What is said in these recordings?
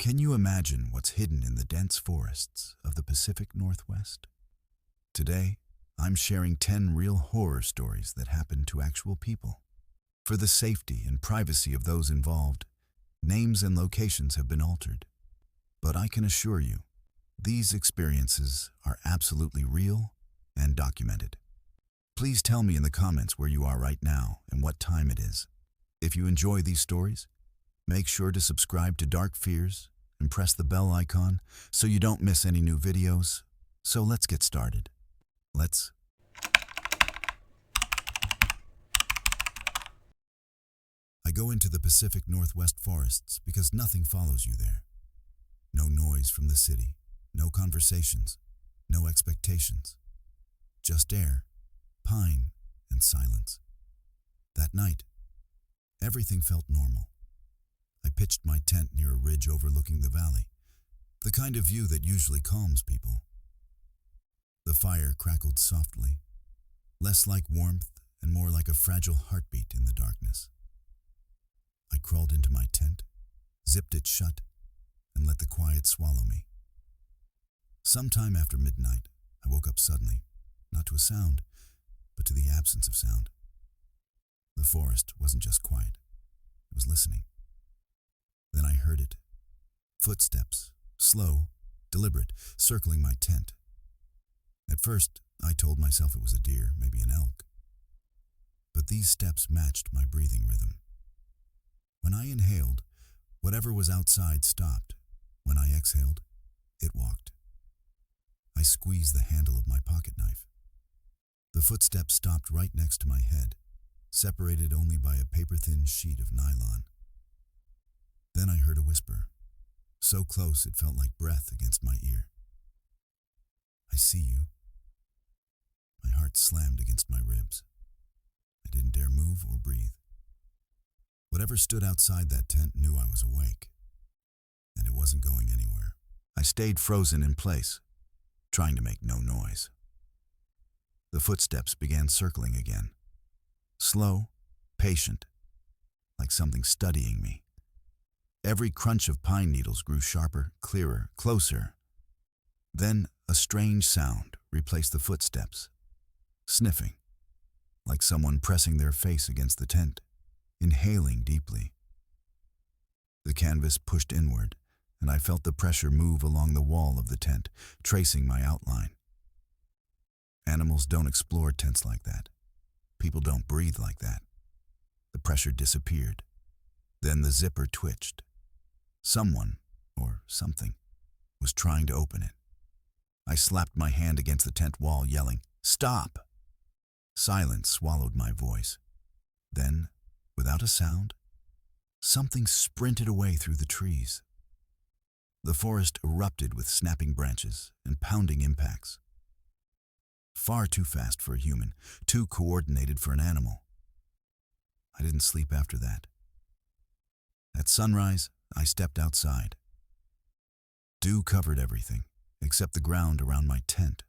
Can you imagine what's hidden in the dense forests of the Pacific Northwest? Today, I'm sharing 10 real horror stories that happened to actual people. For the safety and privacy of those involved, names and locations have been altered. But I can assure you, these experiences are absolutely real and documented. Please tell me in the comments where you are right now and what time it is. If you enjoy these stories, make sure to subscribe to Dark Fears and press the bell icon so you don't miss any new videos. So let's get started. I go into the Pacific Northwest forests because nothing follows you there. No noise from the city, no conversations, no expectations. Just air, pine, and silence. That night, everything felt normal. I pitched my tent near a ridge overlooking the valley, the kind of view that usually calms people. The fire crackled softly, less like warmth and more like a fragile heartbeat in the darkness. I crawled into my tent, zipped it shut, and let the quiet swallow me. Sometime after midnight, I woke up suddenly, not to a sound, but to the absence of sound. The forest wasn't just quiet, it was listening. Then I heard it. Footsteps, slow, deliberate, circling my tent. At first, I told myself it was a deer, maybe an elk. But these steps matched my breathing rhythm. When I inhaled, whatever was outside stopped. When I exhaled, it walked. I squeezed the handle of my pocket knife. The footsteps stopped right next to my head, separated only by a paper-thin sheet of nylon. Then I heard a whisper, so close it felt like breath against my ear. "I see you." My heart slammed against my ribs. I didn't dare move or breathe. Whatever stood outside that tent knew I was awake, and it wasn't going anywhere. I stayed frozen in place, trying to make no noise. The footsteps began circling again, slow, patient, like something studying me. Every crunch of pine needles grew sharper, clearer, closer. Then a strange sound replaced the footsteps, sniffing, like someone pressing their face against the tent, inhaling deeply. The canvas pushed inward, and I felt the pressure move along the wall of the tent, tracing my outline. Animals don't explore tents like that. People don't breathe like that. The pressure disappeared. Then the zipper twitched. Someone, or something, was trying to open it. I slapped my hand against the tent wall, yelling, "Stop!" Silence swallowed my voice. Then, without a sound, something sprinted away through the trees. The forest erupted with snapping branches and pounding impacts. Far too fast for a human, too coordinated for an animal. I didn't sleep after that. At sunrise, I stepped outside. Dew covered everything, except the ground around my tent.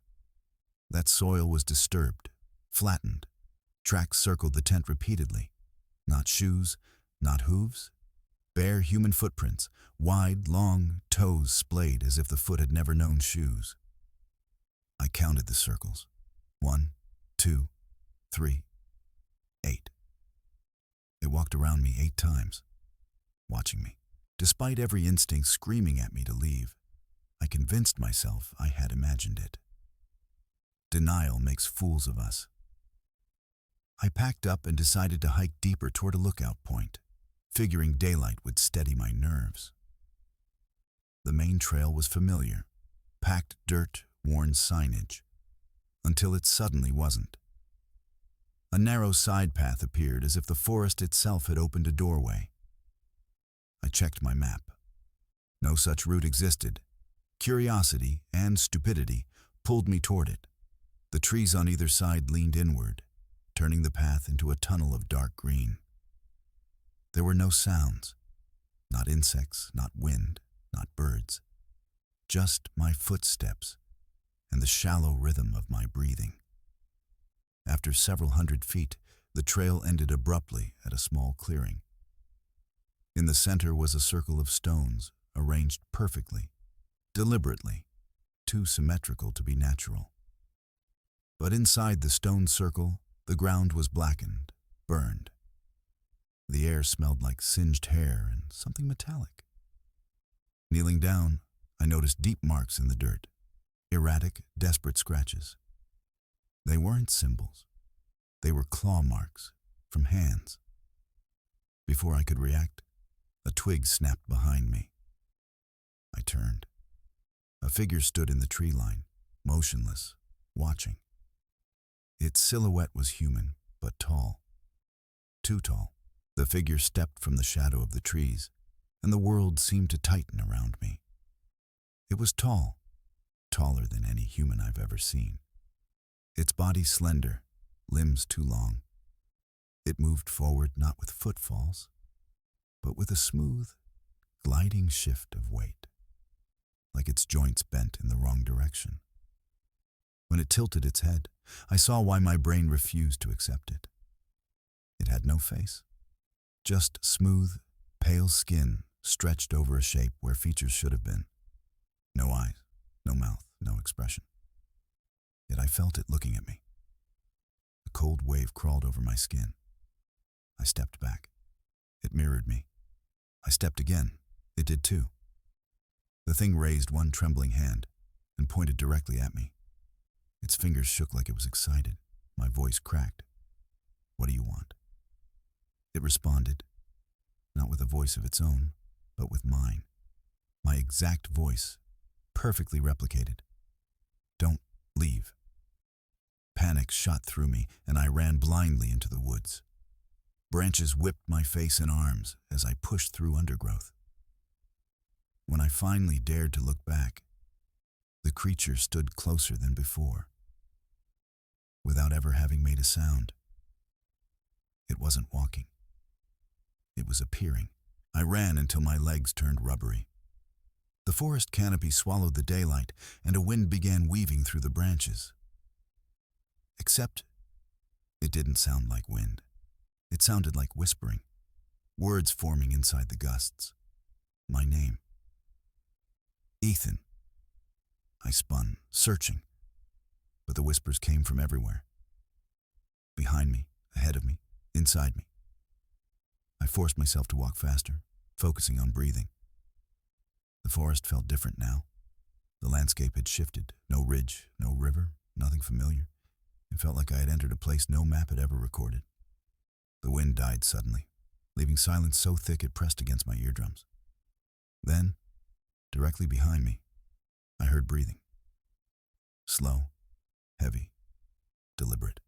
That soil was disturbed, flattened. Tracks circled the tent repeatedly. Not shoes, not hooves. Bare human footprints, wide, long toes splayed as if the foot had never known shoes. I counted the circles. 1, 2, 3, 8. It walked around me 8 times, watching me. Despite every instinct screaming at me to leave, I convinced myself I had imagined it. Denial makes fools of us. I packed up and decided to hike deeper toward a lookout point, figuring daylight would steady my nerves. The main trail was familiar, packed dirt, worn signage, until it suddenly wasn't. A narrow side path appeared as if the forest itself had opened a doorway. I checked my map. No such route existed. Curiosity and stupidity pulled me toward it. The trees on either side leaned inward, turning the path into a tunnel of dark green. There were no sounds, not insects, not wind, not birds, just my footsteps and the shallow rhythm of my breathing. After several hundred feet, the trail ended abruptly at a small clearing. In the center was a circle of stones, arranged perfectly, deliberately, too symmetrical to be natural. But inside the stone circle, the ground was blackened, burned. The air smelled like singed hair and something metallic. Kneeling down, I noticed deep marks in the dirt, erratic, desperate scratches. They weren't symbols. They were claw marks from hands. Before I could react, a twig snapped behind me. I turned. A figure stood in the tree line, motionless, watching. Its silhouette was human, but tall. Too tall. The figure stepped from the shadow of the trees, and the world seemed to tighten around me. It was tall, taller than any human I've ever seen. Its body slender, limbs too long. It moved forward not with footfalls, but with a smooth, gliding shift of weight, like its joints bent in the wrong direction. When it tilted its head, I saw why my brain refused to accept it. It had no face, just smooth, pale skin stretched over a shape where features should have been. No eyes, no mouth, no expression. Yet I felt it looking at me. A cold wave crawled over my skin. I stepped back. It mirrored me. I stepped again. It did too. The thing raised one trembling hand and pointed directly at me. Its fingers shook like it was excited. My voice cracked. "What do you want?" It responded, not with a voice of its own, but with mine. My exact voice, perfectly replicated. "Don't leave." Panic shot through me, and I ran blindly into the woods. Branches whipped my face and arms as I pushed through undergrowth. When I finally dared to look back, the creature stood closer than before, without ever having made a sound. It wasn't walking. It was appearing. I ran until my legs turned rubbery. The forest canopy swallowed the daylight, and a wind began weaving through the branches. Except, it didn't sound like wind. It sounded like whispering, words forming inside the gusts. My name. Ethan. I spun, searching, but the whispers came from everywhere. Behind me, ahead of me, inside me. I forced myself to walk faster, focusing on breathing. The forest felt different now. The landscape had shifted. No ridge, no river, nothing familiar. It felt like I had entered a place no map had ever recorded. The wind died suddenly, leaving silence so thick it pressed against my eardrums. Then, directly behind me, I heard breathing. Slow, heavy, deliberate.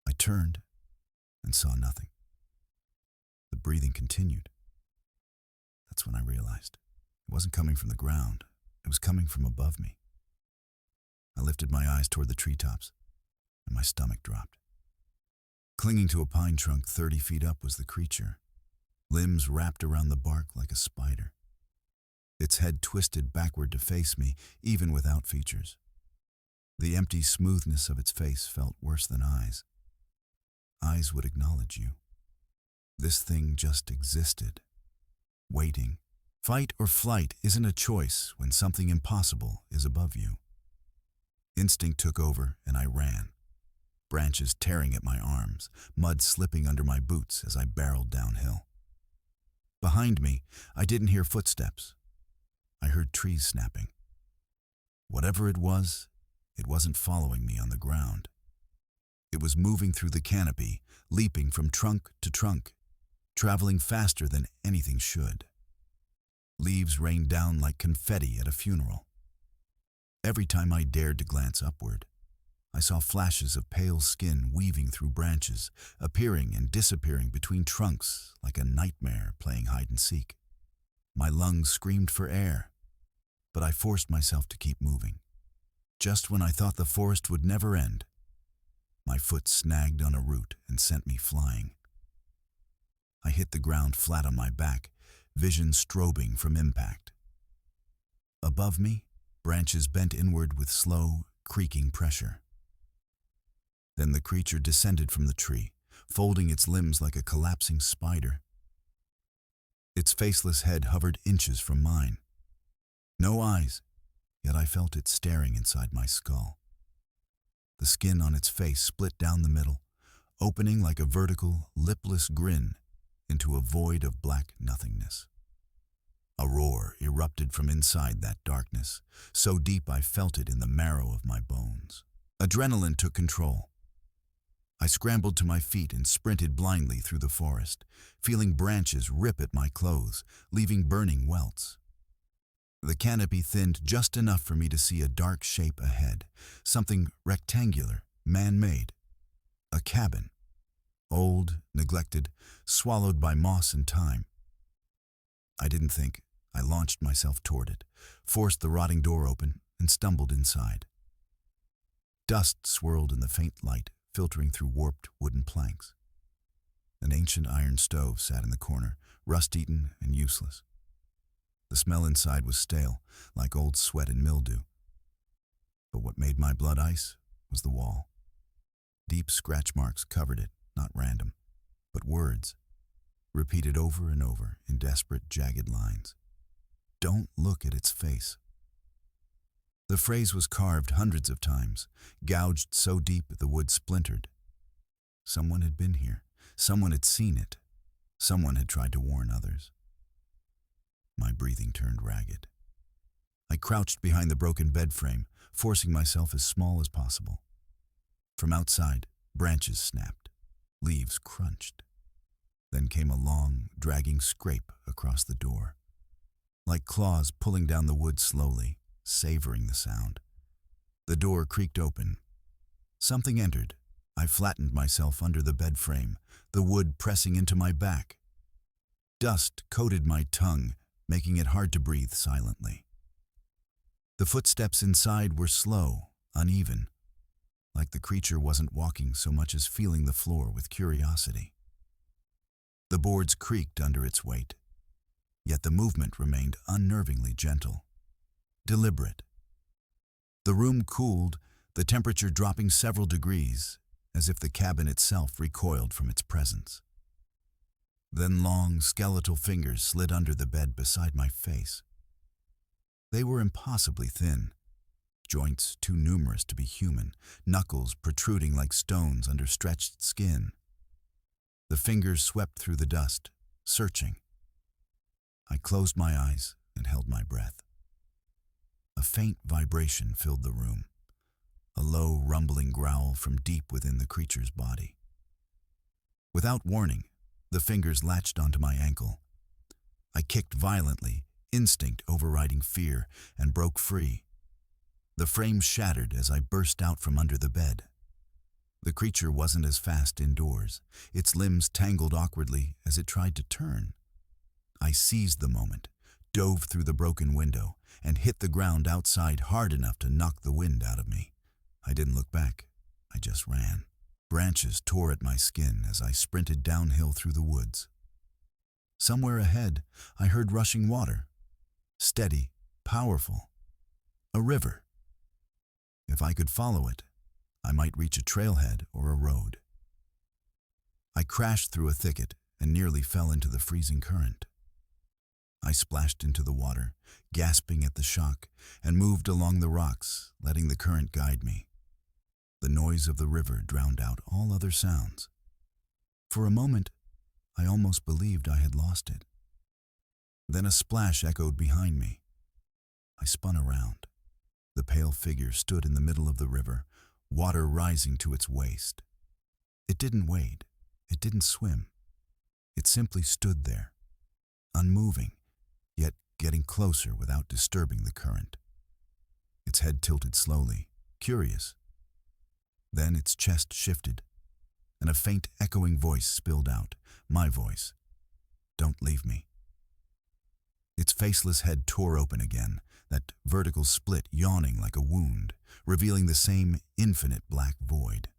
I turned and saw nothing. The breathing continued. That's when I realized it wasn't coming from the ground. It was coming from above me. I lifted my eyes toward the treetops, and my stomach dropped. Clinging to a pine trunk 30 feet up was the creature, limbs wrapped around the bark like a spider. Its head twisted backward to face me, even without features. The empty smoothness of its face felt worse than eyes. Eyes would acknowledge you. This thing just existed, waiting. Fight or flight isn't a choice when something impossible is above you. Instinct took over, and I ran. Branches tearing at my arms, mud slipping under my boots as I barreled downhill. Behind me, I didn't hear footsteps. I heard trees snapping. Whatever it wasn't following me on the ground. It was moving through the canopy, leaping from trunk to trunk, traveling faster than anything should. Leaves rained down like confetti at a funeral. Every time I dared to glance upward, I saw flashes of pale skin weaving through branches, appearing and disappearing between trunks like a nightmare playing hide and seek. My lungs screamed for air, but I forced myself to keep moving. Just when I thought the forest would never end, my foot snagged on a root and sent me flying. I hit the ground flat on my back, vision strobing from impact. Above me, branches bent inward with slow, creaking pressure. Then the creature descended from the tree, folding its limbs like a collapsing spider. Its faceless head hovered inches from mine. No eyes, yet I felt it staring inside my skull. The skin on its face split down the middle, opening like a vertical, lipless grin into a void of black nothingness. A roar erupted from inside that darkness, so deep I felt it in the marrow of my bones. Adrenaline took control. I scrambled to my feet and sprinted blindly through the forest, feeling branches rip at my clothes, leaving burning welts. The canopy thinned just enough for me to see a dark shape ahead, something rectangular, man-made. A cabin. Old, neglected, swallowed by moss and time. I didn't think. I launched myself toward it, forced the rotting door open, and stumbled inside. Dust swirled in the faint light, filtering through warped wooden planks. An ancient iron stove sat in the corner, rust-eaten and useless. The smell inside was stale, like old sweat and mildew. But what made my blood ice was the wall. Deep scratch marks covered it, not random, but words, repeated over and over in desperate, jagged lines. Don't look at its face. The phrase was carved hundreds of times, gouged so deep the wood splintered. Someone had been here. Someone had seen it. Someone had tried to warn others. My breathing turned ragged. I crouched behind the broken bed frame, forcing myself as small as possible. From outside, branches snapped. Leaves crunched. Then came a long, dragging scrape across the door, like claws pulling down the wood slowly, savoring the sound. The door creaked open. Something entered. I flattened myself under the bed frame, the wood pressing into my back. Dust coated my tongue, making it hard to breathe silently. The footsteps inside were slow, uneven, like the creature wasn't walking so much as feeling the floor with curiosity. The boards creaked under its weight, yet the movement remained unnervingly gentle, deliberate. The room cooled, the temperature dropping several degrees, as if the cabin itself recoiled from its presence. Then long, skeletal fingers slid under the bed beside my face. They were impossibly thin, joints too numerous to be human, knuckles protruding like stones under stretched skin. The fingers swept through the dust, searching. I closed my eyes and held my breath. A faint vibration filled the room, a low, rumbling growl from deep within the creature's body. Without warning, the fingers latched onto my ankle. I kicked violently, instinct overriding fear, and broke free. The frame shattered as I burst out from under the bed. The creature wasn't as fast indoors. Its limbs tangled awkwardly as it tried to turn. I seized the moment, dove through the broken window, and hit the ground outside hard enough to knock the wind out of me. I didn't look back. I just ran. Branches tore at my skin as I sprinted downhill through the woods. Somewhere ahead, I heard rushing water. Steady, powerful. A river. If I could follow it, I might reach a trailhead or a road. I crashed through a thicket and nearly fell into the freezing current. I splashed into the water, gasping at the shock, and moved along the rocks, letting the current guide me. The noise of the river drowned out all other sounds. For a moment, I almost believed I had lost it. Then a splash echoed behind me. I spun around. The pale figure stood in the middle of the river, water rising to its waist. It didn't wade. It didn't swim. It simply stood there, unmoving, yet getting closer without disturbing the current. Its head tilted slowly, curious. Then its chest shifted, and a faint echoing voice spilled out, my voice. "Don't leave me." Its faceless head tore open again, that vertical split yawning like a wound, revealing the same infinite black void.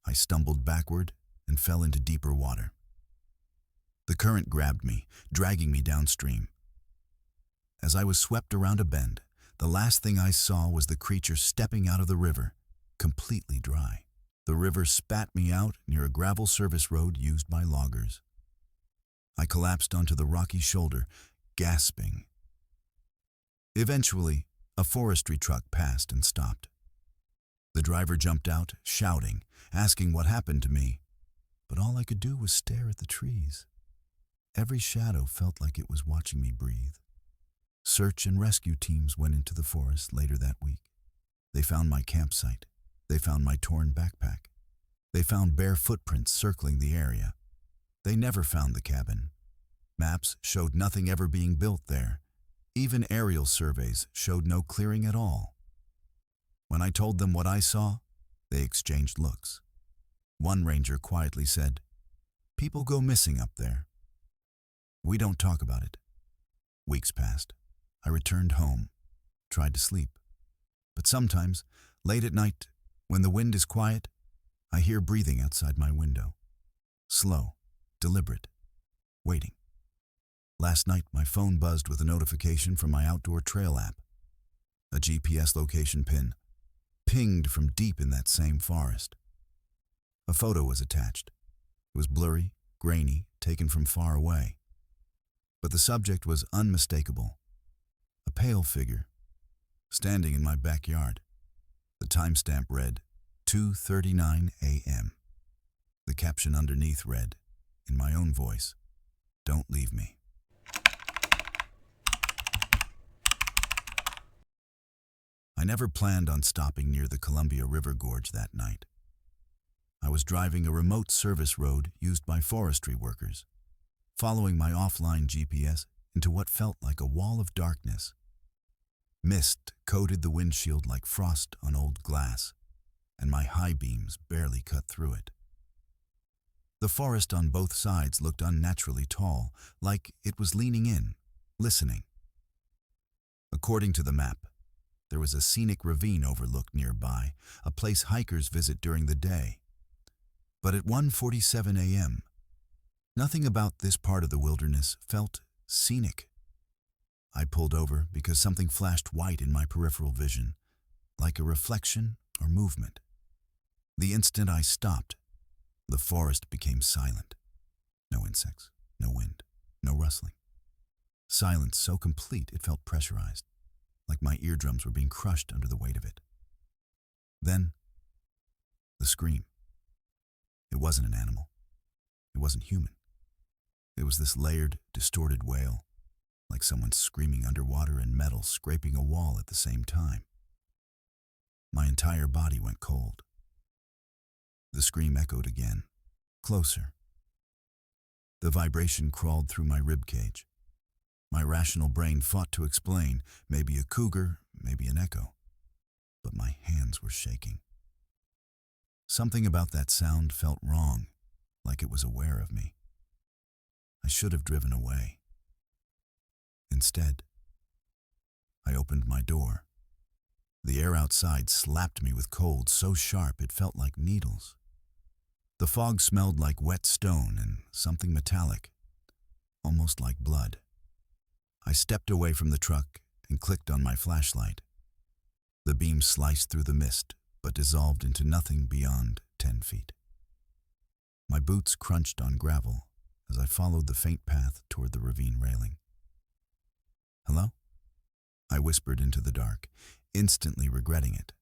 I stumbled backward and fell into deeper water. The current grabbed me, dragging me downstream. As I was swept around a bend, the last thing I saw was the creature stepping out of the river, completely dry. The river spat me out near a gravel service road used by loggers. I collapsed onto the rocky shoulder, gasping. Eventually, a forestry truck passed and stopped. The driver jumped out, shouting, asking what happened to me, but all I could do was stare at the trees. Every shadow felt like it was watching me breathe. Search and rescue teams went into the forest later that week. They found my campsite. They found my torn backpack. They found bare footprints circling the area. They never found the cabin. Maps showed nothing ever being built there. Even aerial surveys showed no clearing at all. When I told them what I saw, they exchanged looks. One ranger quietly said, "People go missing up there. We don't talk about it." Weeks passed. I returned home, tried to sleep. But sometimes, late at night, when the wind is quiet, I hear breathing outside my window. Slow, deliberate, waiting. Last night, my phone buzzed with a notification from my outdoor trail app. A GPS location pin, pinged from deep in that same forest. A photo was attached. It was blurry, grainy, taken from far away. But the subject was unmistakable. A pale figure, standing in my backyard. The timestamp read, 2:39 a.m. The caption underneath read, in my own voice, "Don't leave me." I never planned on stopping near the Columbia River Gorge that night. I was driving a remote service road used by forestry workers, following my offline GPS into what felt like a wall of darkness. Mist coated the windshield like frost on old glass, and my high beams barely cut through it. The forest on both sides looked unnaturally tall, like it was leaning in, listening. According to the map, there was a scenic ravine overlooked nearby, a place hikers visit during the day. But at 1:47 a.m., nothing about this part of the wilderness felt scenic. I pulled over because something flashed white in my peripheral vision, like a reflection or movement. The instant I stopped, the forest became silent. No insects, no wind, no rustling. Silence so complete it felt pressurized, like my eardrums were being crushed under the weight of it. Then, the scream. It wasn't an animal. It wasn't human. It was this layered, distorted wail, like someone screaming underwater and metal scraping a wall at the same time. My entire body went cold. The scream echoed again, closer. The vibration crawled through my ribcage. My rational brain fought to explain, maybe a cougar, maybe an echo. But my hands were shaking. Something about that sound felt wrong, like it was aware of me. I should have driven away. Instead, I opened my door. The air outside slapped me with cold so sharp it felt like needles. The fog smelled like wet stone and something metallic, almost like blood. I stepped away from the truck and clicked on my flashlight. The beam sliced through the mist, but dissolved into nothing beyond 10 feet. My boots crunched on gravel as I followed the faint path toward the ravine railing. "Hello?" I whispered into the dark, instantly regretting it.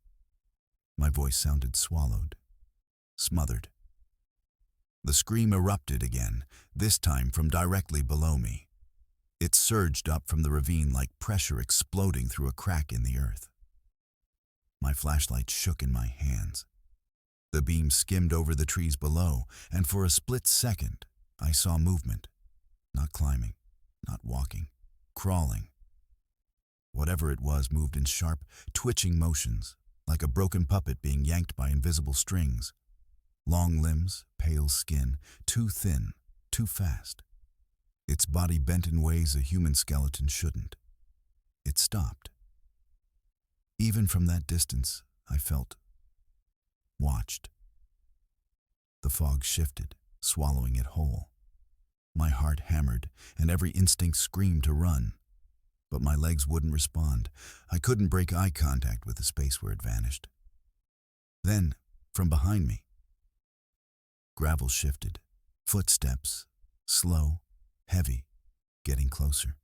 My voice sounded swallowed, smothered. The scream erupted again, this time from directly below me. It surged up from the ravine like pressure exploding through a crack in the earth. My flashlight shook in my hands. The beam skimmed over the trees below, and for a split second, I saw movement. Not climbing, not walking, crawling. Whatever it was moved in sharp, twitching motions, like a broken puppet being yanked by invisible strings. Long limbs, pale skin, too thin, too fast. Its body bent in ways a human skeleton shouldn't. It stopped. Even from that distance, I felt watched. The fog shifted, swallowing it whole. My heart hammered, and every instinct screamed to run. But my legs wouldn't respond. I couldn't break eye contact with the space where it vanished. Then, from behind me, gravel shifted, footsteps, slow, heavy, getting closer.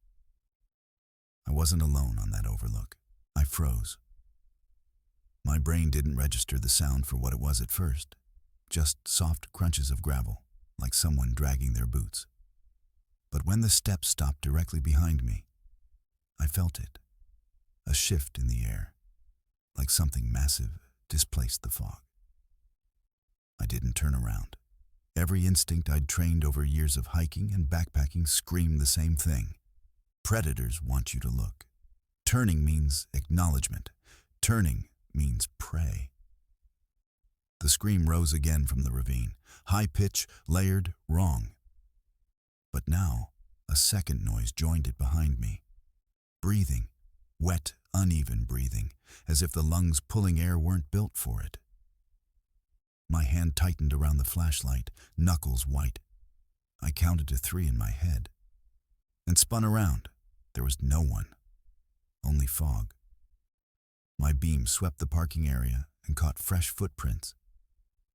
I wasn't alone on that overlook. I froze. My brain didn't register the sound for what it was at first, just soft crunches of gravel, like someone dragging their boots. But when the steps stopped directly behind me, I felt it, a shift in the air, like something massive displaced the fog. I didn't turn around. Every instinct I'd trained over years of hiking and backpacking screamed the same thing. Predators want you to look. Turning means acknowledgement. Turning means prey. The scream rose again from the ravine, high pitch, layered, wrong. But now, a second noise joined it behind me. Breathing, wet, uneven breathing, as if the lungs pulling air weren't built for it. My hand tightened around the flashlight, knuckles white. I counted to 3 in my head, and spun around. There was no one, only fog. My beam swept the parking area and caught fresh footprints,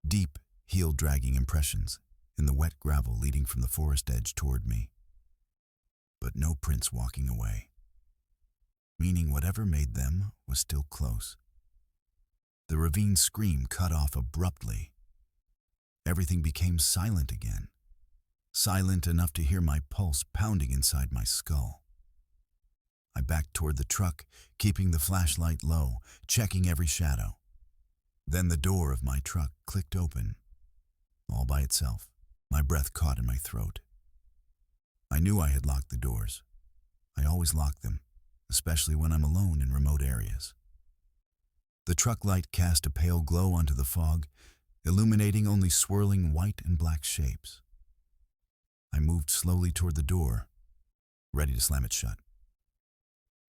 deep, heel-dragging impressions in the wet gravel leading from the forest edge toward me. But no prints walking away, meaning whatever made them was still close. The ravine scream cut off abruptly. Everything became silent again, silent enough to hear my pulse pounding inside my skull. I backed toward the truck, keeping the flashlight low, checking every shadow. Then the door of my truck clicked open, all by itself. My breath caught in my throat. I knew I had locked the doors. I always lock them, especially when I'm alone in remote areas. The truck light cast a pale glow onto the fog, illuminating only swirling white and black shapes. I moved slowly toward the door, ready to slam it shut.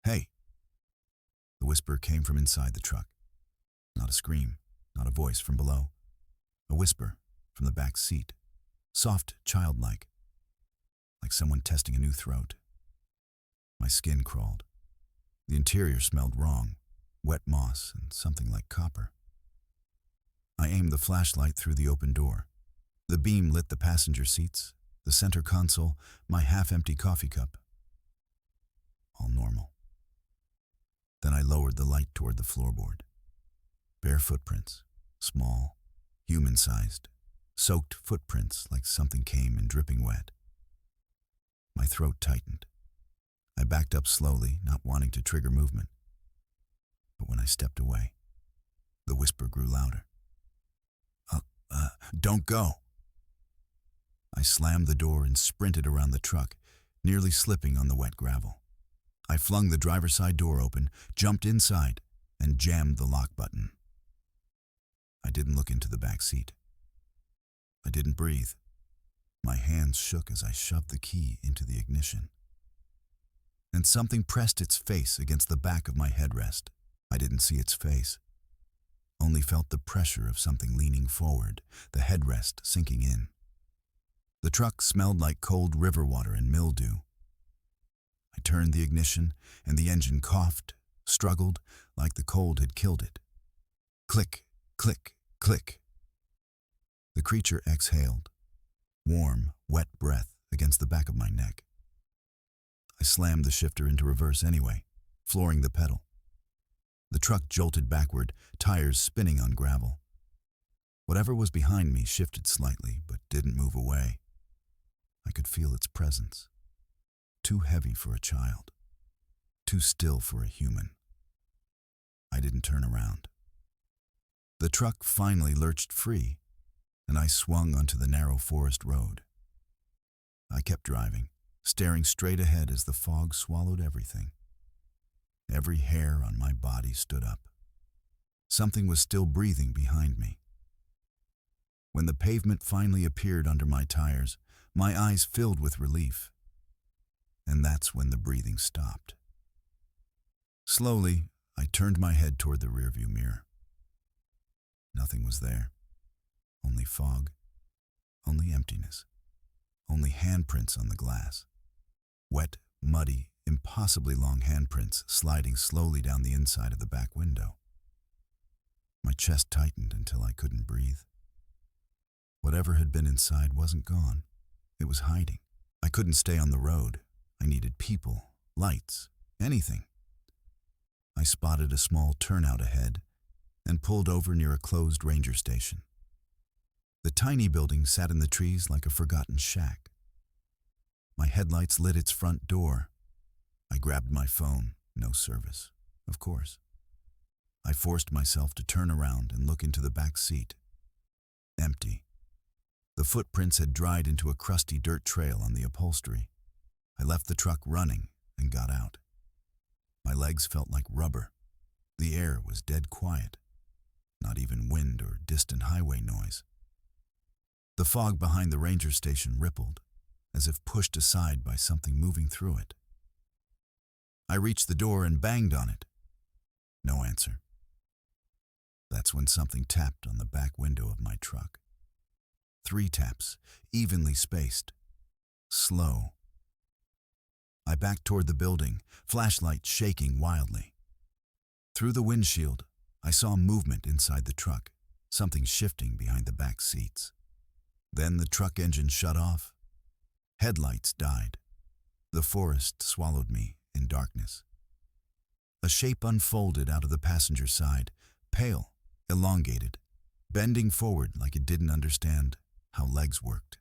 "Hey!" The whisper came from inside the truck. Not a scream, not a voice from below. A whisper from the back seat, soft, childlike, like someone testing a new throat. My skin crawled. The interior smelled wrong, wet moss and something like copper. I aimed the flashlight through the open door. The beam lit the passenger seats, the center console, my half-empty coffee cup. All normal. Then I lowered the light toward the floorboard. Bare footprints, small, human-sized, soaked footprints like something came in dripping wet. My throat tightened. I backed up slowly, not wanting to trigger movement. But when I stepped away, the whisper grew louder. Don't go." I slammed the door and sprinted around the truck, nearly slipping on the wet gravel. I flung the driver's side door open, jumped inside, and jammed the lock button. I didn't look into the back seat. I didn't breathe. My hands shook as I shoved the key into the ignition. And something pressed its face against the back of my headrest. I didn't see its face, only felt the pressure of something leaning forward, the headrest sinking in. The truck smelled like cold river water and mildew. I turned the ignition, and the engine coughed, struggled, like the cold had killed it. Click, click, click. The creature exhaled, warm, wet breath against the back of my neck. I slammed the shifter into reverse anyway, flooring the pedal. The truck jolted backward, tires spinning on gravel. Whatever was behind me shifted slightly, but didn't move away. I could feel its presence. Too heavy for a child. Too still for a human. I didn't turn around. The truck finally lurched free, and I swung onto the narrow forest road. I kept driving, staring straight ahead as the fog swallowed everything. Every hair on my body stood up. Something was still breathing behind me. When the pavement finally appeared under my tires, my eyes filled with relief. And that's when the breathing stopped. Slowly, I turned my head toward the rearview mirror. Nothing was there. Only fog. Only emptiness. Only handprints on the glass. Wet, muddy, impossibly long handprints sliding slowly down the inside of the back window. My chest tightened until I couldn't breathe. Whatever had been inside wasn't gone. It was hiding, I couldn't stay on the road. I needed people, lights, anything. I spotted a small turnout ahead and pulled over near a closed ranger station. The tiny building sat in the trees like a forgotten shack. My headlights lit its front door. I grabbed my phone. No service, of course. I forced myself to turn around and look into the back seat. Empty. The footprints had dried into a crusty dirt trail on the upholstery. I left the truck running and got out. My legs felt like rubber. The air was dead quiet. Not even wind or distant highway noise. The fog behind the ranger station rippled, as if pushed aside by something moving through it. I reached the door and banged on it. No answer. That's when something tapped on the back window of my truck. 3 taps, evenly spaced. Slow. I backed toward the building, flashlight shaking wildly. Through the windshield, I saw movement inside the truck, something shifting behind the back seats. Then the truck engine shut off. Headlights died. The forest swallowed me in darkness. A shape unfolded out of the passenger side, pale, elongated, bending forward like it didn't understand how legs worked.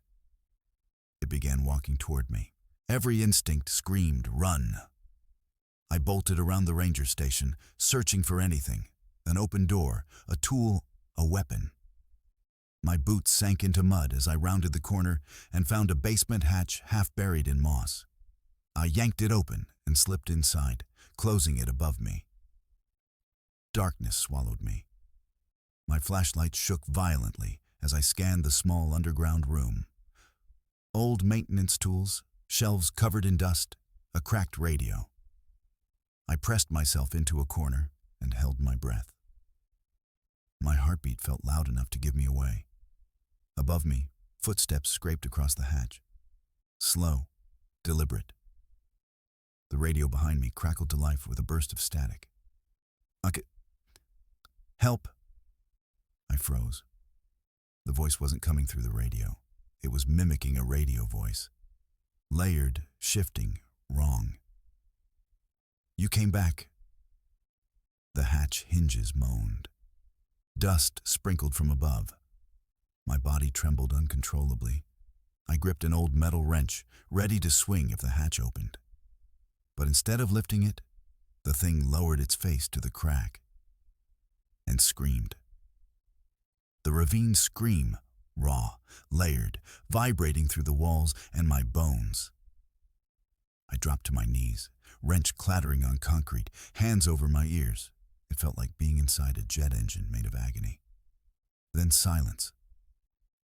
It began walking toward me. Every instinct screamed, "Run!" I bolted around the ranger station, searching for anything. An open door, a tool, a weapon. My boots sank into mud as I rounded the corner and found a basement hatch half buried in moss. I yanked it open and slipped inside, closing it above me. Darkness swallowed me. My flashlight shook violently as I scanned the small underground room. Old maintenance tools, shelves covered in dust, a cracked radio. I pressed myself into a corner and held my breath. My heartbeat felt loud enough to give me away. Above me, footsteps scraped across the hatch. Slow, deliberate. The radio behind me crackled to life with a burst of static. Help! I froze. The voice wasn't coming through the radio. It was mimicking a radio voice. Layered, shifting, wrong. You came back. The hatch hinges moaned. Dust sprinkled from above. My body trembled uncontrollably. I gripped an old metal wrench, ready to swing if the hatch opened. But instead of lifting it, the thing lowered its face to the crack and screamed. The ravine scream, raw, layered, vibrating through the walls and my bones. I dropped to my knees, wrench clattering on concrete, hands over my ears. It felt like being inside a jet engine made of agony. Then silence.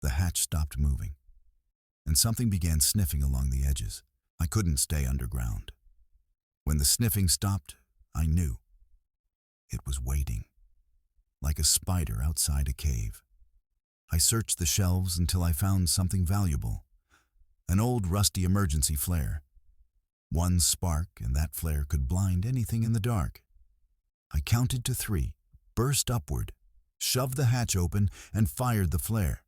The hatch stopped moving, and something began sniffing along the edges. I couldn't stay underground. When the sniffing stopped, I knew. It was waiting, like a spider outside a cave. I searched the shelves until I found something valuable. An old rusty emergency flare. One spark and that flare could blind anything in the dark. I counted to 3, burst upward, shoved the hatch open, and fired the flare.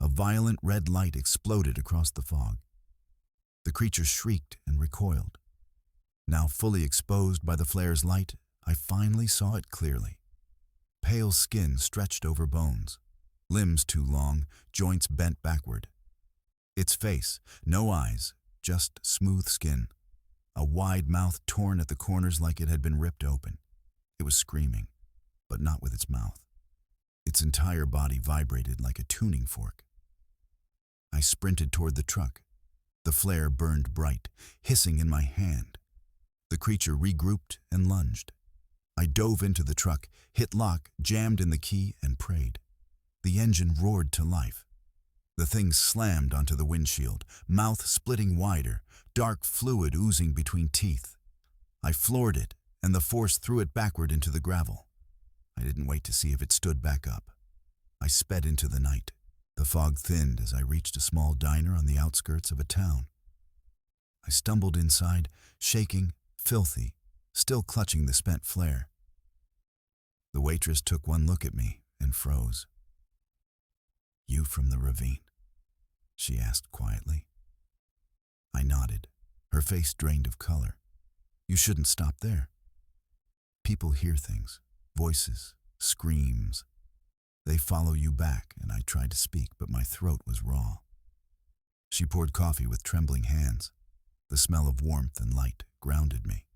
A violent red light exploded across the fog. The creature shrieked and recoiled. Now fully exposed by the flare's light, I finally saw it clearly. Pale skin stretched over bones, limbs too long, joints bent backward. Its face, no eyes, just smooth skin. A wide mouth torn at the corners like it had been ripped open. It was screaming, but not with its mouth. Its entire body vibrated like a tuning fork. I sprinted toward the truck. The flare burned bright, hissing in my hand. The creature regrouped and lunged. I dove into the truck, hit lock, jammed in the key, and prayed. The engine roared to life. The thing slammed onto the windshield, mouth splitting wider, dark fluid oozing between teeth. I floored it, and the force threw it backward into the gravel. I didn't wait to see if it stood back up. I sped into the night. The fog thinned as I reached a small diner on the outskirts of a town. I stumbled inside, shaking, filthy, still clutching the spent flare. The waitress took one look at me and froze. "You from the ravine?" she asked quietly. I nodded, her face drained of color. You shouldn't stop there. People hear things, voices, screams. They follow you back, and I tried to speak, but my throat was raw. She poured coffee with trembling hands. The smell of warmth and light grounded me.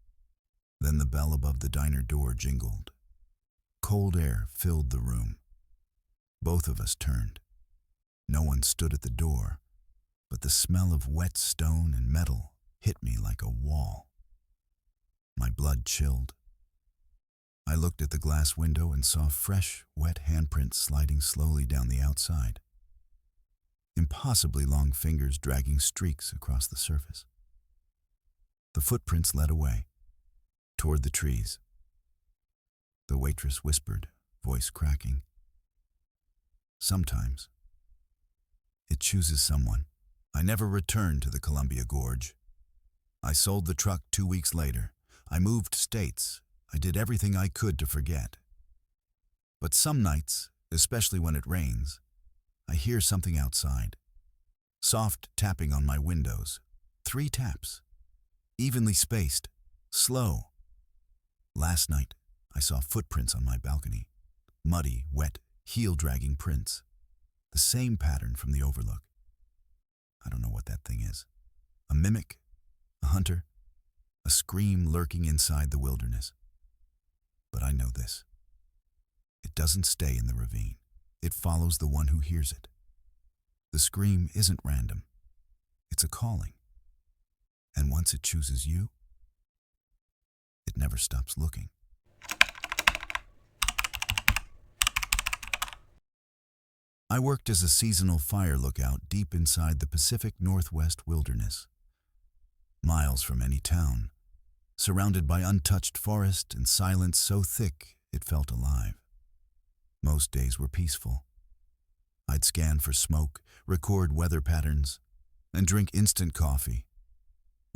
Then the bell above the diner door jingled. Cold air filled the room. Both of us turned. No one stood at the door, but the smell of wet stone and metal hit me like a wall. My blood chilled. I looked at the glass window and saw fresh, wet handprints sliding slowly down the outside. Impossibly long fingers dragging streaks across the surface. The footprints led away, toward the trees. The waitress whispered, voice cracking. Sometimes it chooses someone. I never returned to the Columbia Gorge. I sold the truck 2 weeks later. I moved states. I did everything I could to forget. But some nights, especially when it rains, I hear something outside. Soft tapping on my windows. 3 taps. Evenly spaced. Slow. Last night, I saw footprints on my balcony. Muddy, wet, heel-dragging prints. The same pattern from the overlook. I don't know what that thing is. A mimic? A hunter? A scream lurking inside the wilderness. But I know this. It doesn't stay in the ravine. It follows the one who hears it. The scream isn't random. It's a calling. And once it chooses you, it never stops looking. I worked as a seasonal fire lookout deep inside the Pacific Northwest wilderness. Miles from any town, surrounded by untouched forest and silence so thick it felt alive. Most days were peaceful. I'd scan for smoke, record weather patterns, and drink instant coffee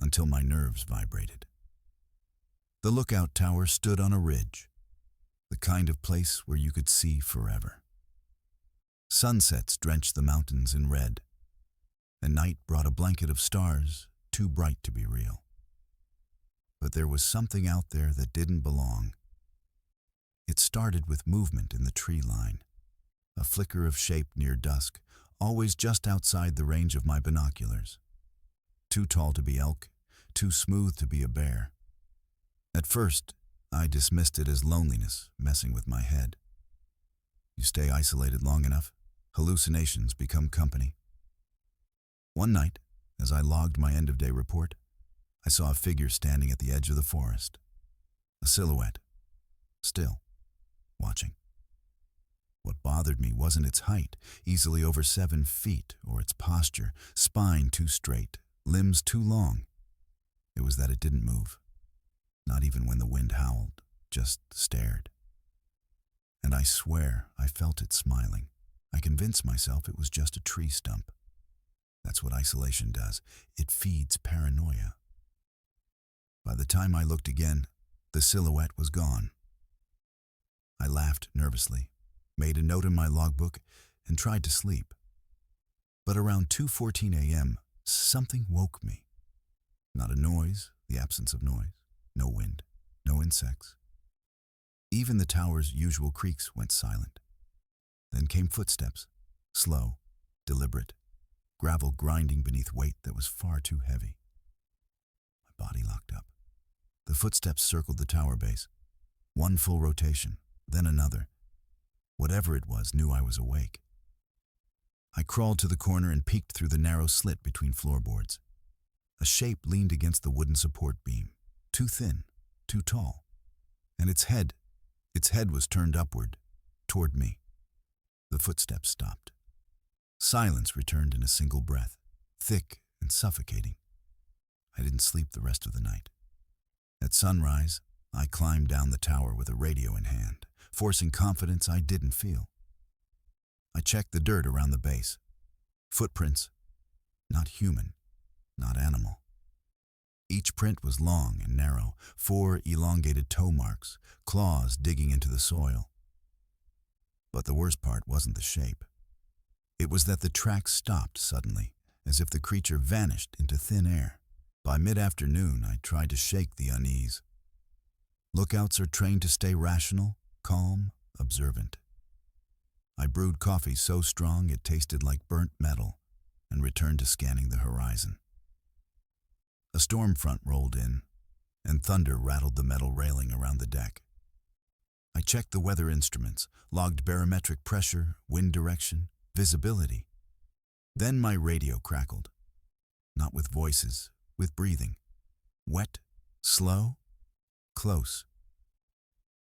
until my nerves vibrated. The lookout tower stood on a ridge, the kind of place where you could see forever. Sunsets drenched the mountains in red, and night brought a blanket of stars too bright to be real. But there was something out there that didn't belong. It started with movement in the tree line, a flicker of shape near dusk, always just outside the range of my binoculars. Too tall to be elk, too smooth to be a bear. At first, I dismissed it as loneliness messing with my head. You stay isolated long enough, hallucinations become company. One night, as I logged my end-of-day report, I saw a figure standing at the edge of the forest. A silhouette, still, watching. What bothered me wasn't its height, easily over 7 feet, or its posture, spine too straight, limbs too long. It was that it didn't move, not even when the wind howled, just stared. And I swear I felt it smiling. I convinced myself it was just a tree stump. That's what isolation does. It feeds paranoia. By the time I looked again, the silhouette was gone. I laughed nervously, made a note in my logbook, and tried to sleep. But around 2:14 a.m., something woke me. Not a noise, the absence of noise, no wind, no insects. Even the tower's usual creaks went silent. Then came footsteps, slow, deliberate, gravel grinding beneath weight that was far too heavy. My body locked up. The footsteps circled the tower base. One full rotation, then another. Whatever it was knew I was awake. I crawled to the corner and peeked through the narrow slit between floorboards. A shape leaned against the wooden support beam, too thin, too tall. And its head was turned upward, toward me. The footsteps stopped. Silence returned in a single breath, thick and suffocating. I didn't sleep the rest of the night. At sunrise, I climbed down the tower with a radio in hand, forcing confidence I didn't feel. I checked the dirt around the base. Footprints, not human, not animal. Each print was long and narrow, 4 elongated toe marks, claws digging into the soil. But the worst part wasn't the shape. It was that the tracks stopped suddenly, as if the creature vanished into thin air. By mid-afternoon, I tried to shake the unease. Lookouts are trained to stay rational, calm, observant. I brewed coffee so strong it tasted like burnt metal and returned to scanning the horizon. A storm front rolled in, and thunder rattled the metal railing around the deck. I checked the weather instruments, logged barometric pressure, wind direction, visibility. Then my radio crackled. Not with voices, with breathing. Wet, slow, close.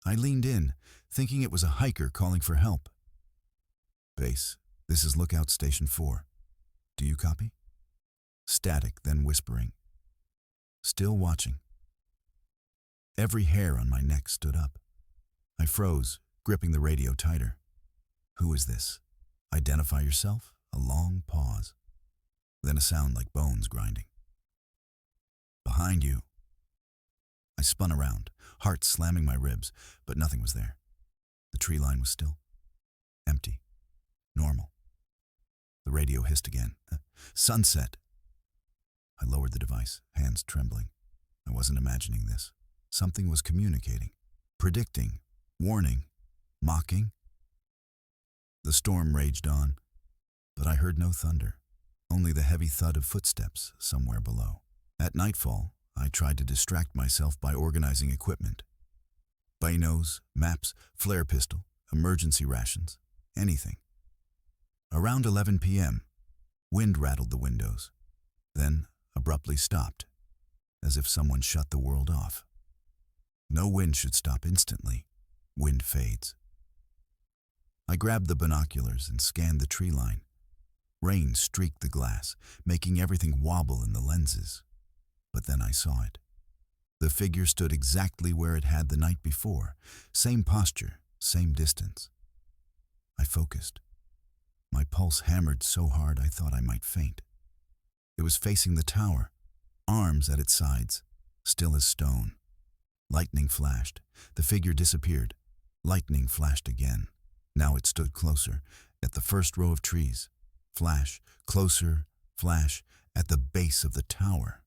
I leaned in, thinking it was a hiker calling for help. "Base, this is Lookout Station 4. Do you copy?" Static, then whispering. "Still watching." Every hair on my neck stood up. I froze, gripping the radio tighter. "Who is this? Identify yourself?" A long pause. Then a sound like bones grinding. "Behind you." I spun around, heart slamming my ribs, but nothing was there. The tree line was still. Empty. Normal. The radio hissed again. "Sunset." I lowered the device, hands trembling. I wasn't imagining this. Something was communicating, predicting, warning, mocking. The storm raged on, but I heard no thunder, only the heavy thud of footsteps somewhere below. At nightfall, I tried to distract myself by organizing equipment. Binos, maps, flare pistol, emergency rations, anything. Around 11 p.m., wind rattled the windows, then abruptly stopped, as if someone shut the world off. No wind should stop instantly. Wind fades. I grabbed the binoculars and scanned the tree line. Rain streaked the glass, making everything wobble in the lenses. But then I saw it. The figure stood exactly where it had the night before. Same posture, same distance. I focused. My pulse hammered so hard I thought I might faint. It was facing the tower, arms at its sides, still as stone. Lightning flashed. The figure disappeared. Lightning flashed again. Now it stood closer, at the first row of trees. Flash, closer, flash, at the base of the tower.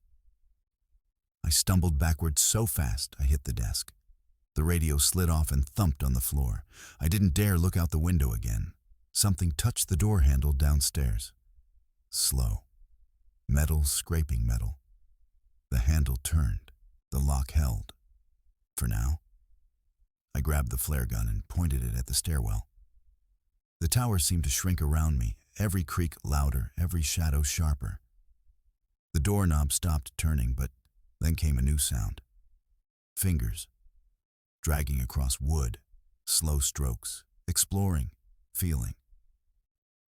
I stumbled backward so fast I hit the desk. The radio slid off and thumped on the floor. I didn't dare look out the window again. Something touched the door handle downstairs. Slow. Metal scraping metal. The handle turned. The lock held. For now. I grabbed the flare gun and pointed it at the stairwell. The tower seemed to shrink around me, every creak louder, every shadow sharper. The doorknob stopped turning, but then came a new sound. Fingers. Dragging across wood. Slow strokes. Exploring. Feeling.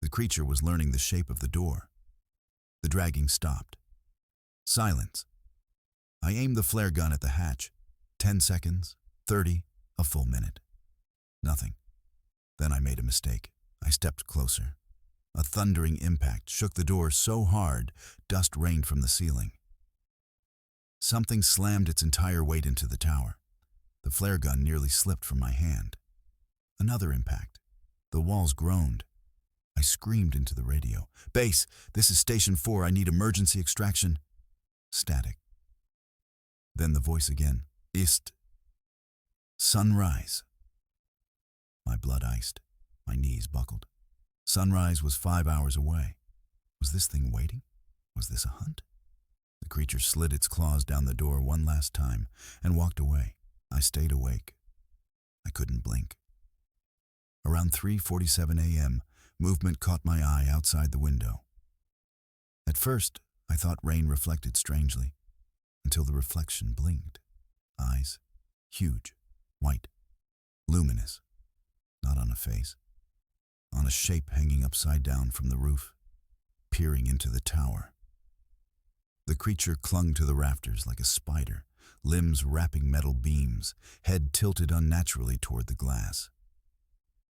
The creature was learning the shape of the door. The dragging stopped. Silence. I aimed the flare gun at the hatch. 10 seconds, 30, a full minute. Nothing. Then I made a mistake. I stepped closer. A thundering impact shook the door so hard, dust rained from the ceiling. Something slammed its entire weight into the tower. The flare gun nearly slipped from my hand. Another impact. The walls groaned. I screamed into the radio. "Base, this is Station 4. I need emergency extraction." Static. Then the voice again. "Ist. Sunrise." My blood iced. My knees buckled. Sunrise was 5 hours away. Was this thing waiting? Was this a hunt? The creature slid its claws down the door one last time and walked away. I stayed awake. I couldn't blink. Around 3:47 a.m., movement caught my eye outside the window. At first, I thought rain reflected strangely, until the reflection blinked. Eyes, huge, white, luminous, not on a face, on a shape hanging upside down from the roof, peering into the tower. The creature clung to the rafters like a spider, limbs wrapping metal beams, head tilted unnaturally toward the glass.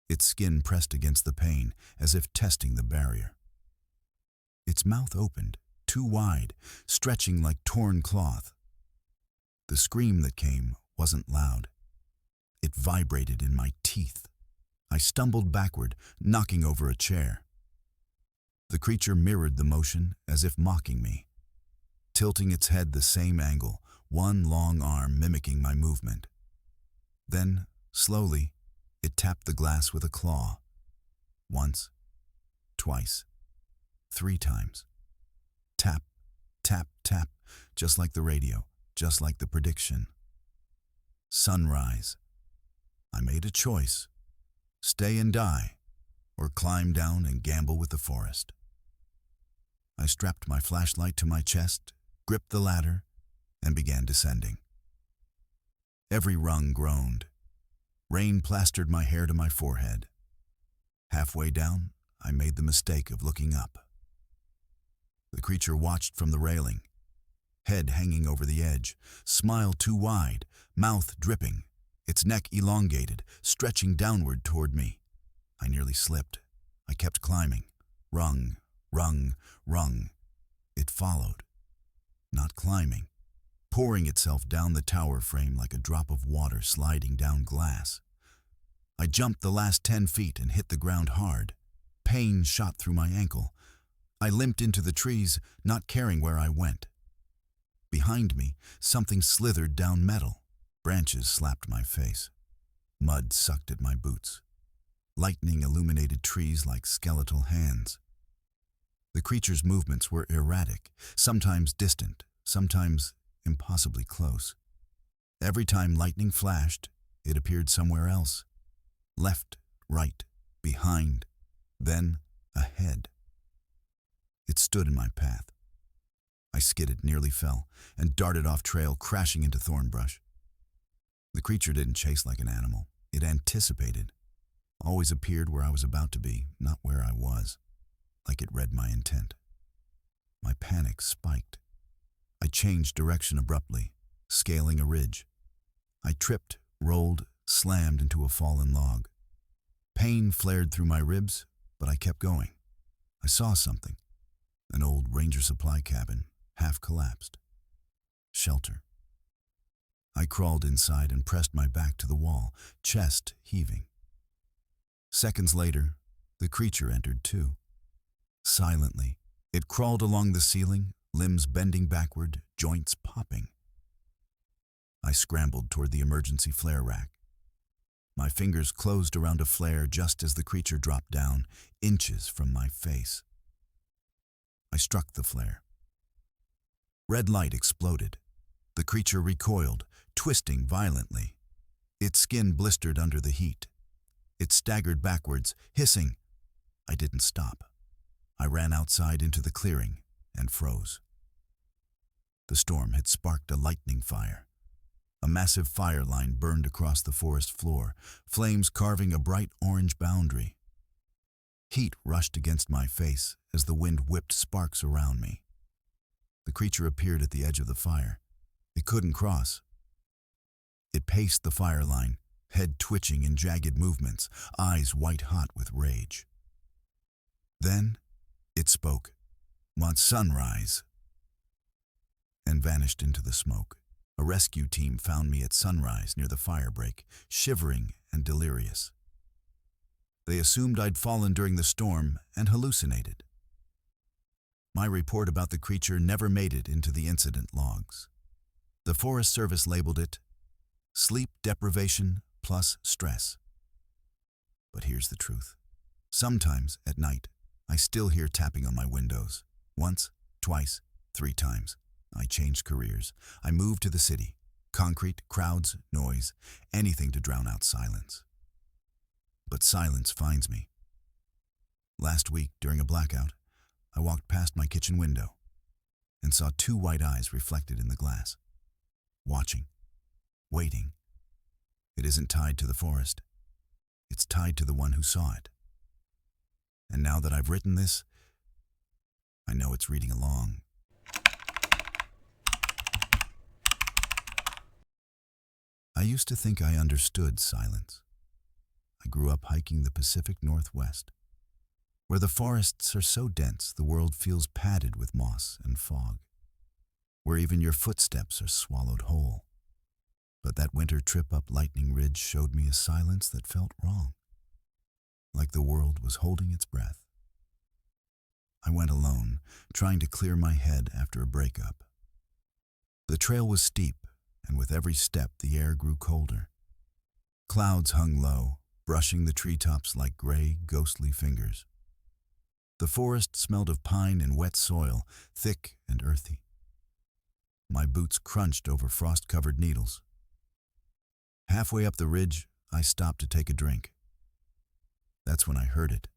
Its skin pressed against the pane, as if testing the barrier. Its mouth opened, too wide, stretching like torn cloth. The scream that came wasn't loud. It vibrated in my teeth. I stumbled backward, knocking over a chair. The creature mirrored the motion as if mocking me, tilting its head the same angle, one long arm mimicking my movement. Then, slowly, it tapped the glass with a claw. Once, twice, 3 times. Tap, tap, tap, just like the radio, just like the prediction. Sunrise. I made a choice. Stay and die, or climb down and gamble with the forest. I strapped my flashlight to my chest, gripped the ladder, and began descending. Every rung groaned. Rain plastered my hair to my forehead. Halfway down, I made the mistake of looking up. The creature watched from the railing, head hanging over the edge, smile too wide, mouth dripping, its neck elongated, stretching downward toward me. I nearly slipped. I kept climbing. Rung, rung, rung. It followed, not climbing, pouring itself down the tower frame like a drop of water sliding down glass. I jumped the last 10 feet and hit the ground hard. Pain shot through my ankle. I limped into the trees, not caring where I went. Behind me, something slithered down metal. Branches slapped my face. Mud sucked at my boots. Lightning illuminated trees like skeletal hands. The creature's movements were erratic, sometimes distant, sometimes impossibly close. Every time lightning flashed, it appeared somewhere else. Left, right, behind, then ahead. It stood in my path. I skidded, nearly fell, and darted off trail, crashing into thorn brush. The creature didn't chase like an animal. It anticipated. Always appeared where I was about to be, not where I was, like it read my intent. My panic spiked. I changed direction abruptly, scaling a ridge. I tripped, rolled, slammed into a fallen log. Pain flared through my ribs, but I kept going. I saw something. An old ranger supply cabin, half collapsed. Shelter. I crawled inside and pressed my back to the wall, chest heaving. Seconds later, the creature entered too. Silently, it crawled along the ceiling, limbs bending backward, joints popping. I scrambled toward the emergency flare rack. My fingers closed around a flare just as the creature dropped down, inches from my face. I struck the flare. Red light exploded. The creature recoiled, twisting violently. Its skin blistered under the heat. It staggered backwards, hissing. I didn't stop. I ran outside into the clearing and froze. The storm had sparked a lightning fire. A massive fire line burned across the forest floor, flames carving a bright orange boundary. Heat rushed against my face as the wind whipped sparks around me. The creature appeared at the edge of the fire. It couldn't cross. It paced the fire line, head twitching in jagged movements, eyes white-hot with rage. Then it spoke, "Want sunrise," and vanished into the smoke. A rescue team found me at sunrise near the fire break, shivering and delirious. They assumed I'd fallen during the storm and hallucinated. My report about the creature never made it into the incident logs. The Forest Service labeled it sleep deprivation plus stress. But here's the truth. Sometimes, at night, I still hear tapping on my windows. Once, twice, 3 times. I changed careers. I moved to the city. Concrete, crowds, noise, anything to drown out silence. But silence finds me. Last week, during a blackout, I walked past my kitchen window and saw 2 white eyes reflected in the glass. Watching. Waiting. It isn't tied to the forest. It's tied to the one who saw it. And now that I've written this, I know it's reading along. I used to think I understood silence. I grew up hiking the Pacific Northwest, where the forests are so dense the world feels padded with moss and fog, where even your footsteps are swallowed whole. But that winter trip up Lightning Ridge showed me a silence that felt wrong, like the world was holding its breath. I went alone, trying to clear my head after a breakup. The trail was steep, and with every step the air grew colder. Clouds hung low, brushing the treetops like gray, ghostly fingers. The forest smelled of pine and wet soil, thick and earthy. My boots crunched over frost-covered needles. Halfway up the ridge, I stopped to take a drink. That's when I heard it.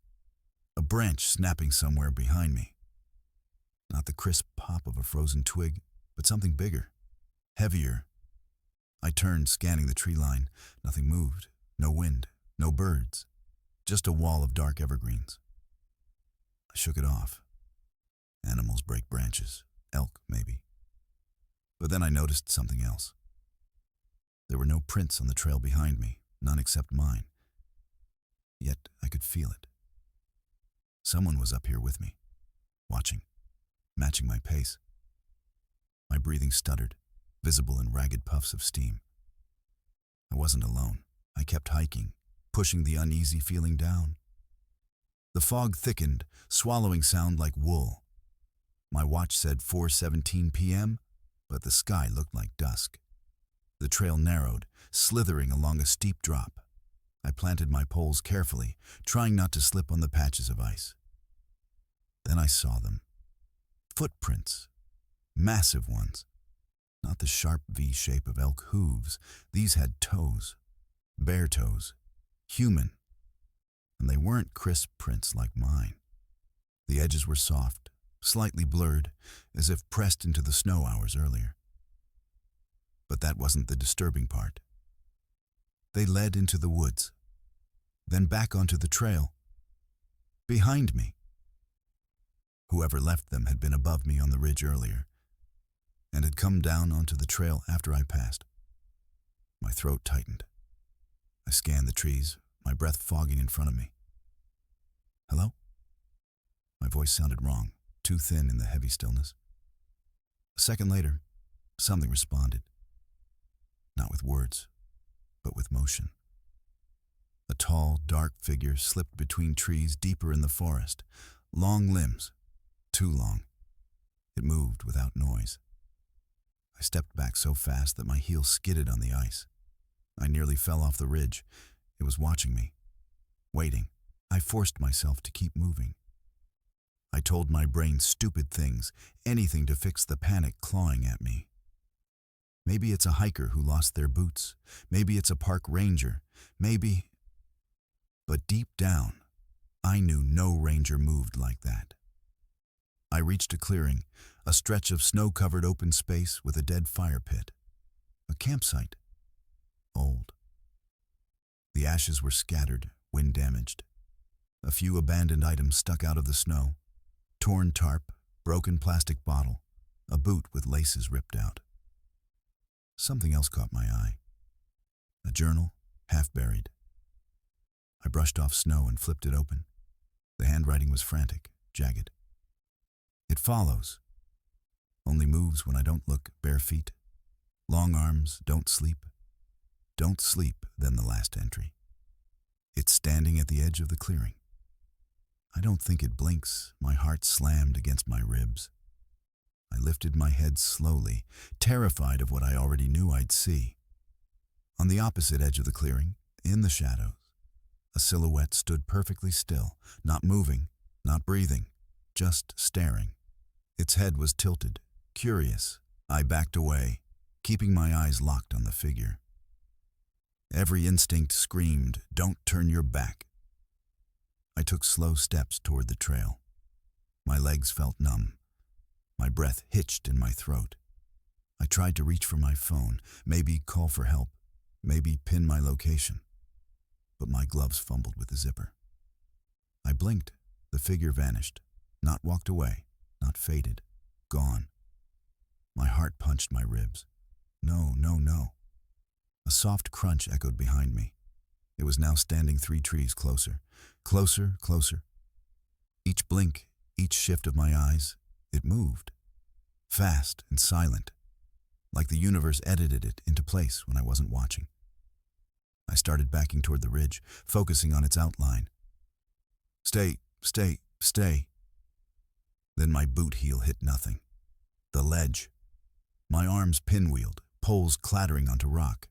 A branch snapping somewhere behind me. Not the crisp pop of a frozen twig, but something bigger, heavier. I turned, scanning the tree line. Nothing moved, no wind, no birds, just a wall of dark evergreens. I shook it off. Animals break branches, elk maybe. But then I noticed something else. There were no prints on the trail behind me, none except mine. Yet I could feel it. Someone was up here with me, watching, matching my pace. My breathing stuttered, visible in ragged puffs of steam. I wasn't alone. I kept hiking, pushing the uneasy feeling down. The fog thickened, swallowing sound like wool. My watch said 4:17 p.m., but the sky looked like dusk. The trail narrowed, slithering along a steep drop. I planted my poles carefully, trying not to slip on the patches of ice. Then I saw them. Footprints. Massive ones. Not the sharp V shape of elk hooves. These had toes. Bare toes. Human. And they weren't crisp prints like mine. The edges were soft, slightly blurred, as if pressed into the snow hours earlier. But that wasn't the disturbing part. They led into the woods, then back onto the trail. Behind me. Whoever left them had been above me on the ridge earlier, and had come down onto the trail after I passed. My throat tightened. I scanned the trees, my breath fogging in front of me. Hello? My voice sounded wrong, too thin in the heavy stillness. A second later, something responded. Not with words, but with motion. A tall, dark figure slipped between trees deeper in the forest. Long limbs. Too long. It moved without noise. I stepped back so fast that my heel skidded on the ice. I nearly fell off the ridge. It was watching me. Waiting. I forced myself to keep moving. I told my brain stupid things, anything to fix the panic clawing at me. Maybe it's a hiker who lost their boots. Maybe it's a park ranger. Maybe... But deep down, I knew no ranger moved like that. I reached a clearing, a stretch of snow-covered open space with a dead fire pit. A campsite. Old. The ashes were scattered, wind-damaged. A few abandoned items stuck out of the snow. Torn tarp, broken plastic bottle, a boot with laces ripped out. Something else caught my eye. A journal, half buried. I brushed off snow and flipped it open. The handwriting was frantic, jagged. It follows. Only moves when I don't look, bare feet. Long arms, don't sleep. Don't sleep, then the last entry. It's standing at the edge of the clearing. I don't think it blinks. My heart slammed against my ribs. I lifted my head slowly, terrified of what I already knew I'd see. On the opposite edge of the clearing, in the shadows, a silhouette stood perfectly still, not moving, not breathing, just staring. Its head was tilted, curious. I backed away, keeping my eyes locked on the figure. Every instinct screamed, "Don't turn your back." I took slow steps toward the trail. My legs felt numb. My breath hitched in my throat. I tried to reach for my phone, maybe call for help, maybe pin my location. But my gloves fumbled with the zipper. I blinked. The figure vanished. Not walked away, not faded. Gone. My heart punched my ribs. No, no, no. A soft crunch echoed behind me. It was now standing 3 trees closer. Closer, closer. Each blink, each shift of my eyes, it moved. Fast and silent. Like the universe edited it into place when I wasn't watching. I started backing toward the ridge, focusing on its outline. Stay, stay, stay. Then my boot heel hit nothing. The ledge. My arms pinwheeled, poles clattering onto rock.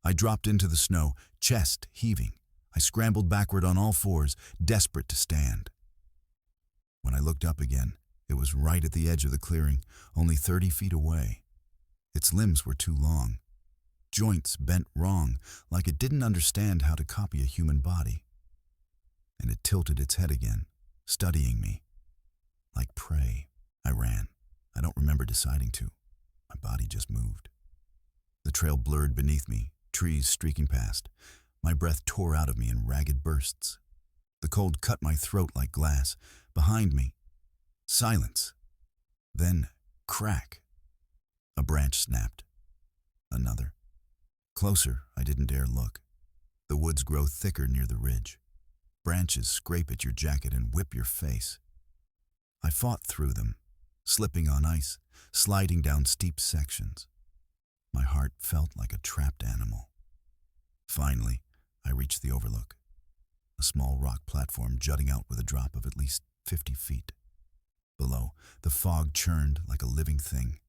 I dropped into the snow, chest heaving. I scrambled backward on all fours, desperate to stand. When I looked up again, it was right at the edge of the clearing, only 30 feet away. Its limbs were too long. Joints bent wrong, like it didn't understand how to copy a human body. And it tilted its head again, studying me. Like prey. I ran. I don't remember deciding to. My body just moved. The trail blurred beneath me, trees streaking past. My breath tore out of me in ragged bursts. The cold cut my throat like glass. Behind me, silence. Then, crack. A branch snapped. Another. Closer, I didn't dare look. The woods grow thicker near the ridge. Branches scrape at your jacket and whip your face. I fought through them, slipping on ice, sliding down steep sections. My heart felt like a trapped animal. Finally, I reached the overlook. A small rock platform jutting out with a drop of at least 50 feet. Below, the fog churned like a living thing.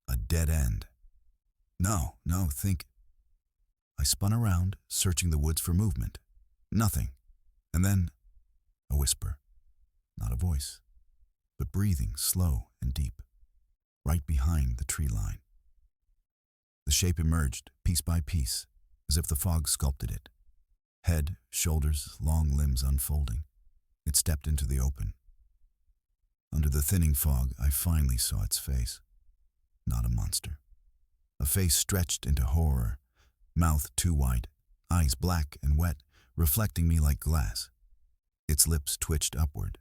A dead end. No, think. I spun around, searching the woods for movement. Nothing. And then, a whisper. Not a voice, but breathing slow and deep, right behind the tree line. The shape emerged, piece by piece, as if the fog sculpted it. Head, shoulders, long limbs unfolding. It stepped into the open. Under the thinning fog, I finally saw its face. Not a monster. A face stretched into horror, mouth too wide, eyes black and wet, reflecting me like glass. Its lips twitched upward.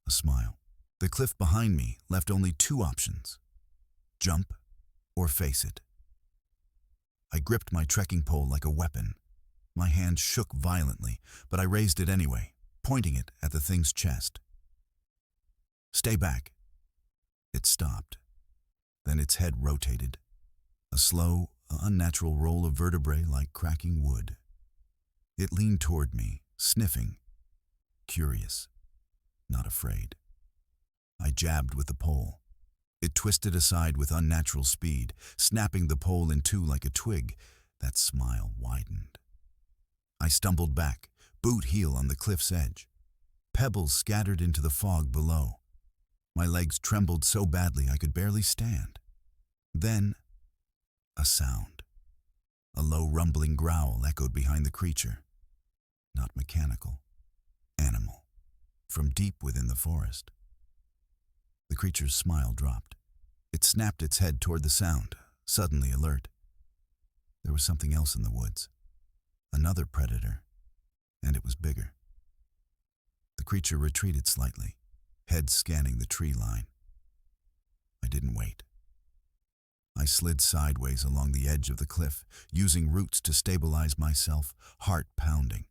A smile. The cliff behind me left only two options: jump or face it. I gripped my trekking pole like a weapon. My hand shook violently, but I raised it anyway, pointing it at the thing's chest. Stay back. It stopped. Then its head rotated. A slow, unnatural roll of vertebrae like cracking wood. It leaned toward me, sniffing. Curious, not afraid. I jabbed with the pole. It twisted aside with unnatural speed, snapping the pole in two like a twig. That smile widened. I stumbled back, boot heel on the cliff's edge. Pebbles scattered into the fog below. My legs trembled so badly I could barely stand. Then, a sound. A low rumbling growl echoed behind the creature. Not mechanical. Animal. From deep within the forest. The creature's smile dropped. It snapped its head toward the sound, suddenly alert. There was something else in the woods. Another predator. And it was bigger. The creature retreated slightly, head scanning the tree line. I didn't wait. I slid sideways along the edge of the cliff, using roots to stabilize myself, heart pounding.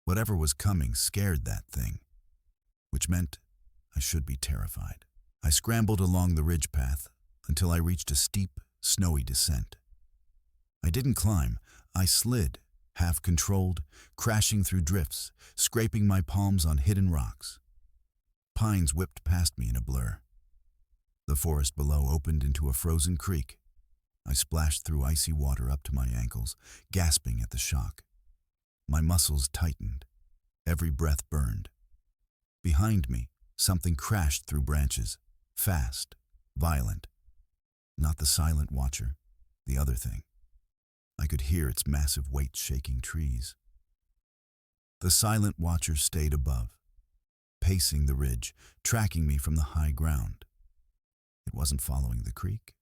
Whatever was coming scared that thing, which meant I should be terrified. I scrambled along the ridge path until I reached a steep, snowy descent. I didn't climb, I slid, half controlled, crashing through drifts, scraping my palms on hidden rocks. Pines whipped past me in a blur. The forest below opened into a frozen creek. I splashed through icy water up to my ankles, gasping at the shock. My muscles tightened. Every breath burned. Behind me, something crashed through branches, fast, violent. Not the silent watcher, the other thing. I could hear its massive weight shaking trees. The silent watcher stayed above, pacing the ridge, tracking me from the high ground. It wasn't following the creek.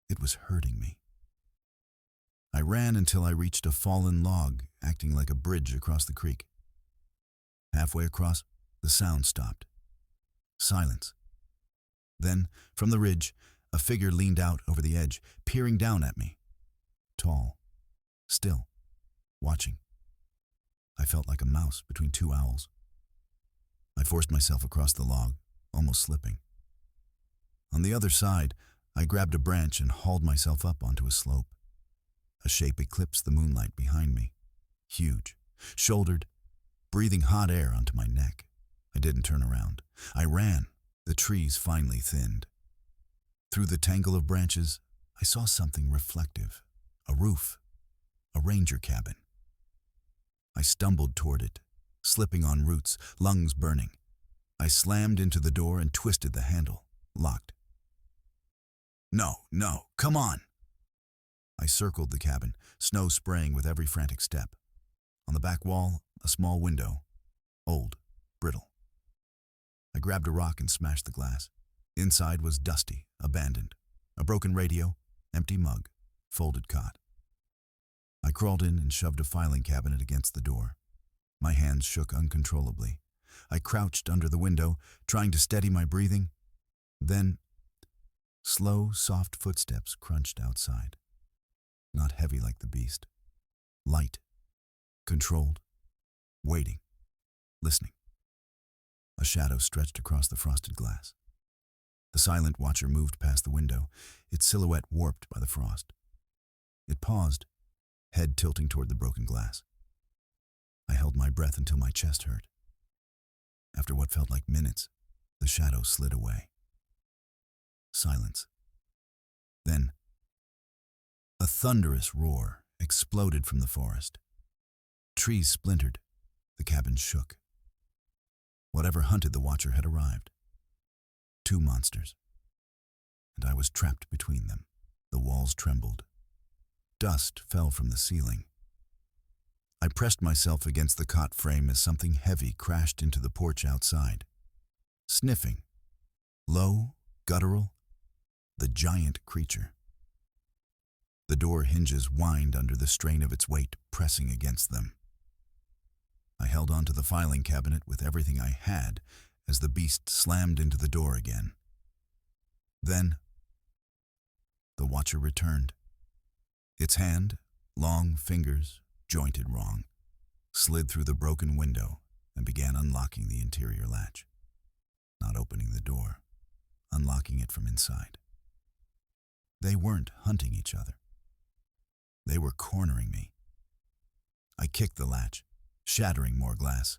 It was hurting me. I ran until I reached a fallen log, acting like a bridge across the creek. Halfway across, the sound stopped. Silence. Then, from the ridge, a figure leaned out over the edge, peering down at me. Tall, still, watching. I felt like a mouse between two owls. I forced myself across the log, almost slipping. On the other side, I grabbed a branch and hauled myself up onto a slope. A shape eclipsed the moonlight behind me, huge, shouldered, breathing hot air onto my neck. I didn't turn around. I ran. The trees finally thinned. Through the tangle of branches, I saw something reflective. A roof. A ranger cabin. I stumbled toward it, slipping on roots, lungs burning. I slammed into the door and twisted the handle. Locked. No, come on! I circled the cabin, snow spraying with every frantic step. On the back wall, a small window. Old, brittle. I grabbed a rock and smashed the glass. Inside was dusty, abandoned. A broken radio, empty mug, folded cot. I crawled in and shoved a filing cabinet against the door. My hands shook uncontrollably. I crouched under the window, trying to steady my breathing. Then, slow, soft footsteps crunched outside. Not heavy like the beast. Light. Controlled. Waiting. Listening. A shadow stretched across the frosted glass. The silent watcher moved past the window, its silhouette warped by the frost. It paused, head tilting toward the broken glass. I held my breath until my chest hurt. After what felt like minutes, the shadow slid away. Silence. Then, a thunderous roar exploded from the forest. Trees splintered. The cabin shook. Whatever hunted the watcher had arrived. 2 monsters. And I was trapped between them. The walls trembled. Dust fell from the ceiling. I pressed myself against the cot frame as something heavy crashed into the porch outside. Sniffing. Low, guttural. The giant creature. The door hinges whined under the strain of its weight pressing against them. I held onto the filing cabinet with everything I had as the beast slammed into the door again. Then, the watcher returned. Its hand, long fingers, jointed wrong, slid through the broken window and began unlocking the interior latch. Not opening the door, unlocking it from inside. They weren't hunting each other. They were cornering me. I kicked the latch, shattering more glass.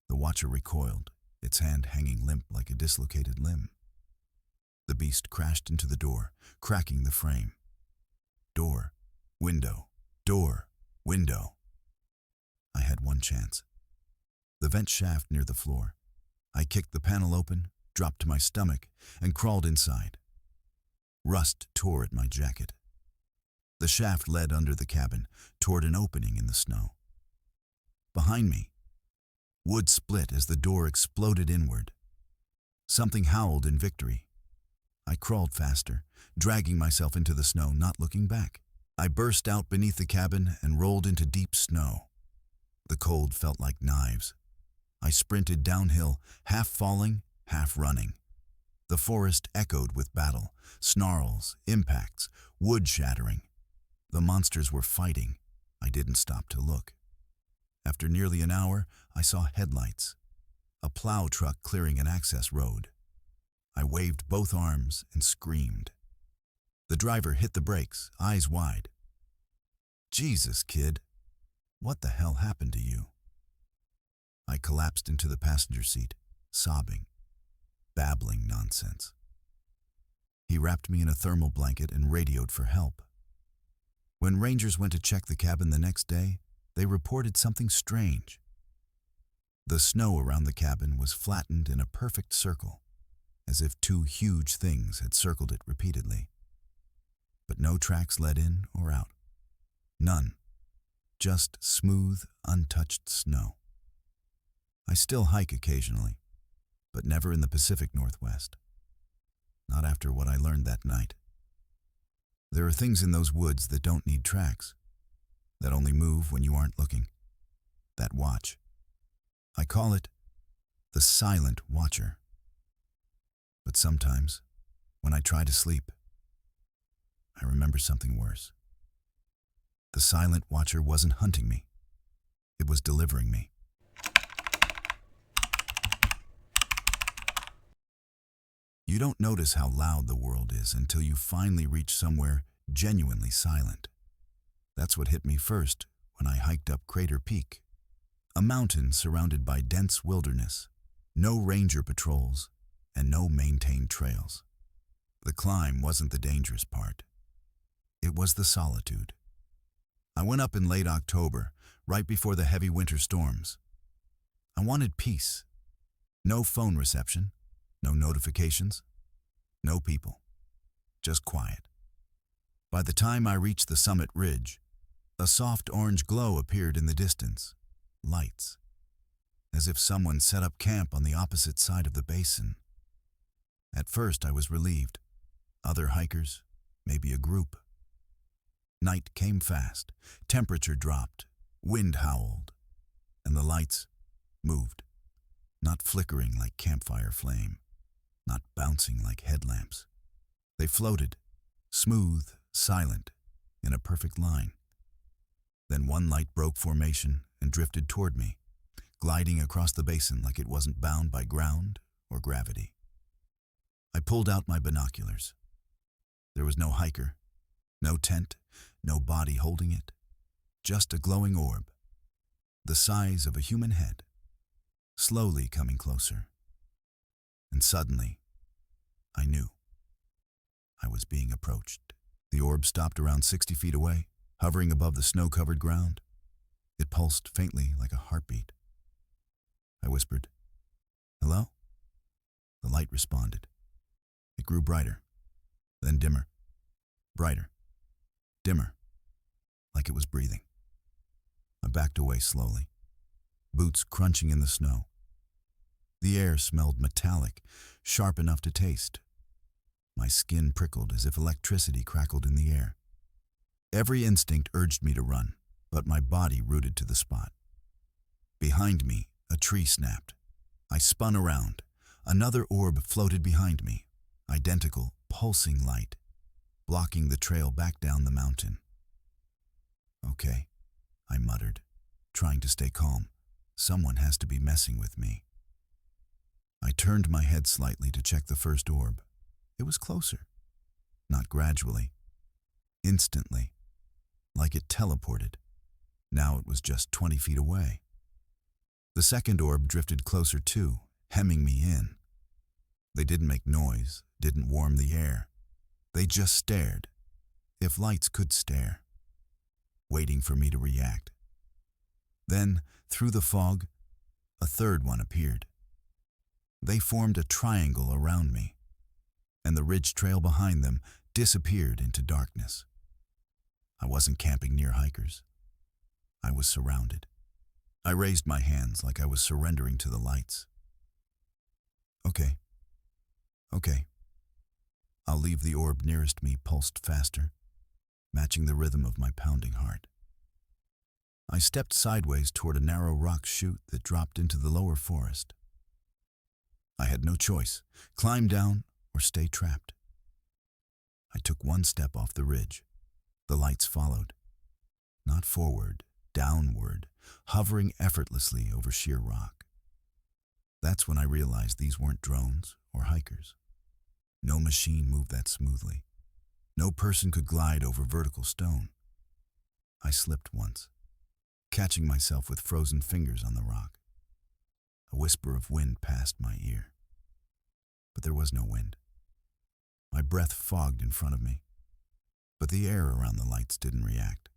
The watcher recoiled, its hand hanging limp like a dislocated limb. The beast crashed into the door, cracking the frame. Door, window, door, window. I had one chance. The vent shaft near the floor. I kicked the panel open, dropped to my stomach, and crawled inside. Rust tore at my jacket. The shaft led under the cabin, toward an opening in the snow. Behind me, wood split as the door exploded inward. Something howled in victory. I crawled faster, dragging myself into the snow, not looking back. I burst out beneath the cabin and rolled into deep snow. The cold felt like knives. I sprinted downhill, half falling, half running. The forest echoed with battle, snarls, impacts, wood shattering. The monsters were fighting. I didn't stop to look. After nearly an hour, I saw headlights. A plow truck clearing an access road. I waved both arms and screamed. The driver hit the brakes, eyes wide. "Jesus, kid, what the hell happened to you?" I collapsed into the passenger seat, sobbing, babbling nonsense. He wrapped me in a thermal blanket and radioed for help. When rangers went to check the cabin the next day, they reported something strange. The snow around the cabin was flattened in a perfect circle, as if 2 huge things had circled it repeatedly. But no tracks led in or out. None. Just smooth, untouched snow. I still hike occasionally, but never in the Pacific Northwest. Not after what I learned that night. There are things in those woods that don't need tracks, that only move when you aren't looking. That watch. I call it the silent watcher. But sometimes, when I try to sleep, I remember something worse. The silent watcher wasn't hunting me. It was delivering me. You don't notice how loud the world is until you finally reach somewhere genuinely silent. That's what hit me first when I hiked up Crater Peak. A mountain surrounded by dense wilderness, no ranger patrols, and no maintained trails. The climb wasn't the dangerous part. It was the solitude. I went up in late October, right before the heavy winter storms. I wanted peace. No phone reception, no notifications, no people, just quiet. By the time I reached the summit ridge, a soft orange glow appeared in the distance, lights, as if someone set up camp on the opposite side of the basin. At first I was relieved. Other hikers, maybe a group. Night came fast, temperature dropped, wind howled, and the lights moved, not flickering like campfire flame, not bouncing like headlamps. They floated, smooth, silent, in a perfect line. Then one light broke formation and drifted toward me, gliding across the basin like it wasn't bound by ground or gravity. I pulled out my binoculars. There was no hiker, no tent, no body holding it, just a glowing orb, the size of a human head, slowly coming closer. And suddenly, I knew. I was being approached. The orb stopped around 60 feet away, hovering above the snow-covered ground. It pulsed faintly like a heartbeat. I whispered, "Hello?" The light responded. It grew brighter, then dimmer, brighter, dimmer, like it was breathing. I backed away slowly, boots crunching in the snow. The air smelled metallic, sharp enough to taste. My skin prickled as if electricity crackled in the air. Every instinct urged me to run, but my body rooted to the spot. Behind me, a tree snapped. I spun around. Another orb floated behind me, identical, pulsing light, blocking the trail back down the mountain. "Okay," I muttered, trying to stay calm. "Someone has to be messing with me." I turned my head slightly to check the first orb. It was closer. Not gradually. Instantly. Like it teleported. Now it was just 20 feet away. The second orb drifted closer too, hemming me in. They didn't make noise, didn't warm the air. They just stared, if lights could stare, waiting for me to react. Then, through the fog, a third one appeared. They formed a triangle around me, and the ridge trail behind them disappeared into darkness. I wasn't camping near hikers. I was surrounded. I raised my hands like I was surrendering to the lights. Okay. I'll leave. The orb nearest me pulsed faster, matching the rhythm of my pounding heart. I stepped sideways toward a narrow rock chute that dropped into the lower forest. I had no choice, climb down or stay trapped. I took one step off the ridge. The lights followed. Not forward, downward, hovering effortlessly over sheer rock. That's when I realized these weren't drones or hikers. No machine moved that smoothly. No person could glide over vertical stone. I slipped once, catching myself with frozen fingers on the rock. A whisper of wind passed my ear. But there was no wind. My breath fogged in front of me, but the air around the lights didn't react.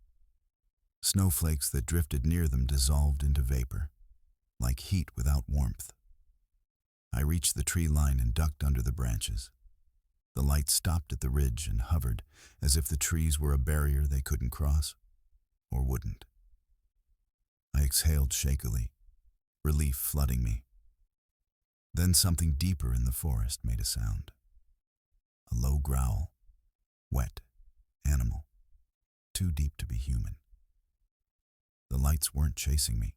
Snowflakes that drifted near them dissolved into vapor, like heat without warmth. I reached the tree line and ducked under the branches. The light stopped at the ridge and hovered, as if the trees were a barrier they couldn't cross, or wouldn't. I exhaled shakily, relief flooding me. Then something deeper in the forest made a sound. A low growl, wet, animal, too deep to be human. The lights weren't chasing me.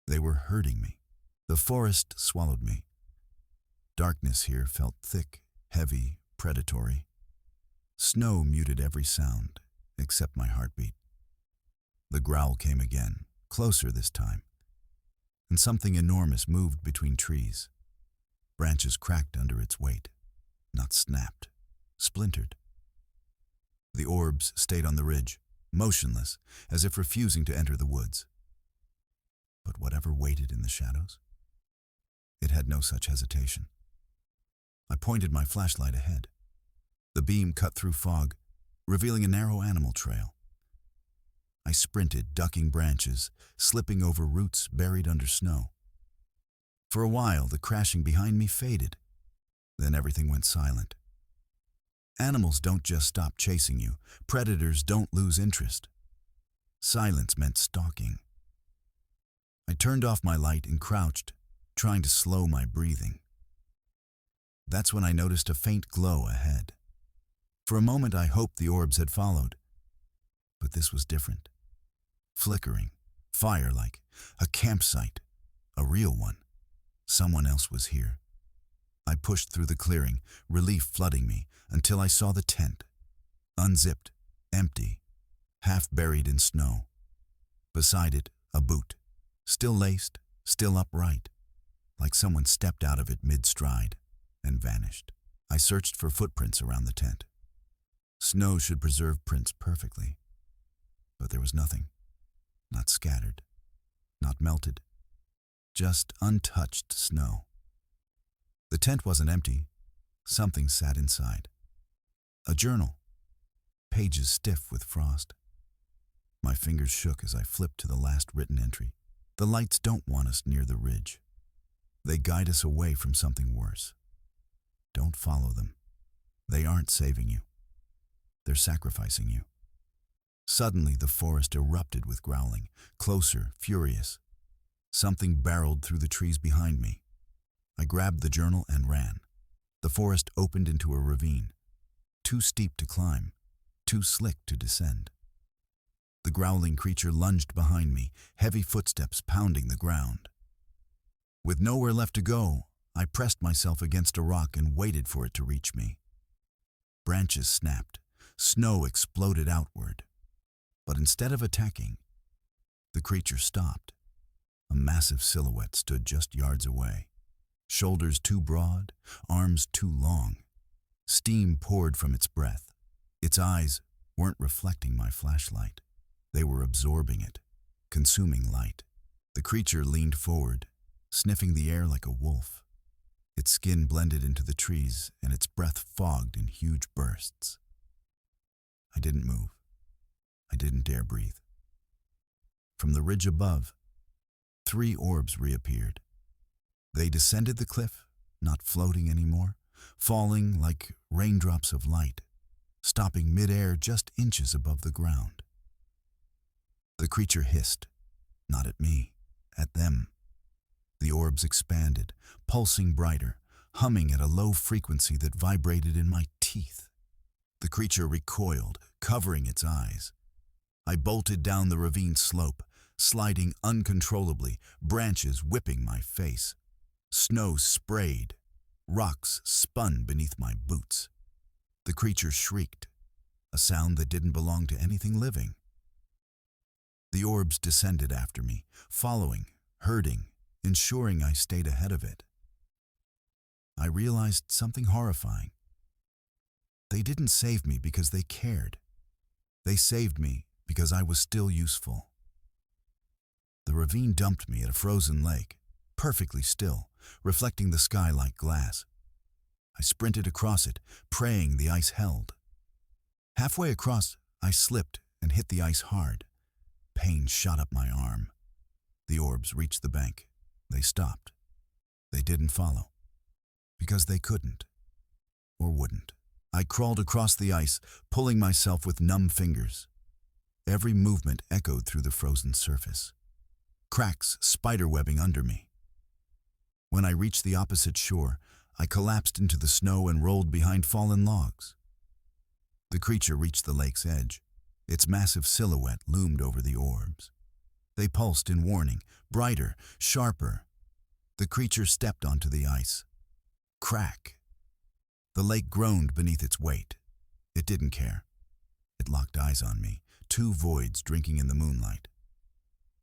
They were herding me. The forest swallowed me. Darkness here felt thick, heavy, predatory. Snow muted every sound, except my heartbeat. The growl came again, closer this time, and something enormous moved between trees. Branches cracked under its weight, not snapped, splintered. The orbs stayed on the ridge, motionless, as if refusing to enter the woods. But whatever waited in the shadows, it had no such hesitation. I pointed my flashlight ahead. The beam cut through fog, revealing a narrow animal trail. I sprinted, ducking branches, slipping over roots buried under snow. For a while, the crashing behind me faded. Then everything went silent. Animals don't just stop chasing you. Predators don't lose interest. Silence meant stalking. I turned off my light and crouched, trying to slow my breathing. That's when I noticed a faint glow ahead. For a moment, I hoped the orbs had followed. But this was different. Flickering, fire-like, a campsite, a real one. Someone else was here. I pushed through the clearing, relief flooding me, until I saw the tent. Unzipped, empty, half buried in snow. Beside it, a boot, still laced, still upright, like someone stepped out of it mid-stride and vanished. I searched for footprints around the tent. Snow should preserve prints perfectly. But there was nothing. Not scattered, not melted, just untouched snow. The tent wasn't empty. Something sat inside. A journal, pages stiff with frost. My fingers shook as I flipped to the last written entry. The lights don't want us near the ridge. They guide us away from something worse. Don't follow them. They aren't saving you. They're sacrificing you. Suddenly, the forest erupted with growling, closer, furious. Something barreled through the trees behind me. I grabbed the journal and ran. The forest opened into a ravine, too steep to climb, too slick to descend. The growling creature lunged behind me, heavy footsteps pounding the ground. With nowhere left to go, I pressed myself against a rock and waited for it to reach me. Branches snapped, snow exploded outward. But instead of attacking, the creature stopped. A massive silhouette stood just yards away. Shoulders too broad, arms too long. Steam poured from its breath. Its eyes weren't reflecting my flashlight. They were absorbing it, consuming light. The creature leaned forward, sniffing the air like a wolf. Its skin blended into the trees, and its breath fogged in huge bursts. I didn't move. I didn't dare breathe. From the ridge above, 3 orbs reappeared. They descended the cliff, not floating anymore, falling like raindrops of light, stopping mid-air just inches above the ground. The creature hissed, not at me, at them. The orbs expanded, pulsing brighter, humming at a low frequency that vibrated in my teeth. The creature recoiled, covering its eyes. I bolted down the ravine slope, sliding uncontrollably, branches whipping my face. Snow sprayed. Rocks spun beneath my boots. The creature shrieked, a sound that didn't belong to anything living. The orbs descended after me, following, herding, ensuring I stayed ahead of it. I realized something horrifying. They didn't save me because they cared. They saved me because I was still useful. The ravine dumped me at a frozen lake, perfectly still, reflecting the sky like glass. I sprinted across it, praying the ice held. Halfway across, I slipped and hit the ice hard. Pain shot up my arm. The orbs reached the bank. They stopped. They didn't follow. Because they couldn't. Or wouldn't. I crawled across the ice, pulling myself with numb fingers. Every movement echoed through the frozen surface. Cracks spiderwebbing under me. When I reached the opposite shore, I collapsed into the snow and rolled behind fallen logs. The creature reached the lake's edge. Its massive silhouette loomed over the orbs. They pulsed in warning, brighter, sharper. The creature stepped onto the ice. Crack. The lake groaned beneath its weight. It didn't care. It locked eyes on me, 2 voids drinking in the moonlight,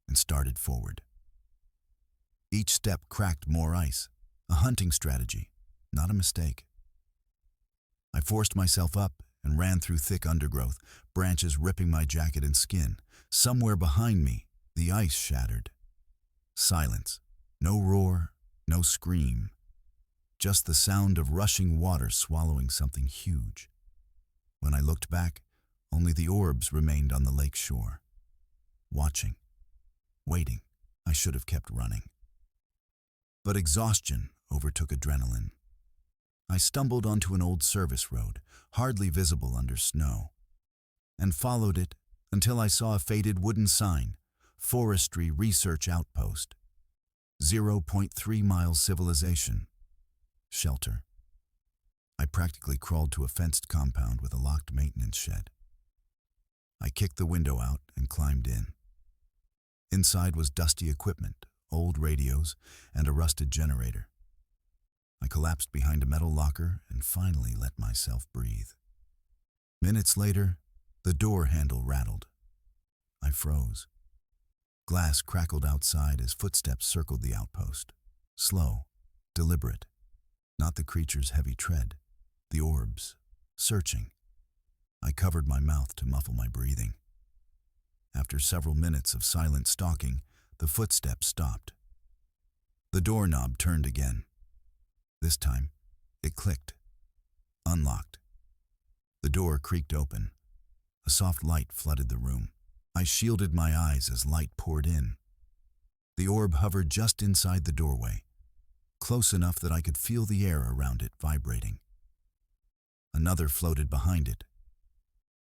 and started forward. Each step cracked more ice, a hunting strategy, not a mistake. I forced myself up and ran through thick undergrowth, branches ripping my jacket and skin. Somewhere behind me, the ice shattered. Silence. No roar, no scream. Just the sound of rushing water swallowing something huge. When I looked back, only the orbs remained on the lake shore. Watching. Waiting. I should have kept running. But exhaustion overtook adrenaline. I stumbled onto an old service road, hardly visible under snow, and followed it until I saw a faded wooden sign, Forestry Research Outpost, 0.3 miles civilization, shelter. I practically crawled to a fenced compound with a locked maintenance shed. I kicked the window out and climbed in. Inside was dusty equipment, old radios, and a rusted generator. I collapsed behind a metal locker and finally let myself breathe. Minutes later, the door handle rattled. I froze. Glass crackled outside as footsteps circled the outpost. Slow, deliberate. Not the creature's heavy tread. The orbs, searching. I covered my mouth to muffle my breathing. After several minutes of silent stalking, the footsteps stopped. The doorknob turned again. This time, it clicked. Unlocked. The door creaked open. A soft light flooded the room. I shielded my eyes as light poured in. The orb hovered just inside the doorway, close enough that I could feel the air around it vibrating. Another floated behind it,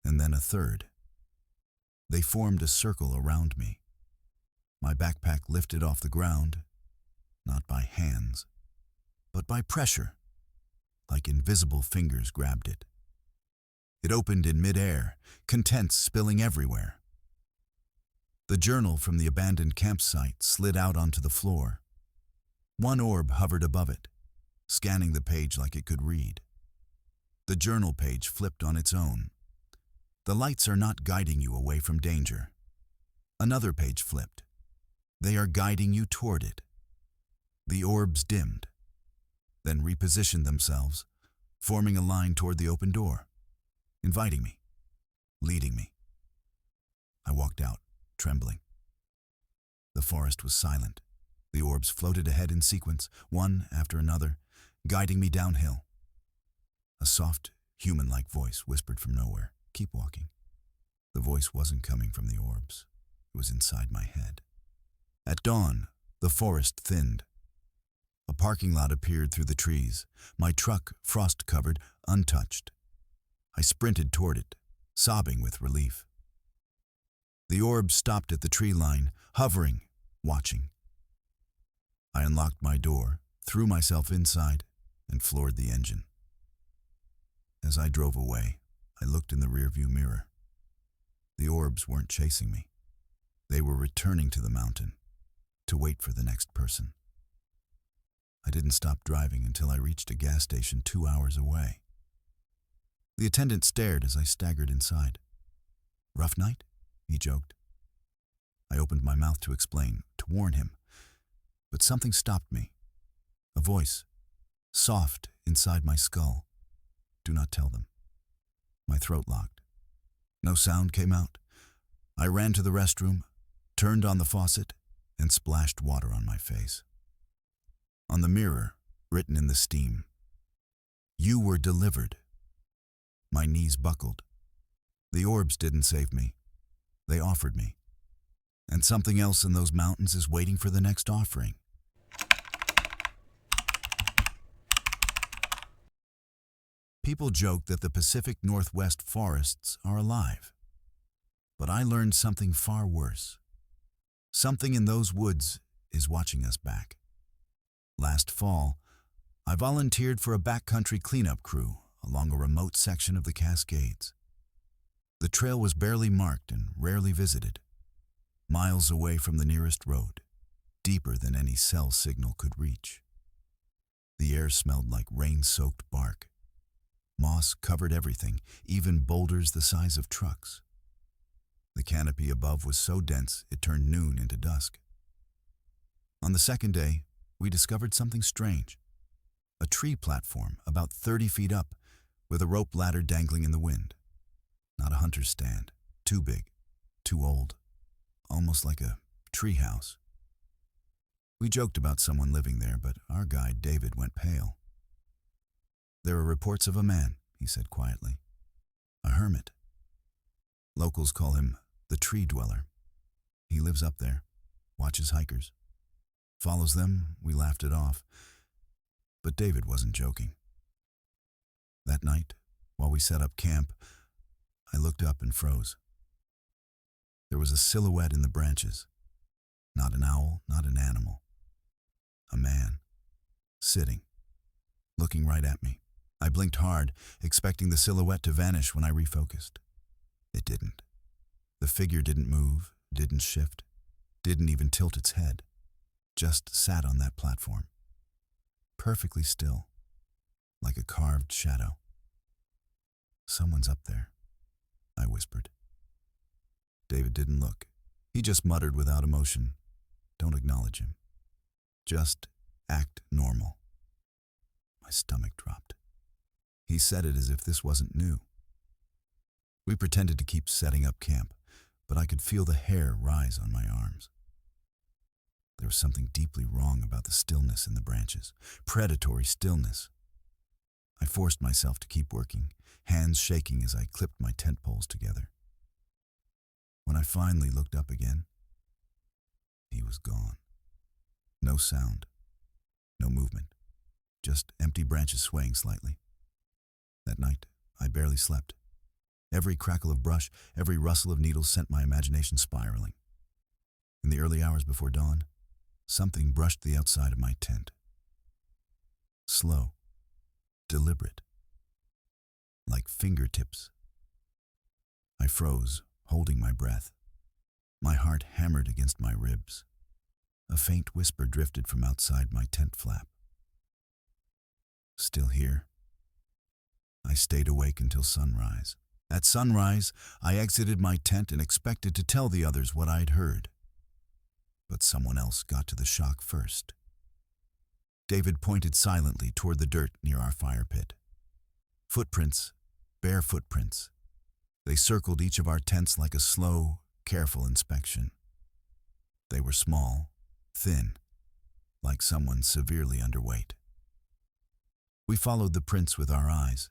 and then a third. They formed a circle around me. My backpack lifted off the ground, not by hands, but by pressure, like invisible fingers grabbed it. It opened in midair, contents spilling everywhere. The journal from the abandoned campsite slid out onto the floor. One orb hovered above it, scanning the page like it could read. The journal page flipped on its own. The lights are not guiding you away from danger. Another page flipped. They are guiding you toward it. The orbs dimmed, then repositioned themselves, forming a line toward the open door, inviting me, leading me. I walked out, trembling. The forest was silent. The orbs floated ahead in sequence, one after another, guiding me downhill. A soft, human-like voice whispered from nowhere, "Keep walking." The voice wasn't coming from the orbs. It was inside my head. At dawn, the forest thinned. A parking lot appeared through the trees, my truck frost-covered, untouched. I sprinted toward it, sobbing with relief. The orb stopped at the tree line, hovering, watching. I unlocked my door, threw myself inside, and floored the engine. As I drove away, I looked in the rearview mirror. The orbs weren't chasing me. They were returning to the mountain, to wait for the next person. I didn't stop driving until I reached a gas station 2 hours away. The attendant stared as I staggered inside. "Rough night?" he joked. I opened my mouth to explain, to warn him, but something stopped me. A voice, soft inside my skull. "Do not tell them." My throat locked. No sound came out. I ran to the restroom, turned on the faucet, and splashed water on my face. On the mirror, written in the steam, "You were delivered." My knees buckled. The orbs didn't save me. They offered me. And something else in those mountains is waiting for the next offering. People joke that the Pacific Northwest forests are alive. But I learned something far worse. Something in those woods is watching us back. Last fall, I volunteered for a backcountry cleanup crew along a remote section of the Cascades. The trail was barely marked and rarely visited, miles away from the nearest road, deeper than any cell signal could reach. The air smelled like rain-soaked bark. Moss covered everything, even boulders the size of trucks. The canopy above was so dense it turned noon into dusk. On the second day, we discovered something strange. A tree platform about 30 feet up, with a rope ladder dangling in the wind. Not a hunter's stand. Too big, too old, almost like a tree house. We joked about someone living there, but our guide, David, went pale. "There are reports of a man," he said quietly. "A hermit. Locals call him the Tree Dweller. He lives up there, watches hikers, follows them." We laughed it off, but David wasn't joking. That night, while we set up camp, I looked up and froze. There was a silhouette in the branches. Not an owl, not an animal. A man, sitting, looking right at me. I blinked hard, expecting the silhouette to vanish when I refocused. It didn't. The figure didn't move, didn't shift, didn't even tilt its head. Just sat on that platform. Perfectly still, like a carved shadow. "Someone's up there," I whispered. David didn't look. He just muttered without emotion, "Don't acknowledge him. Just act normal." My stomach dropped. He said it as if this wasn't new. We pretended to keep setting up camp, but I could feel the hair rise on my arms. There was something deeply wrong about the stillness in the branches, predatory stillness. I forced myself to keep working, hands shaking as I clipped my tent poles together. When I finally looked up again, he was gone. No sound, no movement, just empty branches swaying slightly. That night, I barely slept. Every crackle of brush, every rustle of needles sent my imagination spiraling. In the early hours before dawn, something brushed the outside of my tent. Slow, deliberate, like fingertips. I froze, holding my breath. My heart hammered against my ribs. A faint whisper drifted from outside my tent flap. Still here. I stayed awake until sunrise. At sunrise, I exited my tent and expected to tell the others what I'd heard. But someone else got to the shock first. David pointed silently toward the dirt near our fire pit. Footprints, bare footprints. They circled each of our tents like a slow, careful inspection. They were small, thin, like someone severely underweight. We followed the prints with our eyes.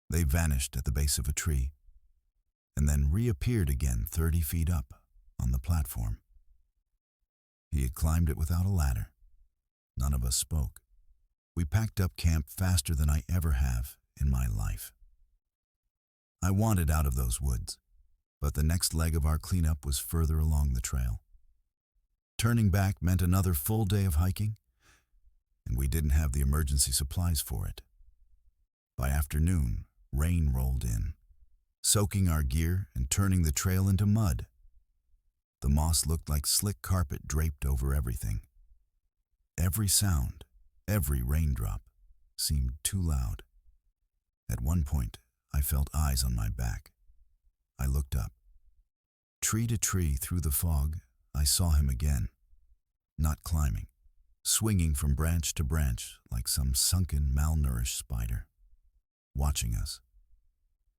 They vanished at the base of a tree, and then reappeared again 30 feet up on the platform. He had climbed it without a ladder. None of us spoke. We packed up camp faster than I ever have in my life. I wanted out of those woods, but the next leg of our cleanup was further along the trail. Turning back meant another full day of hiking, and we didn't have the emergency supplies for it. By afternoon, rain rolled in, soaking our gear and turning the trail into mud. The moss looked like slick carpet draped over everything. Every sound, every raindrop, seemed too loud. At one point, I felt eyes on my back. I looked up. Tree to tree through the fog, I saw him again. Not climbing, swinging from branch to branch like some sunken, malnourished spider. Watching us.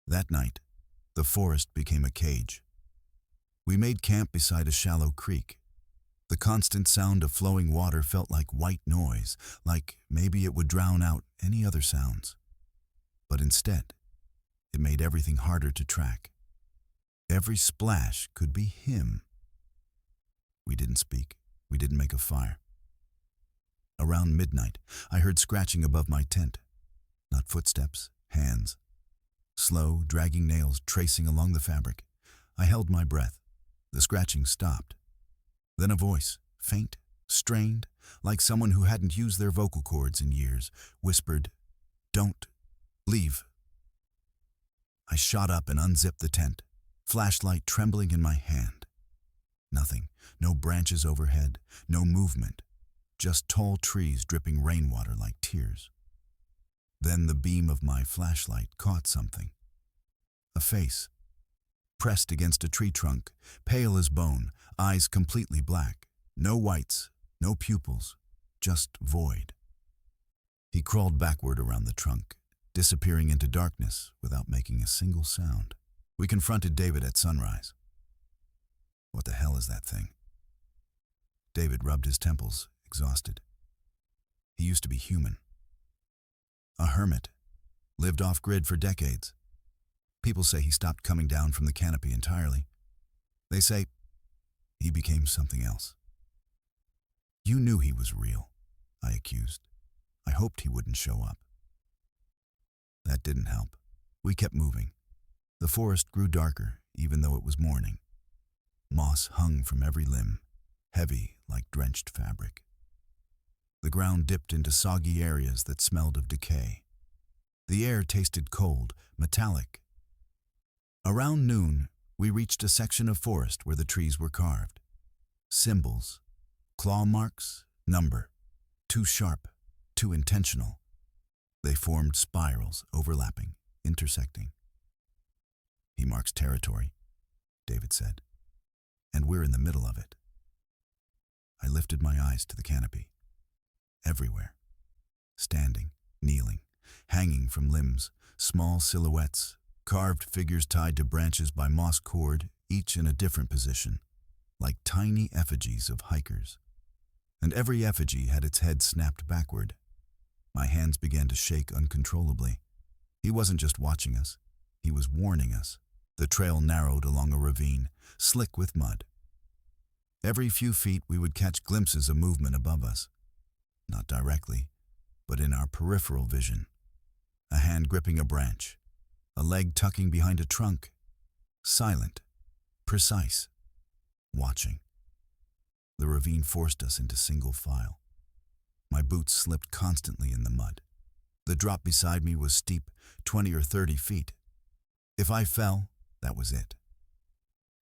That night, the forest became a cage. We made camp beside a shallow creek. The constant sound of flowing water felt like white noise, like maybe it would drown out any other sounds. But instead, it made everything harder to track. Every splash could be him. We didn't speak. We didn't make a fire. Around midnight, I heard scratching above my tent. Not footsteps, hands. Slow, dragging nails tracing along the fabric. I held my breath. The scratching stopped. Then a voice, faint, strained, like someone who hadn't used their vocal cords in years, whispered, "Don't leave." I shot up and unzipped the tent, flashlight trembling in my hand. Nothing, no branches overhead, no movement, just tall trees dripping rainwater like tears. Then the beam of my flashlight caught something. A face, pressed against a tree trunk, pale as bone, eyes completely black, no whites, no pupils, just void. He crawled backward around the trunk, disappearing into darkness without making a single sound. We confronted David at sunrise. "What the hell is that thing?" David rubbed his temples, exhausted. He used to be human. A hermit, lived off-grid for decades. People say he stopped coming down from the canopy entirely. They say he became something else. You knew he was real, I accused. I hoped he wouldn't show up. That didn't help. We kept moving. The forest grew darker, even though it was morning. Moss hung from every limb, heavy like drenched fabric. The ground dipped into soggy areas that smelled of decay. The air tasted cold, metallic. Around noon, we reached a section of forest where the trees were carved. Symbols, claw marks, number, too sharp, too intentional. They formed spirals, overlapping, intersecting. He marks territory, David said, and we're in the middle of it. I lifted my eyes to the canopy. Everywhere. Standing, kneeling, hanging from limbs, small silhouettes, carved figures tied to branches by moss cord, each in a different position, like tiny effigies of hikers. And every effigy had its head snapped backward. My hands began to shake uncontrollably. He wasn't just watching us, he was warning us. The trail narrowed along a ravine, slick with mud. Every few feet we would catch glimpses of movement above us. Not directly, but in our peripheral vision. A hand gripping a branch, a leg tucking behind a trunk. Silent, precise, watching. The ravine forced us into single file. My boots slipped constantly in the mud. The drop beside me was steep, 20 or 30 feet. If I fell, that was it.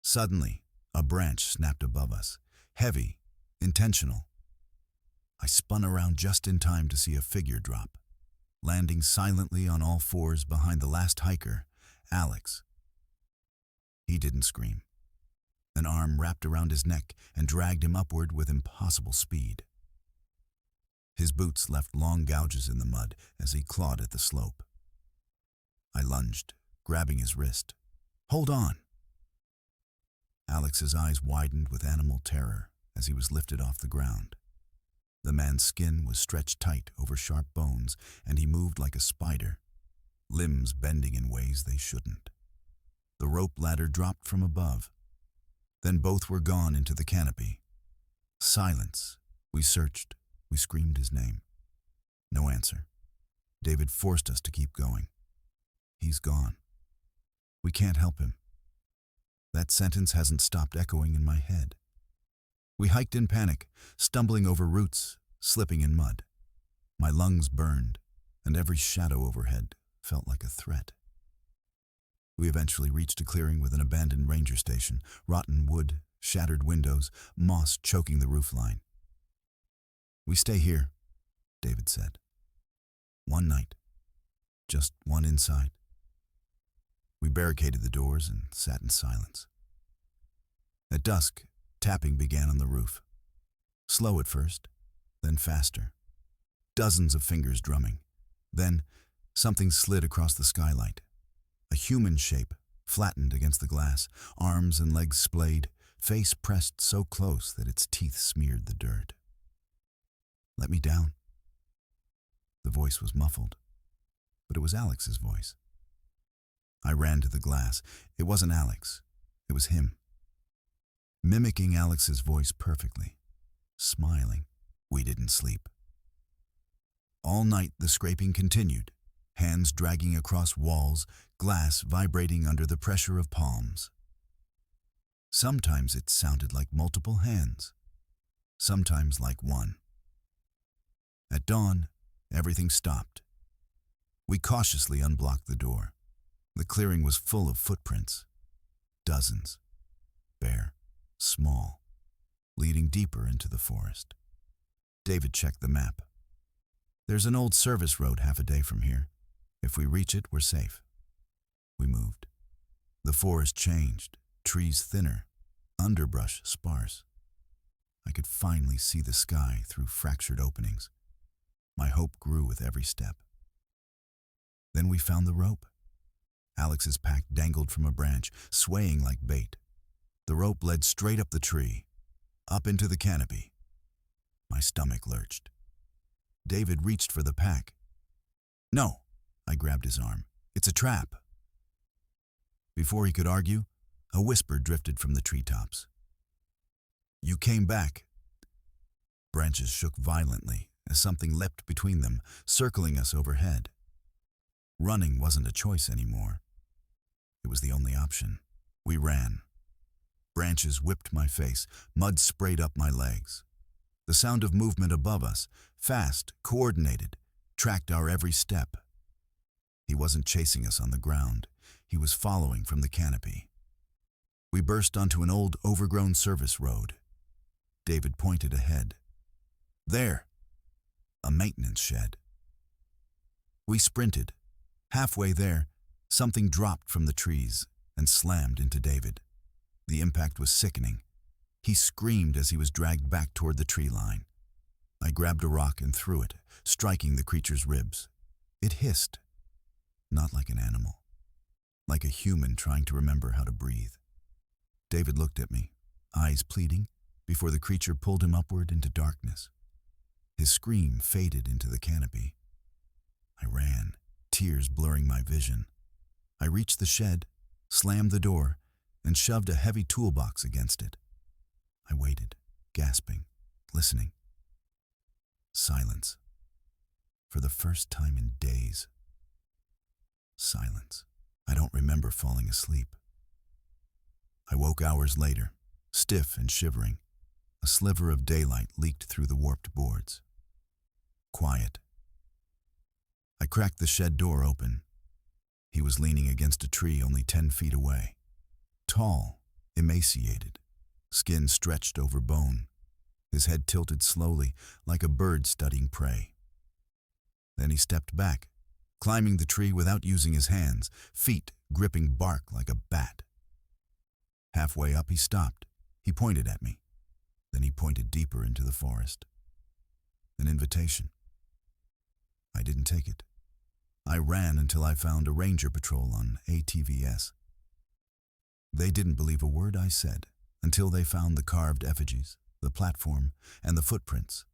Suddenly, a branch snapped above us, heavy, intentional. I spun around just in time to see a figure drop, landing silently on all fours behind the last hiker, Alex. He didn't scream. An arm wrapped around his neck and dragged him upward with impossible speed. His boots left long gouges in the mud as he clawed at the slope. I lunged, grabbing his wrist. "Hold on!" Alex's eyes widened with animal terror as he was lifted off the ground. The man's skin was stretched tight over sharp bones, and he moved like a spider, limbs bending in ways they shouldn't. The rope ladder dropped from above. Then both were gone into the canopy. Silence. We searched. We screamed his name. No answer. David forced us to keep going. He's gone. We can't help him. That sentence hasn't stopped echoing in my head. We hiked in panic, stumbling over roots, slipping in mud. My lungs burned, and every shadow overhead felt like a threat. We eventually reached a clearing with an abandoned ranger station, rotten wood, shattered windows, moss choking the roofline. "We stay here," David said. "One night. Just one inside." We barricaded the doors and sat in silence. At dusk, tapping began on the roof. Slow at first, then faster. Dozens of fingers drumming. Then, something slid across the skylight. A human shape, flattened against the glass, arms and legs splayed, face pressed so close that its teeth smeared the dirt. "Let me down." The voice was muffled, but it was Alex's voice. I ran to the glass. It wasn't Alex. It was him. Mimicking Alex's voice perfectly. Smiling. We didn't sleep. All night the scraping continued, hands dragging across walls, glass vibrating under the pressure of palms. Sometimes it sounded like multiple hands, sometimes like one. At dawn, everything stopped. We cautiously unblocked the door. The clearing was full of footprints. Dozens. Bare, small, leading deeper into the forest. David checked the map. "There's an old service road half a day from here. If we reach it, we're safe." We moved. The forest changed, trees thinner, underbrush sparse. I could finally see the sky through fractured openings. My hope grew with every step. Then we found the rope. Alex's pack dangled from a branch, swaying like bait. The rope led straight up the tree, up into the canopy. My stomach lurched. David reached for the pack. "No," I grabbed his arm. "It's a trap." Before he could argue, a whisper drifted from the treetops. "You came back." Branches shook violently as something leapt between them, circling us overhead. Running wasn't a choice anymore. It was the only option. We ran. Branches whipped my face, mud sprayed up my legs. The sound of movement above us, fast, coordinated, tracked our every step. He wasn't chasing us on the ground. He was following from the canopy. We burst onto an old, overgrown service road. David pointed ahead. "There!" A maintenance shed. We sprinted. Halfway there, something dropped from the trees and slammed into David. The impact was sickening. He screamed as he was dragged back toward the tree line. I grabbed a rock and threw it, striking the creature's ribs. It hissed. Not like an animal. Like a human trying to remember how to breathe. David looked at me, eyes pleading, before the creature pulled him upward into darkness. His scream faded into the canopy. I ran, tears blurring my vision. I reached the shed, slammed the door, and shoved a heavy toolbox against it. I waited, gasping, listening. Silence. For the first time in days. Silence. I don't remember falling asleep. I woke hours later, stiff and shivering. A sliver of daylight leaked through the warped boards. Quiet. I cracked the shed door open. He was leaning against a tree only 10 feet away. Tall, emaciated, skin stretched over bone, his head tilted slowly like a bird studying prey. Then he stepped back, climbing the tree without using his hands, feet gripping bark like a bat. Halfway up he stopped. He pointed at me. Then he pointed deeper into the forest. An invitation. I didn't take it. I ran until I found a ranger patrol on ATVS. They didn't believe a word I said until they found the carved effigies, the platform, and the footprints.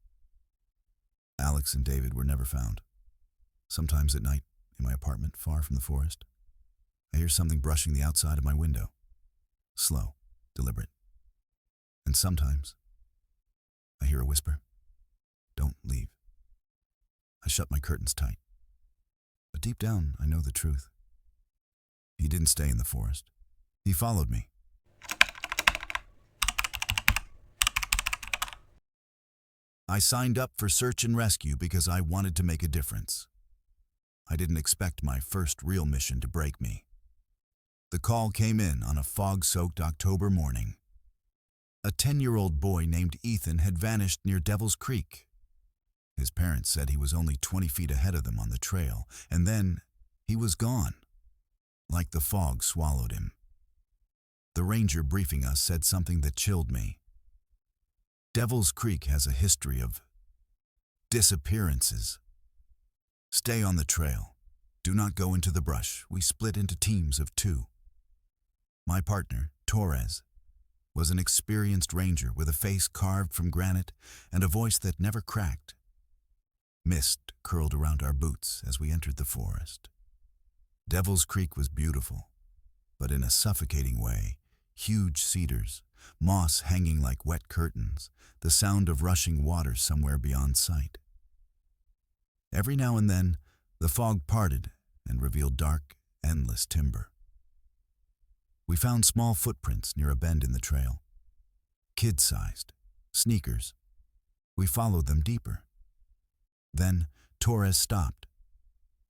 Alex and David were never found. Sometimes at night, in my apartment far from the forest, I hear something brushing the outside of my window. Slow, deliberate. And sometimes, I hear a whisper. "Don't leave." I shut my curtains tight. But deep down, I know the truth. He didn't stay in the forest. He followed me. I signed up for search and rescue because I wanted to make a difference. I didn't expect my first real mission to break me. The call came in on a fog-soaked October morning. A 10-year-old boy named Ethan had vanished near Devil's Creek. His parents said he was only 20 feet ahead of them on the trail, and then he was gone, like the fog swallowed him. The ranger briefing us said something that chilled me. Devil's Creek has a history of disappearances. Stay on the trail. Do not go into the brush. We split into teams of 2. My partner, Torres, was an experienced ranger with a face carved from granite and a voice that never cracked. Mist curled around our boots as we entered the forest. Devil's Creek was beautiful, but in a suffocating way. Huge cedars, moss hanging like wet curtains, the sound of rushing water somewhere beyond sight. Every now and then, the fog parted and revealed dark, endless timber. We found small footprints near a bend in the trail. Kid-sized, sneakers. We followed them deeper. Then Torres stopped.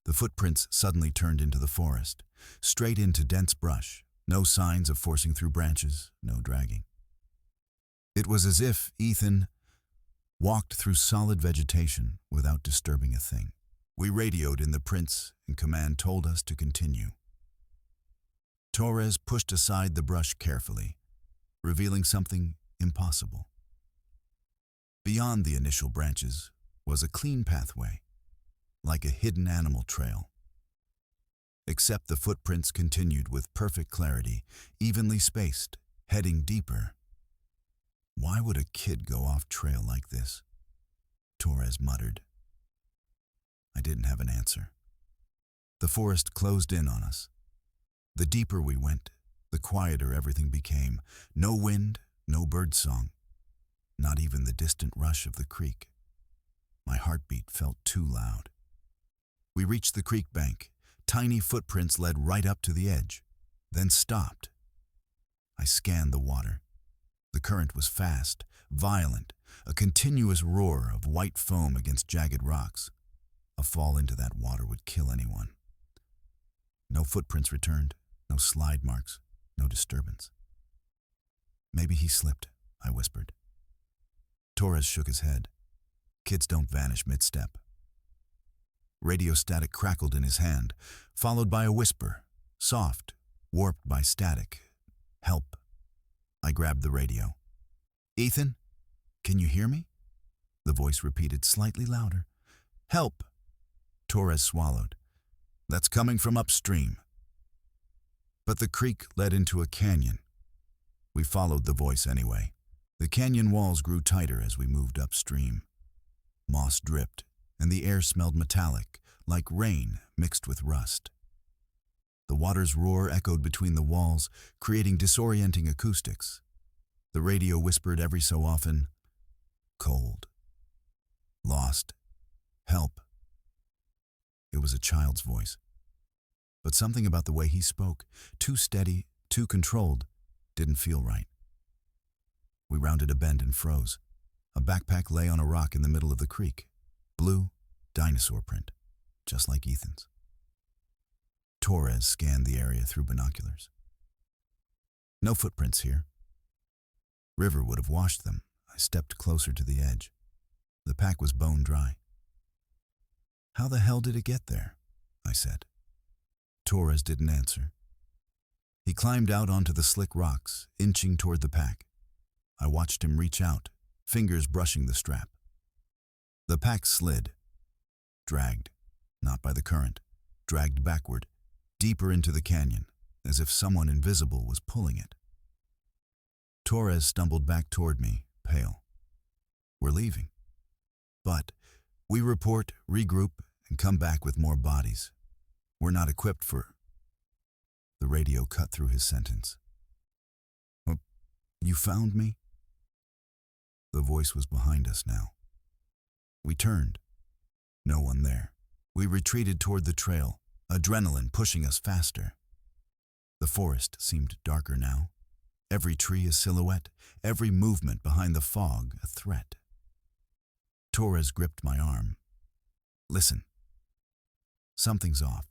The footprints suddenly turned into the forest, straight into dense brush, no signs of forcing through branches, no dragging. It was as if Ethan walked through solid vegetation without disturbing a thing. We radioed in the prints, and command told us to continue. Torres pushed aside the brush carefully, revealing something impossible. Beyond the initial branches was a clean pathway, like a hidden animal trail. Except the footprints continued with perfect clarity, evenly spaced, heading deeper. Why would a kid go off trail like this? Torres muttered. I didn't have an answer. The forest closed in on us. The deeper we went, the quieter everything became. No wind, no birdsong, not even the distant rush of the creek. My heartbeat felt too loud. We reached the creek bank. Tiny footprints led right up to the edge, then stopped. I scanned the water. The current was fast, violent, a continuous roar of white foam against jagged rocks. A fall into that water would kill anyone. No footprints returned, no slide marks, no disturbance. Maybe he slipped, I whispered. Torres shook his head. Kids don't vanish mid-step. Radio static crackled in his hand, followed by a whisper, soft, warped by static. Help. I grabbed the radio. Ethan, can you hear me? The voice repeated slightly louder. Help. Torres swallowed. That's coming from upstream. But the creek led into a canyon. We followed the voice anyway. The canyon walls grew tighter as we moved upstream. Moss dripped, and the air smelled metallic, like rain mixed with rust. The water's roar echoed between the walls, creating disorienting acoustics. The radio whispered every so often, cold, lost, help. It was a child's voice. But something about the way he spoke, too steady, too controlled, didn't feel right. We rounded a bend and froze. A backpack lay on a rock in the middle of the creek. Blue, dinosaur print, just like Ethan's. Torres scanned the area through binoculars. No footprints here. River would have washed them. I stepped closer to the edge. The pack was bone dry. How the hell did it get there? I said. Torres didn't answer. He climbed out onto the slick rocks, inching toward the pack. I watched him reach out, fingers brushing the strap. The pack slid, dragged, not by the current, dragged backward, deeper into the canyon, as if someone invisible was pulling it. Torres stumbled back toward me, pale. We're leaving. But we report, regroup, and come back with more bodies. We're not equipped for... The radio cut through his sentence. You found me? The voice was behind us now. We turned. No one there. We retreated toward the trail, adrenaline pushing us faster. The forest seemed darker now. Every tree a silhouette, every movement behind the fog a threat. Torres gripped my arm. Listen. Something's off.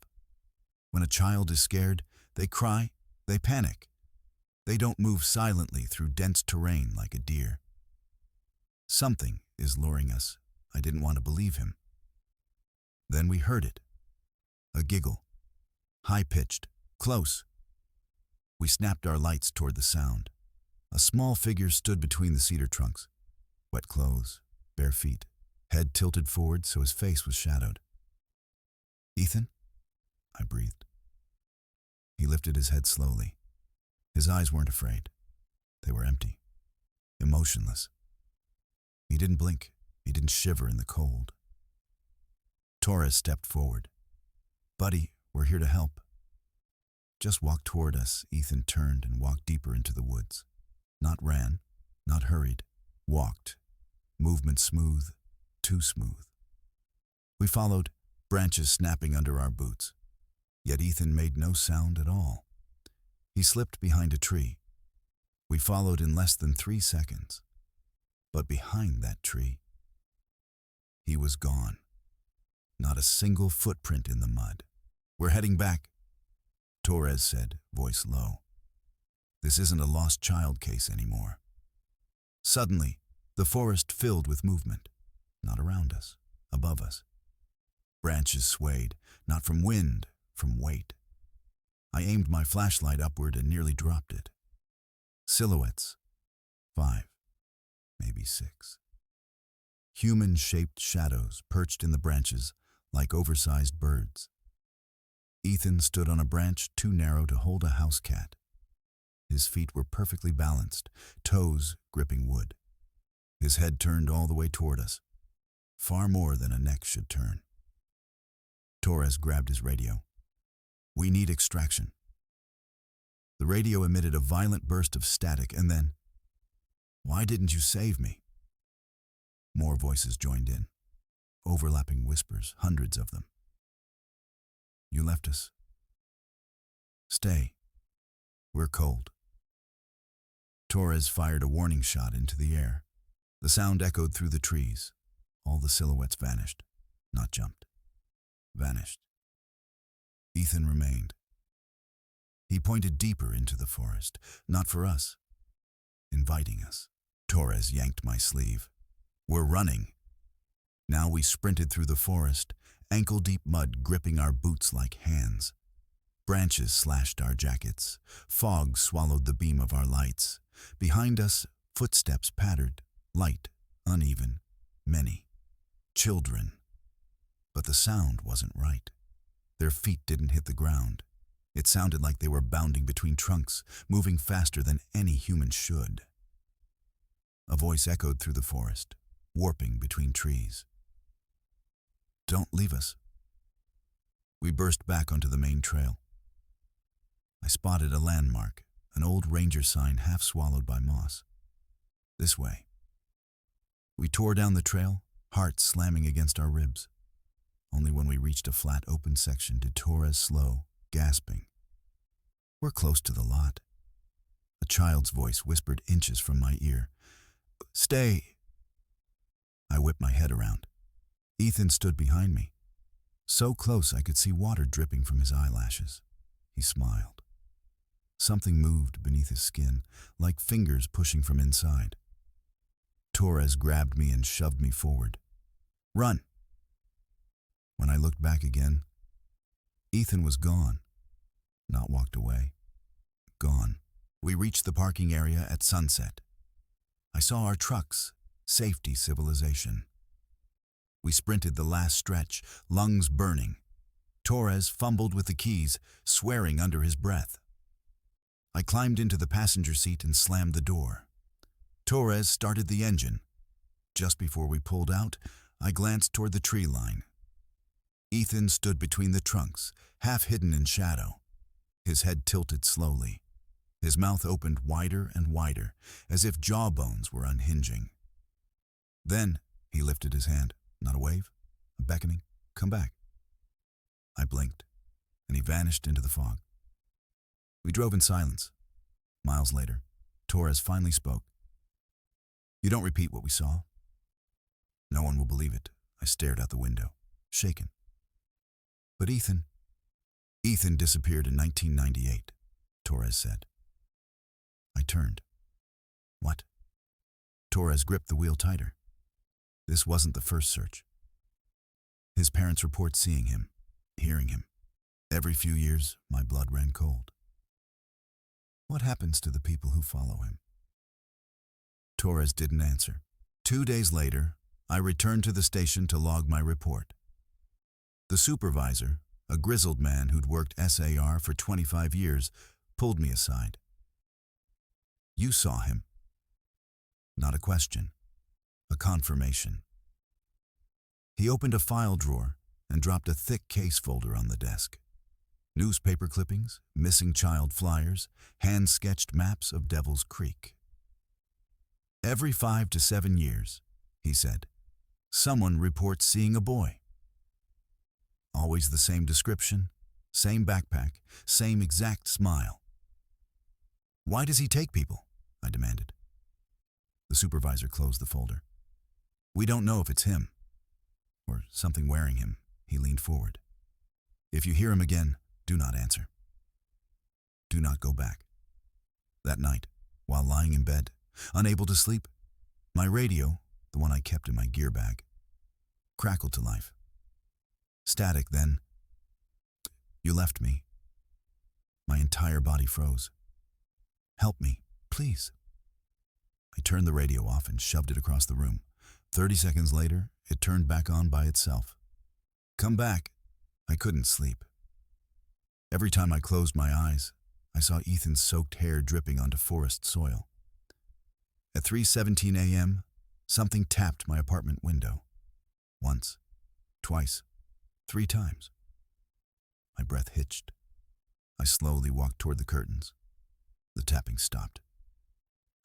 When a child is scared, they cry, they panic. They don't move silently through dense terrain like a deer. Something is luring us. I didn't want to believe him. Then we heard it. A giggle. High-pitched, close. We snapped our lights toward the sound. A small figure stood between the cedar trunks. Wet clothes, bare feet, head tilted forward so his face was shadowed. Ethan? I breathed. He lifted his head slowly. His eyes weren't afraid. They were empty, emotionless. He didn't blink. He didn't shiver in the cold. Torres stepped forward. Buddy, we're here to help. Just walk toward us. Ethan turned and walked deeper into the woods. Not ran, not hurried. Walked. Movement smooth, too smooth. We followed, branches snapping under our boots. Yet Ethan made no sound at all. He slipped behind a tree. We followed in less than 3 seconds. But behind that tree, he was gone. Not a single footprint in the mud. We're heading back, Torres said, voice low. This isn't a lost child case anymore. Suddenly, the forest filled with movement. Not around us, above us. Branches swayed, not from wind, from weight. I aimed my flashlight upward and nearly dropped it. Silhouettes. 5, maybe 6. Human-shaped shadows perched in the branches like oversized birds. Ethan stood on a branch too narrow to hold a house cat. His feet were perfectly balanced, toes gripping wood. His head turned all the way toward us. far more than a neck should turn. Torres grabbed his radio. "We need extraction." The radio emitted a violent burst of static, and then, "Why didn't you save me?" More voices joined in, overlapping whispers, hundreds of them. "You left us. Stay. We're cold." Torres fired a warning shot into the air. The sound echoed through the trees. All the silhouettes vanished, not jumped. Vanished. Ethan remained. He pointed deeper into the forest, not for us, inviting us. Torres yanked my sleeve. "We're running." Now we sprinted through the forest, ankle-deep mud gripping our boots like hands. Branches slashed our jackets. Fog swallowed the beam of our lights. Behind us, footsteps pattered, light, uneven, many. Children. But the sound wasn't right. Their feet didn't hit the ground. It sounded like they were bounding between trunks, moving faster than any human should. A voice echoed through the forest, warping between trees. "Don't leave us." We burst back onto the main trail. I spotted a landmark, an old ranger sign half swallowed by moss. "This way." We tore down the trail, hearts slamming against our ribs. Only when we reached a flat, open section did Torres slow, gasping. "We're close to the lot." A child's voice whispered inches from my ear. "Stay." I whipped my head around. Ethan stood behind me, so close I could see water dripping from his eyelashes. He smiled. Something moved beneath his skin, like fingers pushing from inside. Torres grabbed me and shoved me forward. "Run!" When I looked back again, Ethan was gone. Not walked away. Gone. We reached the parking area at sunset. I saw our trucks, safety civilization. We sprinted the last stretch, lungs burning. Torres fumbled with the keys, swearing under his breath. I climbed into the passenger seat and slammed the door. Torres started the engine. Just before we pulled out, I glanced toward the tree line. Ethan stood between the trunks, half hidden in shadow. His head tilted slowly. His mouth opened wider and wider, as if jawbones were unhinging. Then he lifted his hand. Not a wave, a beckoning. "Come back." I blinked, and he vanished into the fog. We drove in silence. Miles later, Torres finally spoke. "You don't repeat what we saw." "No one will believe it." I stared out the window, shaken. "But Ethan disappeared in 1998, Torres said. I turned. "What?" Torres gripped the wheel tighter. This wasn't the first search. His parents report seeing him, hearing him. Every few years, my blood ran cold. What happens to the people who follow him? Torres didn't answer. 2 days later, I returned to the station to log my report. The supervisor, a grizzled man who'd worked SAR for 25 years, pulled me aside. "You saw him." Not a question, a confirmation. He opened a file drawer and dropped a thick case folder on the desk. Newspaper clippings, missing child flyers, hand-sketched maps of Devil's Creek. "Every 5 to 7 years, he said, someone reports seeing a boy. Always the same description, same backpack, same exact smile." "Why does he take people?" I demanded. The supervisor closed the folder. "We don't know if it's him, or something wearing him." He leaned forward. "If you hear him again, do not answer. Do not go back." That night, while lying in bed, unable to sleep, my radio, the one I kept in my gear bag, crackled to life. Static then. "You left me." My entire body froze. "Help me, please." I turned the radio off and shoved it across the room. 30 seconds later, it turned back on by itself. "Come back." I couldn't sleep. Every time I closed my eyes, I saw Ethan's soaked hair dripping onto forest soil. At 3:17 a.m., something tapped my apartment window. Once, twice, 3 times. My breath hitched. I slowly walked toward the curtains. The tapping stopped.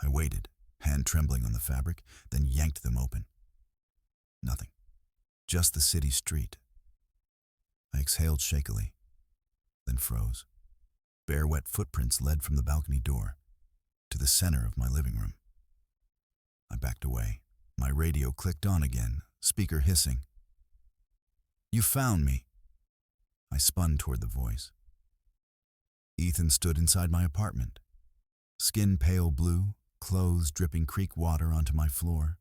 I waited, hand trembling on the fabric, then yanked them open. Nothing. Just the city street. I exhaled shakily, then froze. Bare, wet footprints led from the balcony door to the center of my living room. I backed away. My radio clicked on again, speaker hissing. "You found me." I spun toward the voice. Ethan stood inside my apartment, skin pale blue, clothes dripping creek water onto my floor.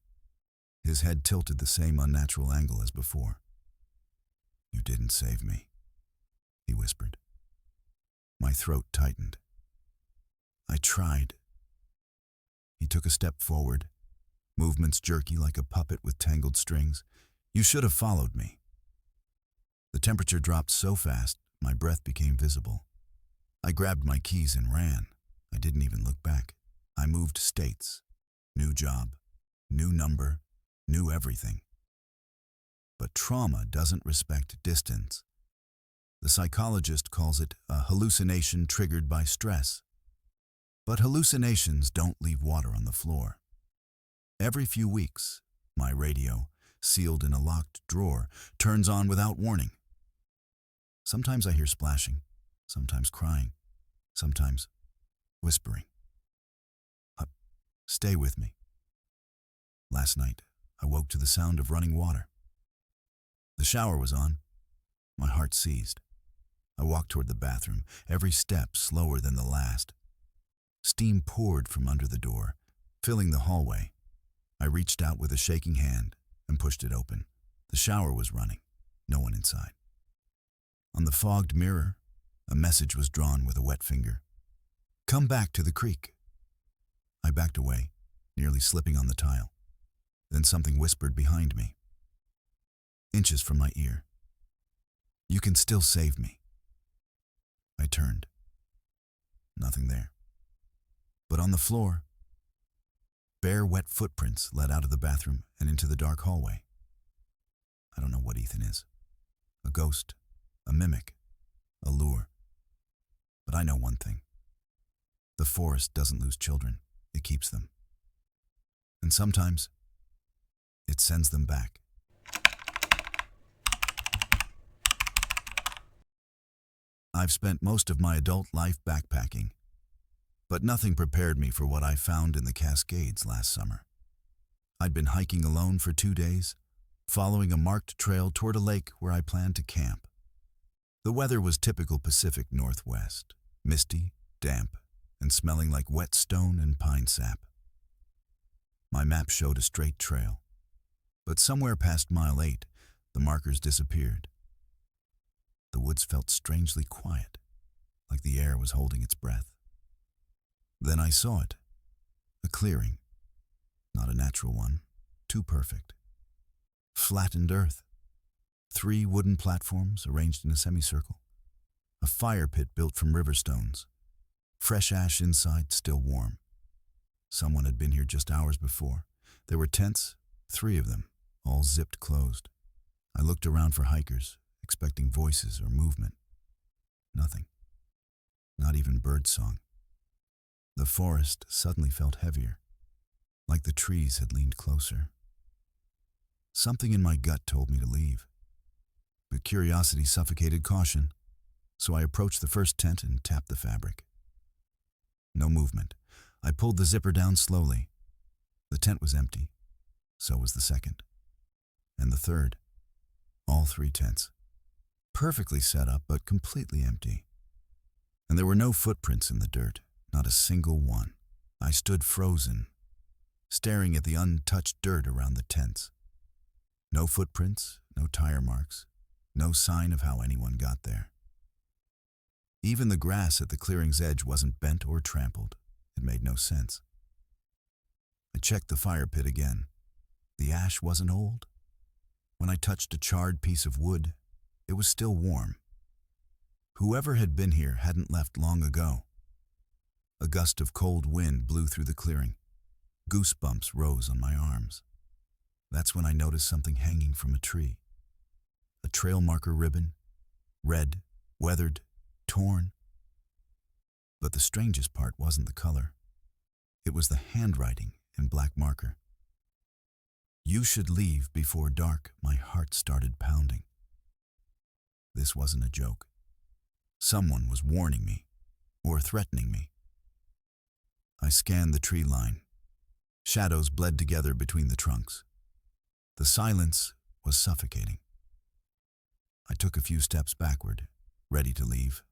His head tilted the same unnatural angle as before. "You didn't save me," he whispered. My throat tightened. "I tried." He took a step forward, movements jerky like a puppet with tangled strings. "You should have followed me." The temperature dropped so fast, my breath became visible. I grabbed my keys and ran. I didn't even look back. I moved states. New job, new number, new everything. But trauma doesn't respect distance. The psychologist calls it a hallucination triggered by stress. But hallucinations don't leave water on the floor. Every few weeks, my radio, sealed in a locked drawer, turns on without warning. Sometimes I hear splashing, sometimes crying, sometimes whispering. Stay with me. Last night, I woke to the sound of running water. The shower was on. My heart seized. I walked toward the bathroom, every step slower than the last. Steam poured from under the door, filling the hallway. I reached out with a shaking hand and pushed it open. The shower was running, no one inside. On the fogged mirror, a message was drawn with a wet finger. "Come back to the creek." I backed away, nearly slipping on the tile. Then something whispered behind me, inches from my ear. "You can still save me." I turned. Nothing there. But on the floor, bare, wet footprints led out of the bathroom and into the dark hallway. I don't know what Ethan is. A ghost, a mimic, a lure. But I know one thing. The forest doesn't lose children, it keeps them. And sometimes, it sends them back. I've spent most of my adult life backpacking, but nothing prepared me for what I found in the Cascades last summer. I'd been hiking alone for 2 days, following a marked trail toward a lake where I planned to camp. The weather was typical Pacific Northwest, misty, damp, and smelling like wet stone and pine sap. My map showed a straight trail, but somewhere past mile 8, the markers disappeared. The woods felt strangely quiet, like the air was holding its breath. Then I saw it, a clearing, not a natural one, too perfect. Flattened earth, 3 wooden platforms arranged in a semicircle, a fire pit built from river stones, fresh ash inside, still warm. Someone had been here just hours before. There were tents, 3 of them, all zipped closed. I looked around for hikers, expecting voices or movement. Nothing. Not even bird song. The forest suddenly felt heavier, like the trees had leaned closer. Something in my gut told me to leave, but curiosity suffocated caution, so I approached the first tent and tapped the fabric. No movement. I pulled the zipper down slowly. The tent was empty. So was the second. And the third. All 3 tents. Perfectly set up, but completely empty. And there were no footprints in the dirt, not a single one. I stood frozen, staring at the untouched dirt around the tents. No footprints, no tire marks, no sign of how anyone got there. Even the grass at the clearing's edge wasn't bent or trampled. It made no sense. I checked the fire pit again. The ash wasn't old. When I touched a charred piece of wood, it was still warm. Whoever had been here hadn't left long ago. A gust of cold wind blew through the clearing. Goosebumps rose on my arms. That's when I noticed something hanging from a tree. A trail marker ribbon, red, weathered, torn. But the strangest part wasn't the color. It was the handwriting in black marker. "You should leave before dark." My heart started pounding. This wasn't a joke. Someone was warning me, or threatening me. I scanned the tree line. Shadows bled together between the trunks. The silence was suffocating. I took a few steps backward, ready to leave,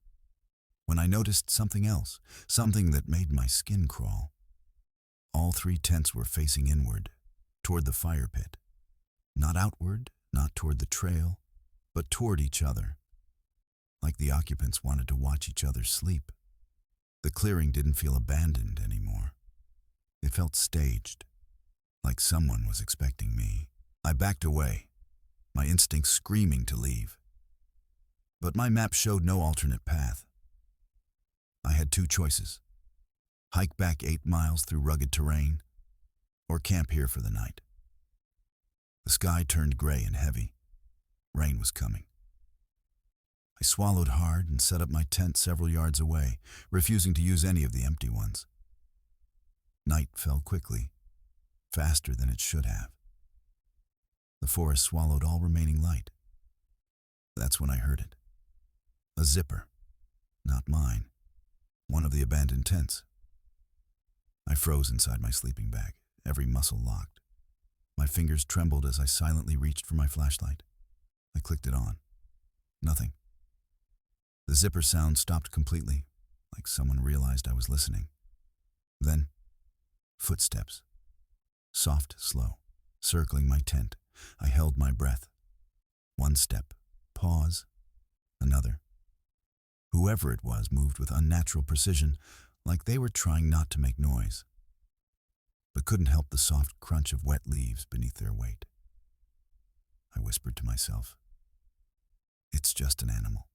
when I noticed something else, something that made my skin crawl. All 3 tents were facing inward, toward the fire pit. Not outward, not toward the trail, but toward each other, like the occupants wanted to watch each other sleep. The clearing didn't feel abandoned anymore. It felt staged, like someone was expecting me. I backed away, my instincts screaming to leave. But my map showed no alternate path. I had 2 choices: hike back 8 miles through rugged terrain, or camp here for the night. The sky turned gray and heavy. Rain was coming. I swallowed hard and set up my tent several yards away, refusing to use any of the empty ones. Night fell quickly, faster than it should have. The forest swallowed all remaining light. That's when I heard it. A zipper. Not mine. One of the abandoned tents. I froze inside my sleeping bag, every muscle locked. My fingers trembled as I silently reached for my flashlight. I clicked it on. Nothing. The zipper sound stopped completely, like someone realized I was listening. Then, footsteps. Soft, slow, circling my tent. I held my breath. 1 step, pause, another. Whoever it was moved with unnatural precision, like they were trying not to make noise, but couldn't help the soft crunch of wet leaves beneath their weight. I whispered to myself, "It's just an animal."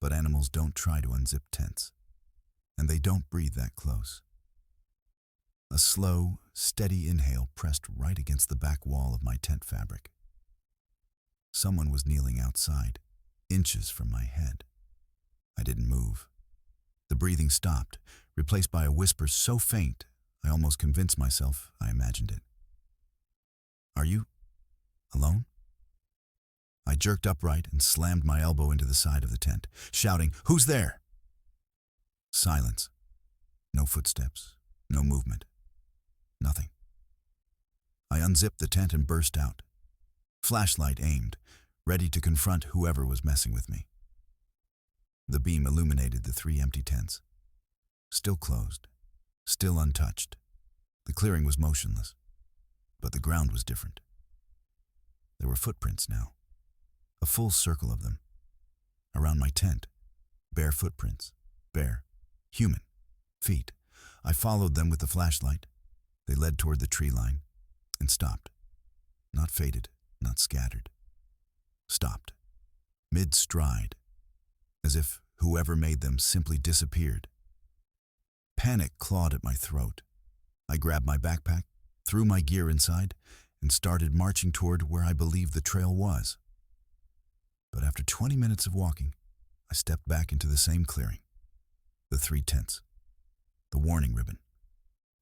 But animals don't try to unzip tents, and they don't breathe that close. A slow, steady inhale pressed right against the back wall of my tent fabric. Someone was kneeling outside, inches from my head. I didn't move. The breathing stopped, replaced by a whisper so faint I almost convinced myself I imagined it. "Are you alone?" I jerked upright and slammed my elbow into the side of the tent, shouting, "Who's there?" Silence. No footsteps, no movement. Nothing. I unzipped the tent and burst out. Flashlight aimed, ready to confront whoever was messing with me. The beam illuminated the 3 empty tents. Still closed, still untouched. The clearing was motionless, but the ground was different. There were footprints now, a full circle of them. Around my tent, bare footprints, bare, human, feet. I followed them with the flashlight. They led toward the tree line and stopped. Not faded, not scattered. Stopped, mid-stride, as if whoever made them simply disappeared. Panic clawed at my throat. I grabbed my backpack, threw my gear inside, and started marching toward where I believed the trail was. But after 20 minutes of walking, I stepped back into the same clearing. The 3 tents. The warning ribbon.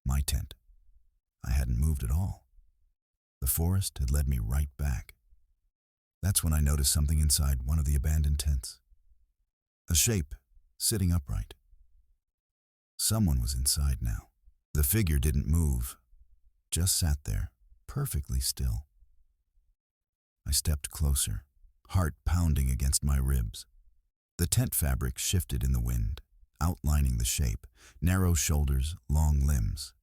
My tent. I hadn't moved at all. The forest had led me right back. That's when I noticed something inside one of the abandoned tents. A shape, sitting upright. Someone was inside now. The figure didn't move, just sat there, perfectly still. I stepped closer, heart pounding against my ribs. The tent fabric shifted in the wind, outlining the shape, narrow shoulders, long limbs.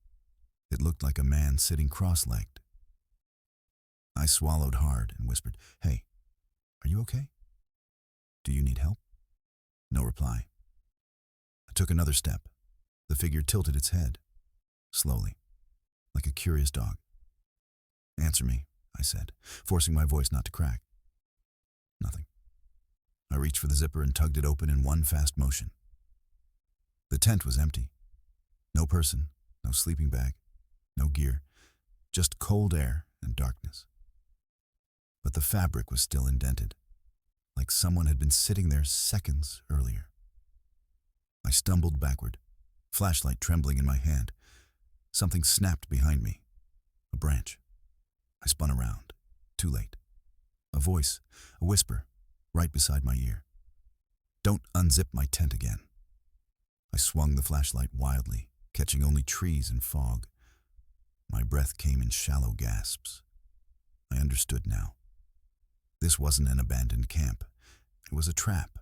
It looked like a man sitting cross-legged. I swallowed hard and whispered, "Hey, are you okay? Do you need help?" No reply. I took another step. The figure tilted its head, slowly, like a curious dog. "Answer me," I said, forcing my voice not to crack. Nothing. I reached for the zipper and tugged it open in one fast motion. The tent was empty. No person, no sleeping bag, no gear, just cold air and darkness. But the fabric was still indented, like someone had been sitting there seconds earlier. I stumbled backward, flashlight trembling in my hand. Something snapped behind me. A branch. I spun around. Too late. A voice, a whisper, right beside my ear. "Don't unzip my tent again." I swung the flashlight wildly, catching only trees and fog. My breath came in shallow gasps. I understood now. This wasn't an abandoned camp. It was a trap.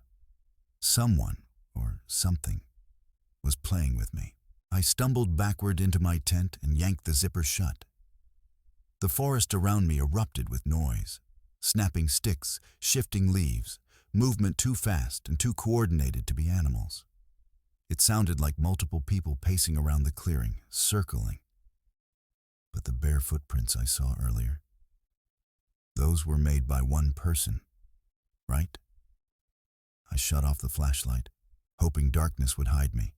Someone, or something, was playing with me. I stumbled backward into my tent and yanked the zipper shut. The forest around me erupted with noise. Snapping sticks, shifting leaves, movement too fast and too coordinated to be animals. It sounded like multiple people pacing around the clearing, circling. But the bare footprints I saw earlier, those were made by one person, right? I shut off the flashlight, hoping darkness would hide me.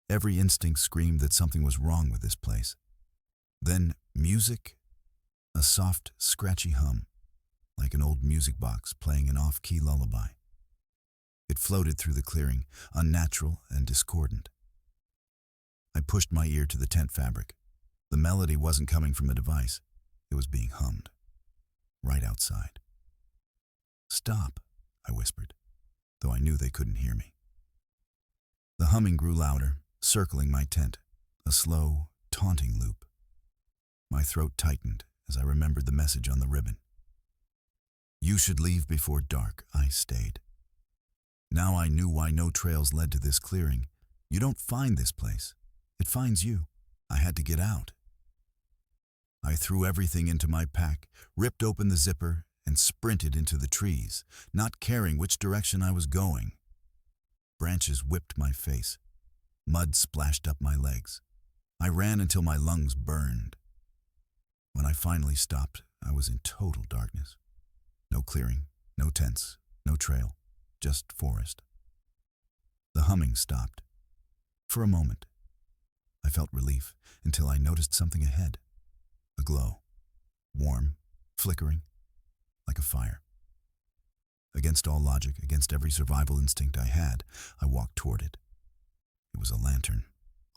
Every instinct screamed that something was wrong with this place. Then music, a soft, scratchy hum, like an old music box playing an off-key lullaby. It floated through the clearing, unnatural and discordant. I pushed my ear to the tent fabric. The melody wasn't coming from a device. It was being hummed, right outside. "Stop," I whispered, though I knew they couldn't hear me. The humming grew louder, circling my tent, a slow, taunting loop. My throat tightened as I remembered the message on the ribbon. "You should leave before dark." I stayed. Now I knew why no trails led to this clearing. You don't find this place. It finds you. I had to get out. I threw everything into my pack, ripped open the zipper, and sprinted into the trees, not caring which direction I was going. Branches whipped my face. Mud splashed up my legs. I ran until my lungs burned. When I finally stopped, I was in total darkness. No clearing, no tents, no trail, just forest. The humming stopped. For a moment, I felt relief until I noticed something ahead. A glow. Warm, flickering, like a fire. Against all logic, against every survival instinct I had, I walked toward it. It was a lantern,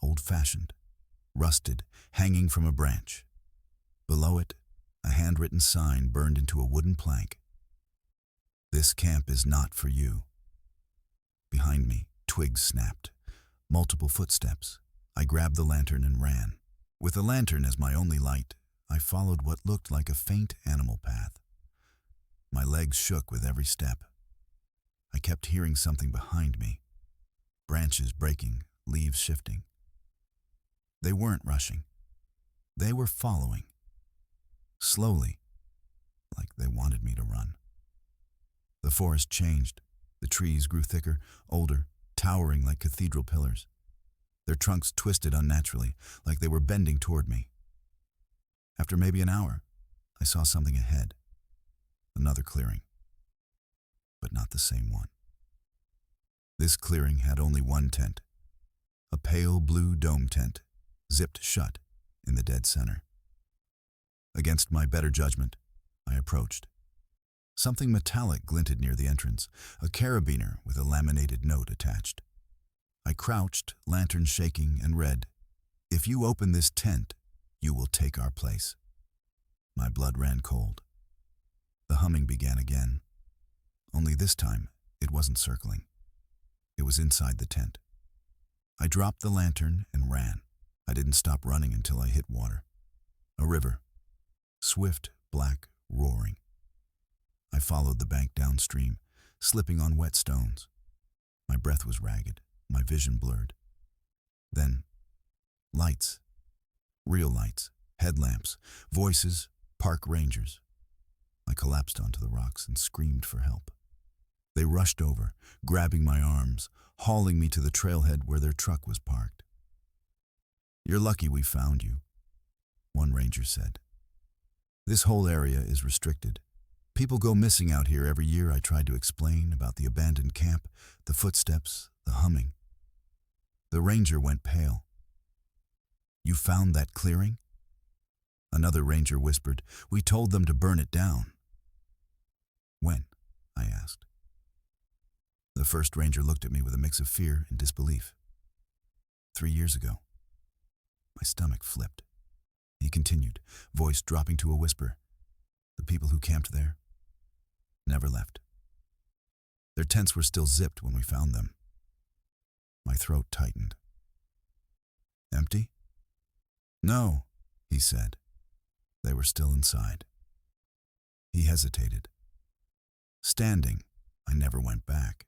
old-fashioned, rusted, hanging from a branch. Below it, a handwritten sign burned into a wooden plank. "This camp is not for you." Behind me, twigs snapped. Multiple footsteps. I grabbed the lantern and ran. With the lantern as my only light, I followed what looked like a faint animal path. My legs shook with every step. I kept hearing something behind me. Branches breaking, leaves shifting. They weren't rushing. They were following. Slowly, like they wanted me to run. The forest changed. The trees grew thicker, older, towering like cathedral pillars. Their trunks twisted unnaturally, like they were bending toward me. After maybe an hour, I saw something ahead. Another clearing. But not the same one. This clearing had only one tent. A pale blue dome tent, zipped shut in the dead center. Against my better judgment, I approached. Something metallic glinted near the entrance, a carabiner with a laminated note attached. I crouched, lantern shaking, and read, "If you open this tent, you will take our place." My blood ran cold. The humming began again. Only this time, it wasn't circling. It was inside the tent. I dropped the lantern and ran. I didn't stop running until I hit water. A river. Swift, black, roaring. I followed the bank downstream, slipping on wet stones. My breath was ragged, my vision blurred. Then, lights. Real lights, headlamps, voices, park rangers. I collapsed onto the rocks and screamed for help. They rushed over, grabbing my arms, hauling me to the trailhead where their truck was parked. "You're lucky we found you," one ranger said. "This whole area is restricted. People go missing out here every year." I tried to explain about the abandoned camp, the footsteps, the humming. The ranger went pale. "You found that clearing?" Another ranger whispered, "We told them to burn it down." "When?" I asked. The first ranger looked at me with a mix of fear and disbelief. 3 years ago. My stomach flipped. He continued, voice dropping to a whisper. "The people who camped there never left. Their tents were still zipped when we found them." My throat tightened. "Empty?" "No," he said. "They were still inside." He hesitated. "Standing, I never went back.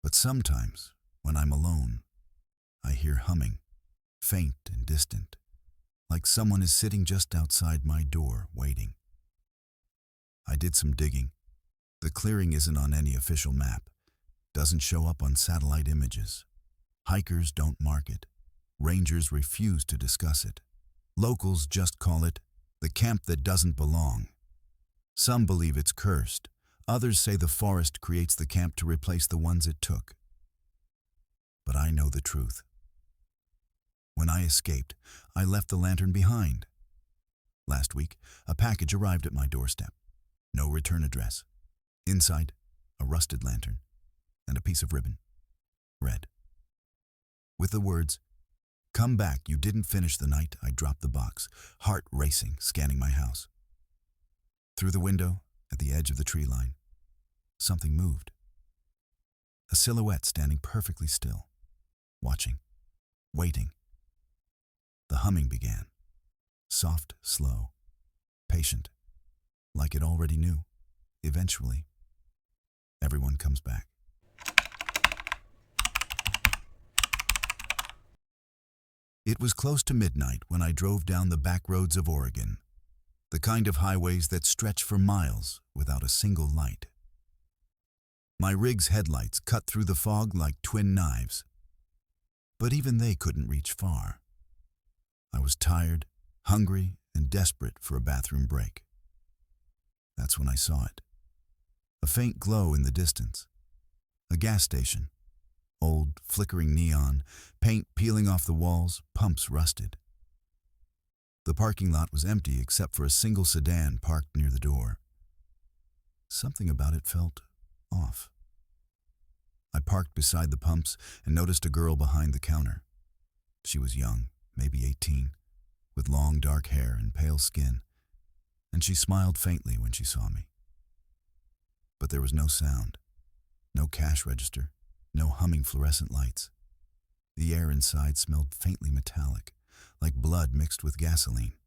But sometimes, when I'm alone, I hear humming, faint and distant, like someone is sitting just outside my door, waiting." I did some digging. The clearing isn't on any official map, doesn't show up on satellite images. Hikers don't mark it. Rangers refuse to discuss it. Locals just call it the camp that doesn't belong. Some believe it's cursed. Others say the forest creates the camp to replace the ones it took. But I know the truth. When I escaped, I left the lantern behind. Last week, a package arrived at my doorstep. No return address. Inside, a rusted lantern and a piece of ribbon, red. With the words, "Come back, you didn't finish the night," I dropped the box, heart racing, scanning my house. Through the window, at the edge of the tree line, something moved. A silhouette standing perfectly still, watching, waiting. The humming began. Soft, slow, patient, like it already knew. Eventually, everyone comes back. It was close to midnight when I drove down the back roads of Oregon, the kind of highways that stretch for miles without a single light. My rig's headlights cut through the fog like twin knives, but even they couldn't reach far. I was tired, hungry, and desperate for a bathroom break. That's when I saw it. A faint glow in the distance. A gas station. Old, flickering neon, paint peeling off the walls, pumps rusted. The parking lot was empty except for a single sedan parked near the door. Something about it felt off. I parked beside the pumps and noticed a girl behind the counter. She was young, maybe 18, with long dark hair and pale skin, and she smiled faintly when she saw me. But there was no sound, no cash register, no humming fluorescent lights. The air inside smelled faintly metallic, like blood mixed with gasoline.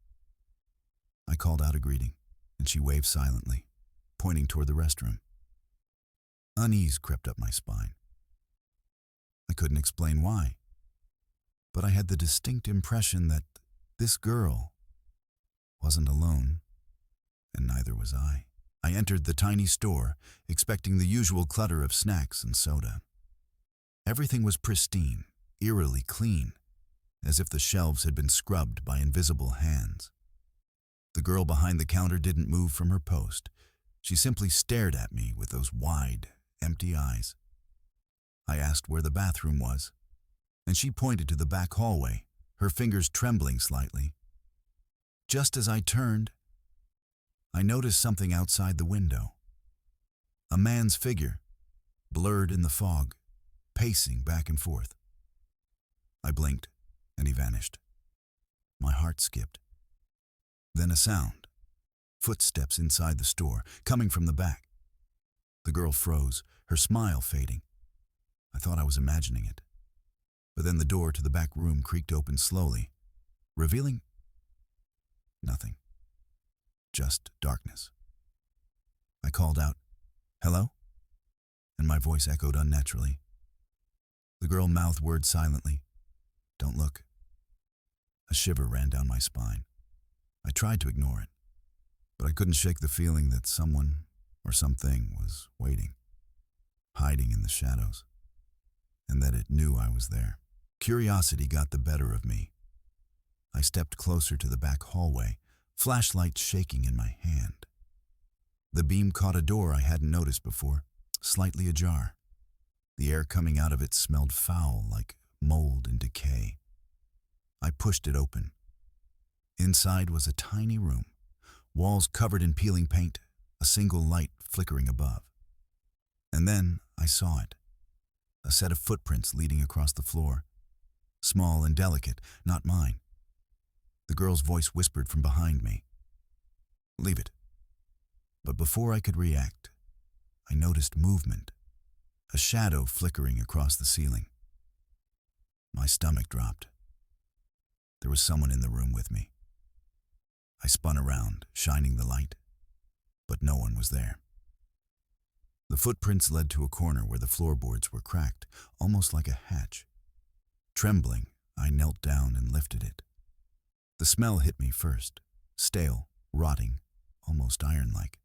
I called out a greeting, and she waved silently, pointing toward the restroom. Unease crept up my spine. I couldn't explain why, but I had the distinct impression that this girl wasn't alone, and neither was I. I entered the tiny store, expecting the usual clutter of snacks and soda. Everything was pristine, eerily clean, as if the shelves had been scrubbed by invisible hands. The girl behind the counter didn't move from her post. She simply stared at me with those wide, empty eyes. I asked where the bathroom was, and she pointed to the back hallway, her fingers trembling slightly. Just as I turned, I noticed something outside the window. A man's figure, blurred in the fog, pacing back and forth. I blinked, and he vanished. My heart skipped. Then a sound. Footsteps inside the store, coming from the back. The girl froze, her smile fading. I thought I was imagining it. But then the door to the back room creaked open slowly, revealing nothing. Just darkness. I called out, "Hello?" and my voice echoed unnaturally. The girl mouthed words silently. "Don't look." A shiver ran down my spine. I tried to ignore it, but I couldn't shake the feeling that someone or something was waiting, hiding in the shadows, and that it knew I was there. Curiosity got the better of me. I stepped closer to the back hallway, flashlight shaking in my hand. The beam caught a door I hadn't noticed before, slightly ajar. The air coming out of it smelled foul, like mold and decay. I pushed it open. Inside was a tiny room, walls covered in peeling paint, a single light flickering above. And then I saw it, a set of footprints leading across the floor, small and delicate, not mine. The girl's voice whispered from behind me, "Leave it." But before I could react, I noticed movement, a shadow flickering across the ceiling. My stomach dropped. There was someone in the room with me. I spun around, shining the light, but no one was there. The footprints led to a corner where the floorboards were cracked, almost like a hatch. Trembling, I knelt down and lifted it. The smell hit me first, stale, rotting, almost iron-like.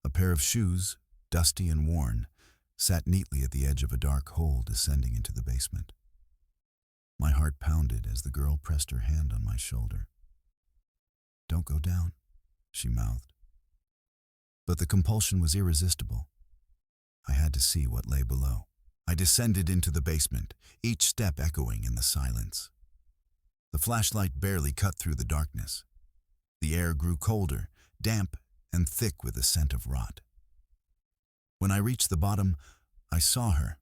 A pair of shoes, dusty and worn, sat neatly at the edge of a dark hole descending into the basement. My heart pounded as the girl pressed her hand on my shoulder. "Don't go down," she mouthed. But the compulsion was irresistible. I had to see what lay below. I descended into the basement, each step echoing in the silence. The flashlight barely cut through the darkness. The air grew colder, damp, and thick with the scent of rot. When I reached the bottom, I saw her,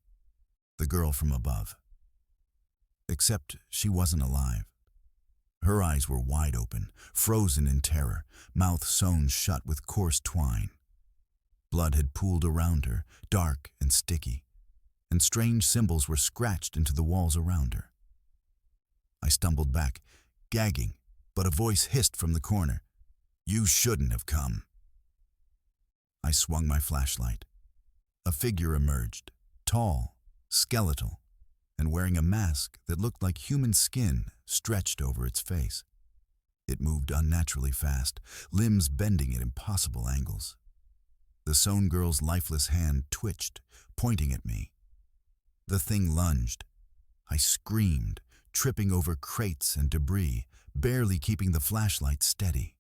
the girl from above. Except she wasn't alive. Her eyes were wide open, frozen in terror, mouth sewn shut with coarse twine. Blood had pooled around her, dark and sticky, and strange symbols were scratched into the walls around her. I stumbled back, gagging, but a voice hissed from the corner, "You shouldn't have come." I swung my flashlight. A figure emerged, tall, skeletal, and wearing a mask that looked like human skin stretched over its face. It moved unnaturally fast, limbs bending at impossible angles. The sewn girl's lifeless hand twitched, pointing at me. The thing lunged. I screamed, tripping over crates and debris, barely keeping the flashlight steady.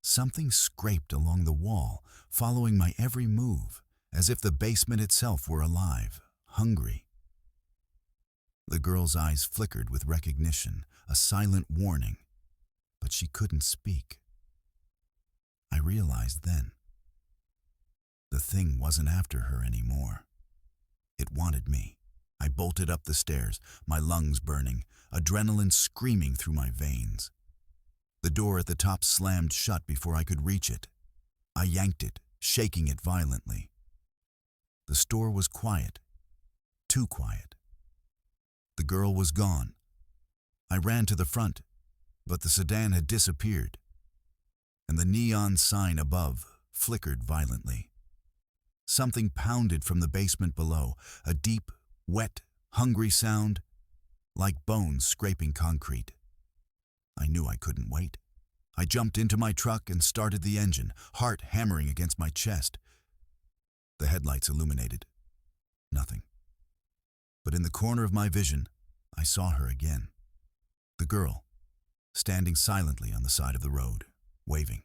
Something scraped along the wall, following my every move, as if the basement itself were alive, hungry. The girl's eyes flickered with recognition, a silent warning, but she couldn't speak. I realized then. The thing wasn't after her anymore. It wanted me. I bolted up the stairs, my lungs burning, adrenaline screaming through my veins. The door at the top slammed shut before I could reach it. I yanked it, shaking it violently. The store was quiet, too quiet. The girl was gone. I ran to the front, but the sedan had disappeared, and the neon sign above flickered violently. Something pounded from the basement below, a deep, wet, hungry sound, like bones scraping concrete. I knew I couldn't wait. I jumped into my truck and started the engine, heart hammering against my chest. The headlights illuminated. Nothing. But in the corner of my vision, I saw her again. The girl, standing silently on the side of the road, waving.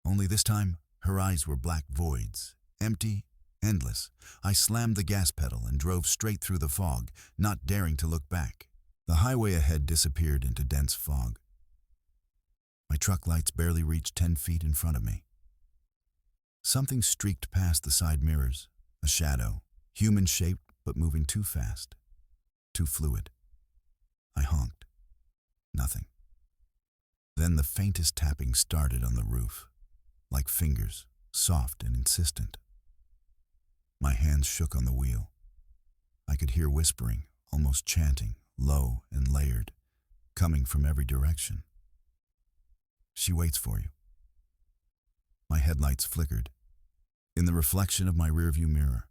Only this time, her eyes were black voids, empty, endless. I slammed the gas pedal and drove straight through the fog, not daring to look back. The highway ahead disappeared into dense fog. My truck lights barely reached 10 feet in front of me. Something streaked past the side mirrors, a shadow, human-shaped but moving too fast, too fluid. I honked. Nothing. Then the faintest tapping started on the roof, like fingers, soft and insistent. My hands shook on the wheel. I could hear whispering, almost chanting, low and layered, coming from every direction. "She waits for you." My headlights flickered. In the reflection of my rearview mirror,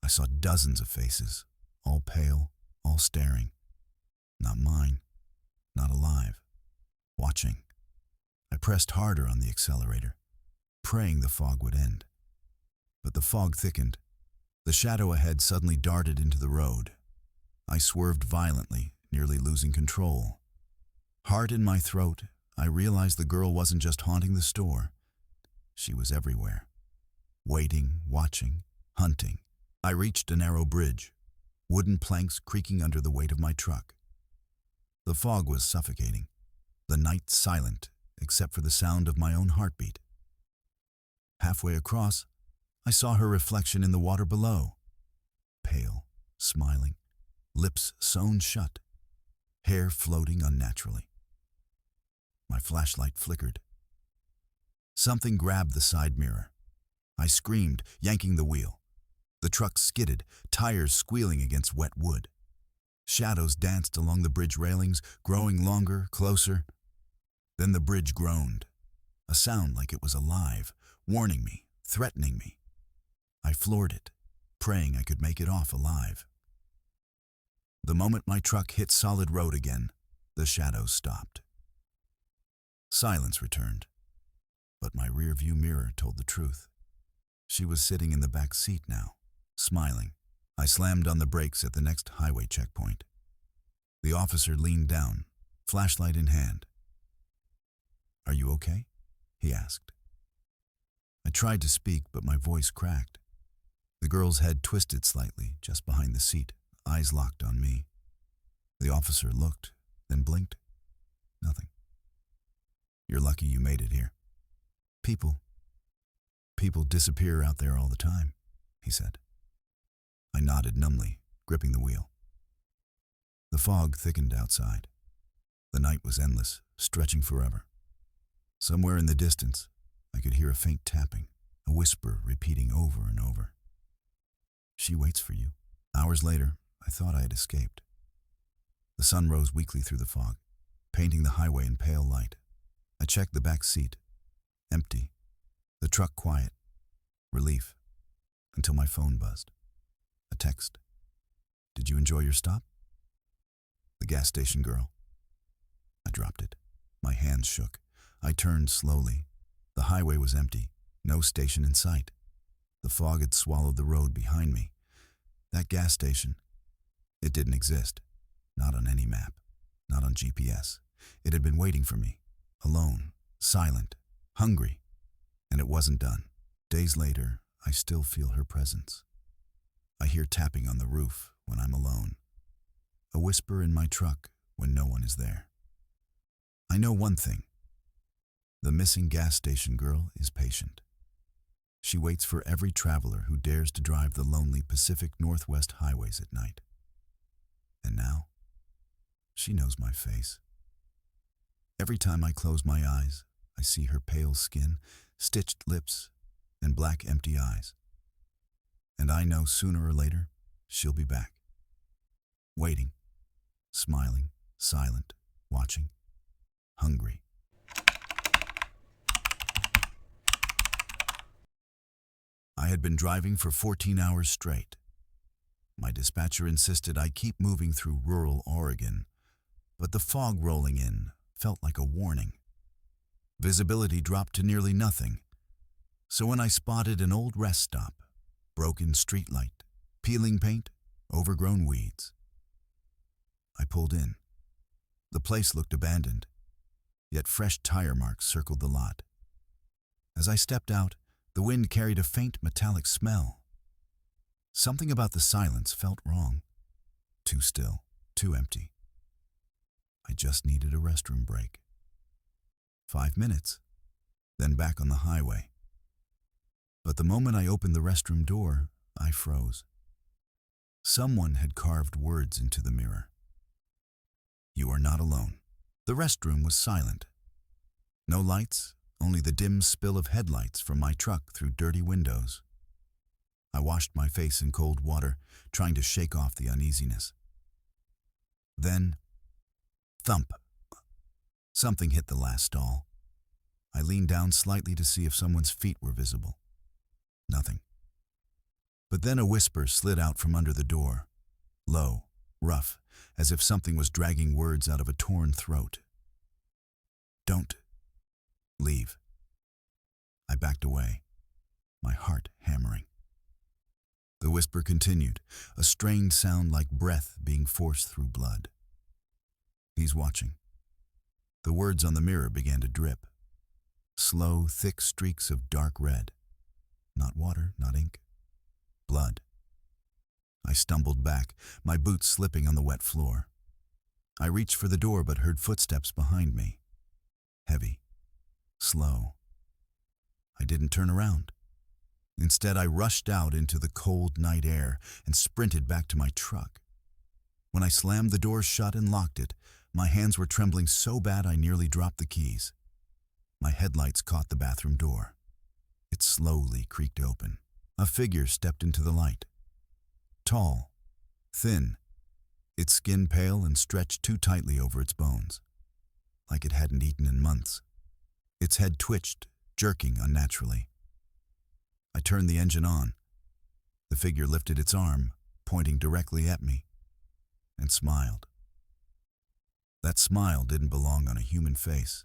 I saw dozens of faces, all pale, all staring. Not mine, not alive, watching. I pressed harder on the accelerator, praying the fog would end. But the fog thickened. The shadow ahead suddenly darted into the road. I swerved violently, nearly losing control. Heart in my throat, I realized the girl wasn't just haunting the store. She was everywhere. Waiting, watching, hunting. I reached a narrow bridge, wooden planks creaking under the weight of my truck. The fog was suffocating. the night silent except for the sound of my own heartbeat. Halfway across, I saw her reflection in the water below, pale, smiling, lips sewn shut, hair floating unnaturally. My flashlight flickered. Something grabbed the side mirror. I screamed, yanking the wheel. The truck skidded, tires squealing against wet wood. Shadows danced along the bridge railings, growing longer, closer. Then the bridge groaned, a sound like it was alive, warning me, threatening me. I floored it, praying I could make it off alive. The moment my truck hit solid road again, the shadows stopped. Silence returned, but my rearview mirror told the truth. She was sitting in the back seat now, smiling. I slammed on the brakes at the next highway checkpoint. The officer leaned down, flashlight in hand. "Are you okay?" he asked. I tried to speak, but my voice cracked. The girl's head twisted slightly, just behind the seat, eyes locked on me. The officer looked, then blinked. Nothing. "You're lucky you made it here. People disappear out there all the time," he said. I nodded numbly, gripping the wheel. The fog thickened outside. The night was endless, stretching forever. Somewhere in the distance, I could hear a faint tapping, a whisper repeating over and over. "She waits for you." Hours later, I thought I had escaped. The sun rose weakly through the fog, painting the highway in pale light. I checked the back seat. Empty. The truck quiet. Relief. Until my phone buzzed. A text. "Did you enjoy your stop?" The gas station girl. I dropped it. My hands shook. I turned slowly. The highway was empty. No station in sight. The fog had swallowed the road behind me. That gas station, it didn't exist. Not on any map. Not on GPS. It had been waiting for me. Alone. Silent. Hungry. And it wasn't done. Days later, I still feel her presence. I hear tapping on the roof when I'm alone. A whisper in my truck when no one is there. I know one thing. The missing gas station girl is patient. She waits for every traveler who dares to drive the lonely Pacific Northwest highways at night. And now, she knows my face. Every time I close my eyes, I see her pale skin, stitched lips, and black empty eyes. And I know sooner or later, she'll be back. Waiting, smiling, silent, watching, hungry. I had been driving for 14 hours straight. My dispatcher insisted I keep moving through rural Oregon, but the fog rolling in felt like a warning. Visibility dropped to nearly nothing. So when I spotted an old rest stop, broken streetlight, peeling paint, overgrown weeds, I pulled in. The place looked abandoned, yet fresh tire marks circled the lot. As I stepped out, the wind carried a faint metallic smell. Something about the silence felt wrong. Too still, too empty. I just needed a restroom break. 5 minutes, then back on the highway. But the moment I opened the restroom door, I froze. Someone had carved words into the mirror. "You are not alone." The restroom was silent. No lights, only the dim spill of headlights from my truck through dirty windows. I washed my face in cold water, trying to shake off the uneasiness. Then, thump. Something hit the last stall. I leaned down slightly to see if someone's feet were visible. Nothing. But then a whisper slid out from under the door, low, rough, as if something was dragging words out of a torn throat. "Don't leave." I backed away, my heart hammering. The whisper continued, a strained sound like breath being forced through blood. "He's watching." The words on the mirror began to drip. Slow, thick streaks of dark red. Not water, not ink. Blood. I stumbled back, my boots slipping on the wet floor. I reached for the door but heard footsteps behind me. heavy, slow. I didn't turn around. Instead, I rushed out into the cold night air and sprinted back to my truck. When I slammed the door shut and locked it, my hands were trembling so bad I nearly dropped the keys. My headlights caught the bathroom door. It slowly creaked open. A figure stepped into the light. Tall, thin, its skin pale and stretched too tightly over its bones, like it hadn't eaten in months. Its head twitched, jerking unnaturally. I turned the engine on. The figure lifted its arm, pointing directly at me, and smiled. That smile didn't belong on a human face.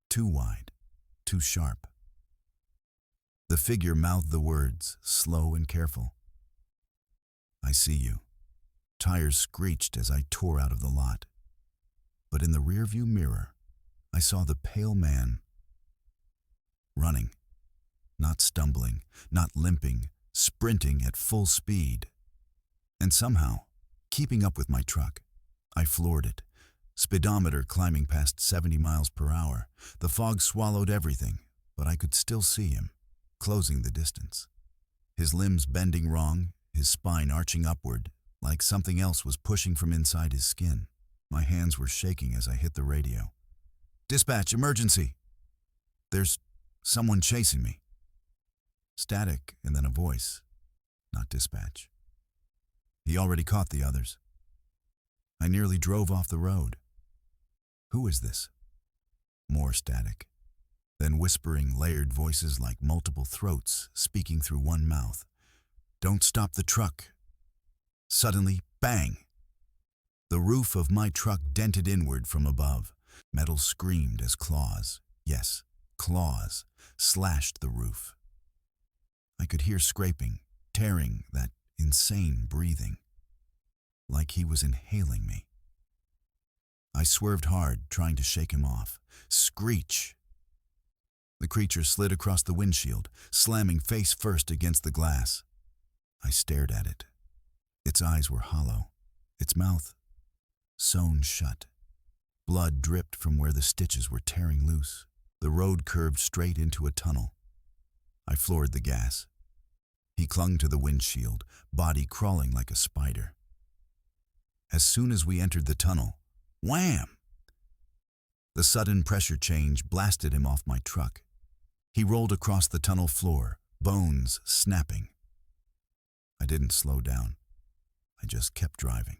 Too wide, too sharp. The figure mouthed the words, slow and careful. "I see you." Tires screeched as I tore out of the lot. But in the rearview mirror, I saw the pale man running, not stumbling, not limping, sprinting at full speed. And somehow, keeping up with my truck, I floored it. Speedometer climbing past 70 miles per hour. The fog swallowed everything, but I could still see him, closing the distance. His limbs bending wrong, his spine arching upward, like something else was pushing from inside his skin. My hands were shaking as I hit the radio. "Dispatch, emergency! There's someone chasing me." Static and then a voice, not dispatch. He already caught the others. I nearly drove off the road. "Who is this?" More static. Then whispering, layered voices like multiple throats speaking through one mouth. "Don't stop the truck." Suddenly, bang! The roof of my truck dented inward from above. Metal screamed as claws, yes, claws, slashed the roof. I could hear scraping, tearing, that insane breathing, like he was inhaling me. I swerved hard, trying to shake him off. Screech! The creature slid across the windshield, slamming face first against the glass. I stared at it. Its eyes were hollow, its mouth sewn shut. Blood dripped from where the stitches were tearing loose. The road curved straight into a tunnel. I floored the gas. He clung to the windshield, body crawling like a spider. As soon as we entered the tunnel, wham! The sudden pressure change blasted him off my truck. He rolled across the tunnel floor, bones snapping. I didn't slow down. I just kept driving.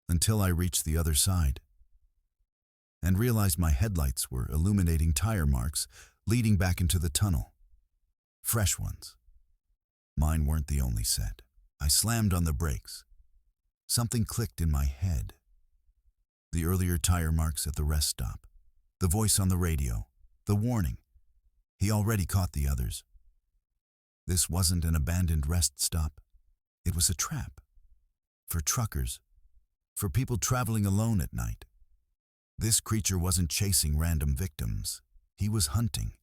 Until I reached the other side and realized my headlights were illuminating tire marks leading back into the tunnel. Fresh ones. Mine weren't the only set. I slammed on the brakes. Something clicked in my head. The earlier tire marks at the rest stop. The voice on the radio. The warning. He already caught the others. This wasn't an abandoned rest stop. It was a trap. For truckers. For people traveling alone at night. This creature wasn't chasing random victims. He was hunting.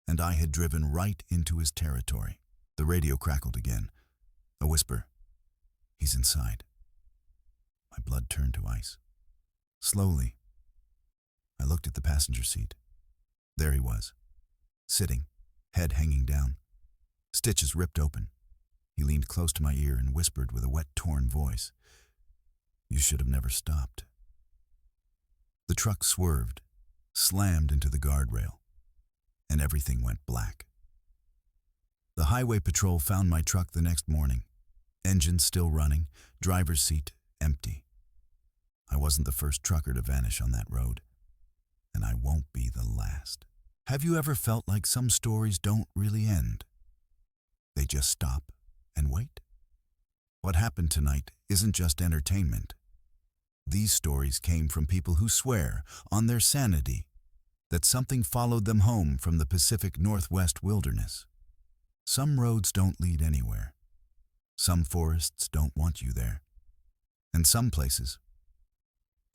And I had driven right into his territory. The radio crackled again. A whisper. "He's inside." My blood turned to ice. Slowly, I looked at the passenger seat. There he was, sitting, head hanging down, stitches ripped open. He leaned close to my ear and whispered with a wet, torn voice, "You should have never stopped." The truck swerved, slammed into the guardrail, and everything went black. The highway patrol found my truck the next morning, engine still running, driver's seat empty. I wasn't the first trucker to vanish on that road, and I won't be the last. Have you ever felt like some stories don't really end? They just stop and wait? What happened tonight isn't just entertainment. These stories came from people who swear, on their sanity, that something followed them home from the Pacific Northwest wilderness. Some roads don't lead anywhere. Some forests don't want you there. And some places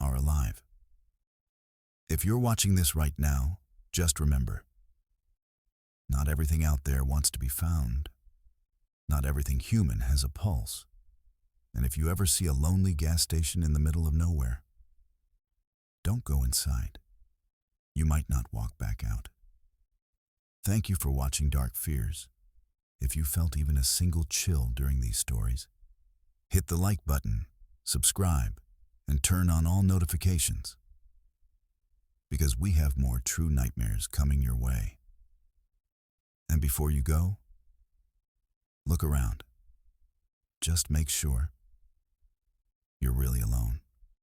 are alive. If you're watching this right now, just remember, not everything out there wants to be found. Not everything human has a pulse. And if you ever see a lonely gas station in the middle of nowhere, don't go inside. you might not walk back out. Thank you for watching Dark Fears. If you felt even a single chill during these stories, hit the like button, subscribe, and turn on all notifications, because we have more true nightmares coming your way. And before you go, look around. Just make sure you're really alone.